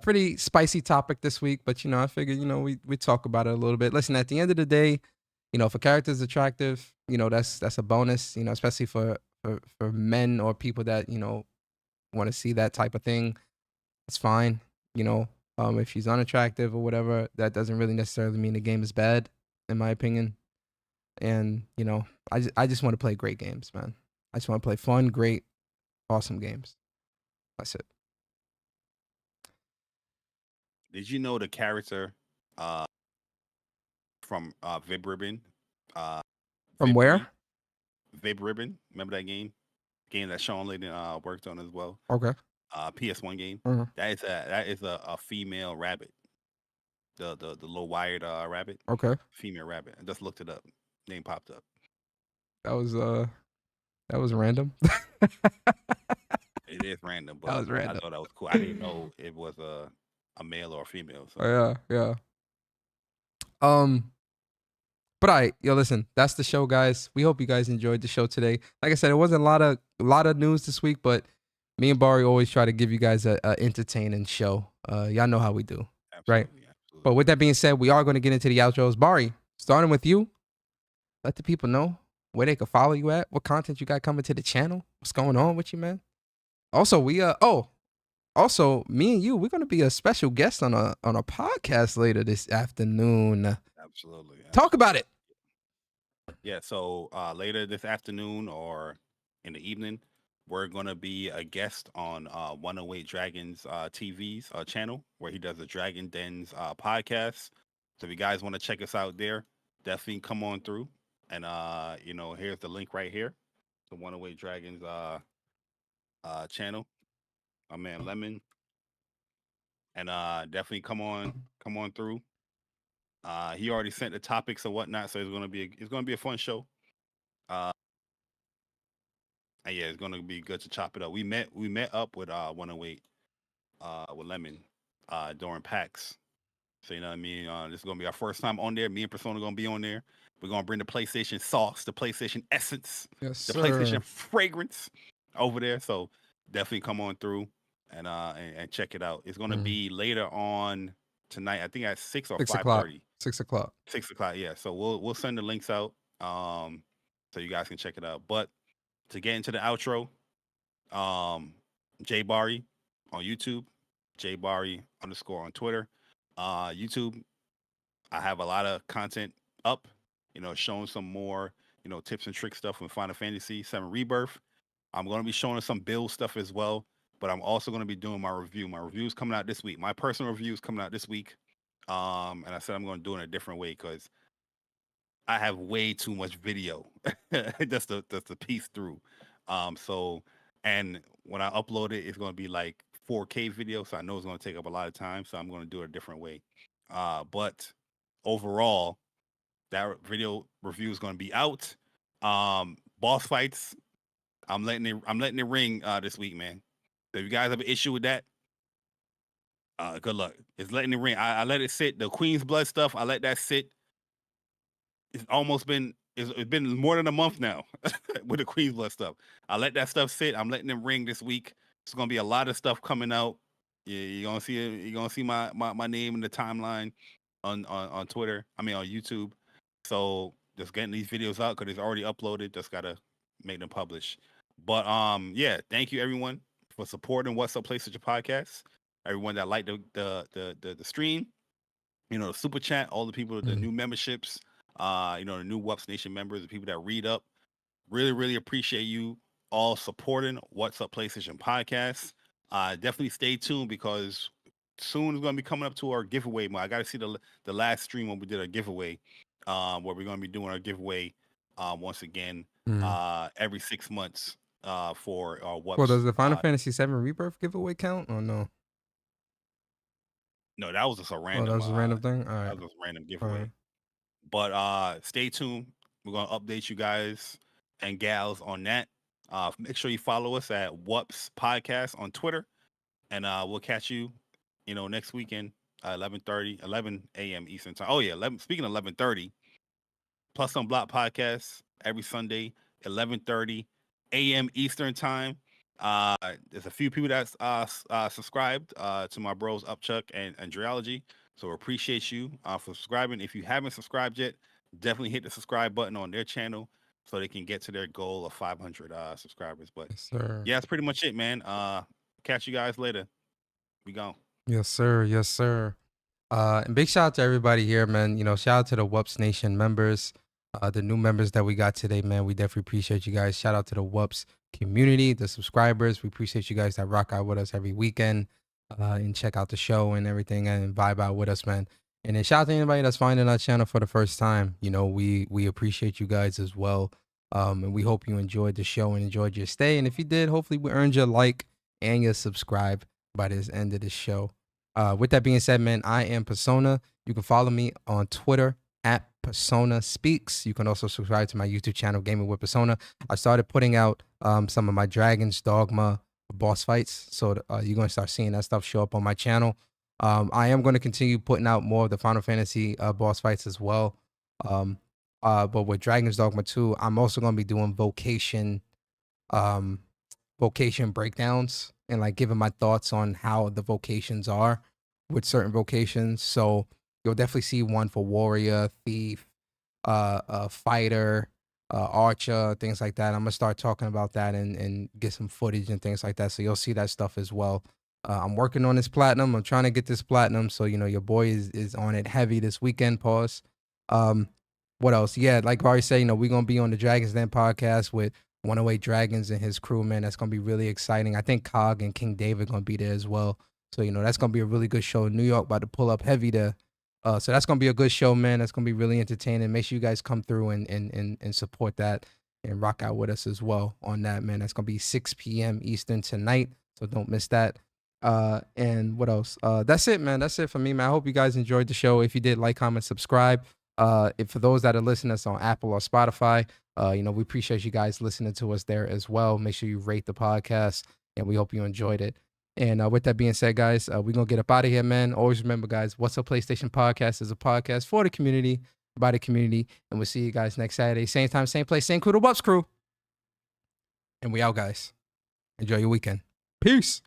Pretty spicy topic this week, but I figured we talk about it a little bit. Listen, at the end of the day, if a character is attractive, that's a bonus. Especially for men or people that want to see that type of thing. It's fine. If she's unattractive or whatever, that doesn't really necessarily mean the game is bad, in my opinion. And I just want to play great games, man. I just want to play fun, great, awesome games. That's it. Did you know the character from Vib Ribbon? From where? Vib Ribbon. Remember that game? Game that Sean Layden worked on as well. Okay. PS1 game. Mm-hmm. That is a female rabbit. The low wired rabbit. Okay. Female rabbit. I just looked it up. Name popped up. That was random. It is random, but that was random. I thought that was cool. I didn't know it was a male or a female. So. Yeah. But all right, listen, that's the show, guys. We hope you guys enjoyed the show today. Like I said, it wasn't a lot of news this week, but me and Barry always try to give you guys a entertaining show. Y'all know how we do, right? Absolutely. But with that being said, we are going to get into the outros. Barry, starting with you, let the people know where they can follow you at, what content you got coming to the channel, what's going on with you, man. Also, also me and you, we're gonna be a special guest on a podcast later this afternoon. Absolutely. Talk about it. Yeah, so later this afternoon or in the evening, we're going to be a guest on 108 Dragons TV's channel where he does the Dragon Dens podcast. So if you guys want to check us out there, definitely come on through. And, here's the link right here. The 108 Dragons channel. My man Lemon. And definitely come on through. He already sent the topics and whatnot, so it's gonna be a fun show. And yeah, it's gonna be good to chop it up. We met up with 108 with Lemon during PAX. So you know what I mean? This is gonna be our first time on there. Me and Persona gonna be on there. We're gonna bring the PlayStation sauce, the PlayStation essence, Yes, the sir. PlayStation fragrance over there. So definitely come on through and check it out. It's gonna be later on tonight. I think at 6 or 5:30. 6 o'clock. 6 o'clock. Yeah. So we'll send the links out so you guys can check it out. But to get into the outro, J Barry on YouTube, J Barry _ on Twitter. YouTube, I have a lot of content up, showing some more, tips and trick stuff from Final Fantasy 7 Rebirth. I'm going to be showing some build stuff as well, but I'm also going to be doing my review. My review is coming out this week. My personal review is coming out this week. And I said I'm going to do it in a different way because I have way too much video just to piece through. So, and when I upload it, it's going to be like 4K video. So I know it's going to take up a lot of time. So I'm going to do it a different way. But overall, that video review is going to be out. Boss fights, I'm letting it ring this week, man. So if you guys have an issue with that, good luck. It's letting it ring. I let it sit. The Queen's Blood stuff, I let that sit. It's been more than a month now with the Queen's Blood stuff. I let that stuff sit. I'm letting them ring this week. There's gonna be a lot of stuff coming out. Yeah, you're gonna see it. You're gonna see my name in the timeline on Twitter. I mean on YouTube. So just getting these videos out because it's already uploaded. Just gotta make them publish. But yeah, thank you everyone for supporting What's Up PlayStation Podcast. Everyone that liked the stream, the super chat, all the people, the new memberships. The new WUPS Nation members, the people that read up. Really, really appreciate you all supporting What's Up PlayStation Podcast. Definitely stay tuned because soon is going to be coming up to our giveaway. I got to see the last stream when we did a giveaway, where we're going to be doing our giveaway once again every 6 months for WUPS. Well, does the Final Fantasy 7 Rebirth giveaway count or no? No, that was just a random. That was a random thing. All right, that was just a random giveaway. Right. But stay tuned. We're gonna update you guys and gals on that. Make sure you follow us at WUPS Podcast on Twitter, and we'll catch you, next weekend, 11 a.m. Eastern time. Oh yeah, speaking of 11:30, Plus on Block Podcast every Sunday, 11:30 a.m. Eastern time. There's a few people that's subscribed to my bros Upchuck and Dreology. So appreciate you for subscribing. If you haven't subscribed yet, definitely hit the subscribe button on their channel so they can get to their goal of 500 subscribers. But yes, sir. Yeah, that's pretty much it, man. Catch you guys later. We gone. Yes, sir. Yes, sir. And big shout out to everybody here, man. Shout out to the WUPS Nation members, the new members that we got today, man. We definitely appreciate you guys. Shout out to the WUPS community, the subscribers. We appreciate you guys that rock out with us every weekend. And check out the show and everything and vibe out with us, man. And then shout out to anybody that's finding our channel for the first time. We appreciate you guys as well. And we hope you enjoyed the show and enjoyed your stay. And if you did, hopefully we earned your like and your subscribe by this end of the show. With that being said, man, I am Persona. You can follow me on Twitter at Persona Speaks. You can also subscribe to my YouTube channel, Gaming with Persona. I started putting out some of my Dragon's Dogma boss fights, so you're going to start seeing that stuff show up on my channel. I am going to continue putting out more of the Final Fantasy boss fights as well. But with Dragon's Dogma 2, I'm also going to be doing vocation breakdowns and like giving my thoughts on how the vocations are with certain vocations. So you'll definitely see one for warrior, thief, fighter, Archer, things like that. I'm gonna start talking about that and get some footage and things like that. So you'll see that stuff as well. I'm working on this platinum. I'm trying to get this platinum. So, your boy is on it heavy this weekend. Pause. What else? Yeah, like Barry said, we're gonna be on the Dragons Den podcast with 108 Dragons and his crew, man. That's gonna be really exciting. I think Cog and King David gonna be there as well. So, that's gonna be a really good show. New York about to pull up heavy there. So that's gonna be a good show, man. That's gonna be really entertaining. Make sure you guys come through and support that and rock out with us as well on that, man. That's gonna be 6 p.m. Eastern tonight. So don't miss that. And what else? That's it, man. That's it for me, man. I hope you guys enjoyed the show. If you did, like, comment, subscribe. If for those that are listening to us on Apple or Spotify, we appreciate you guys listening to us there as well. Make sure you rate the podcast, and we hope you enjoyed it. And with that being said, guys, we're going to get up out of here, man. Always remember, guys, What's Up PlayStation Podcast is a podcast for the community, by the community. And we'll see you guys next Saturday. Same time, same place, same crew, the WUPS crew. And we out, guys. Enjoy your weekend. Peace.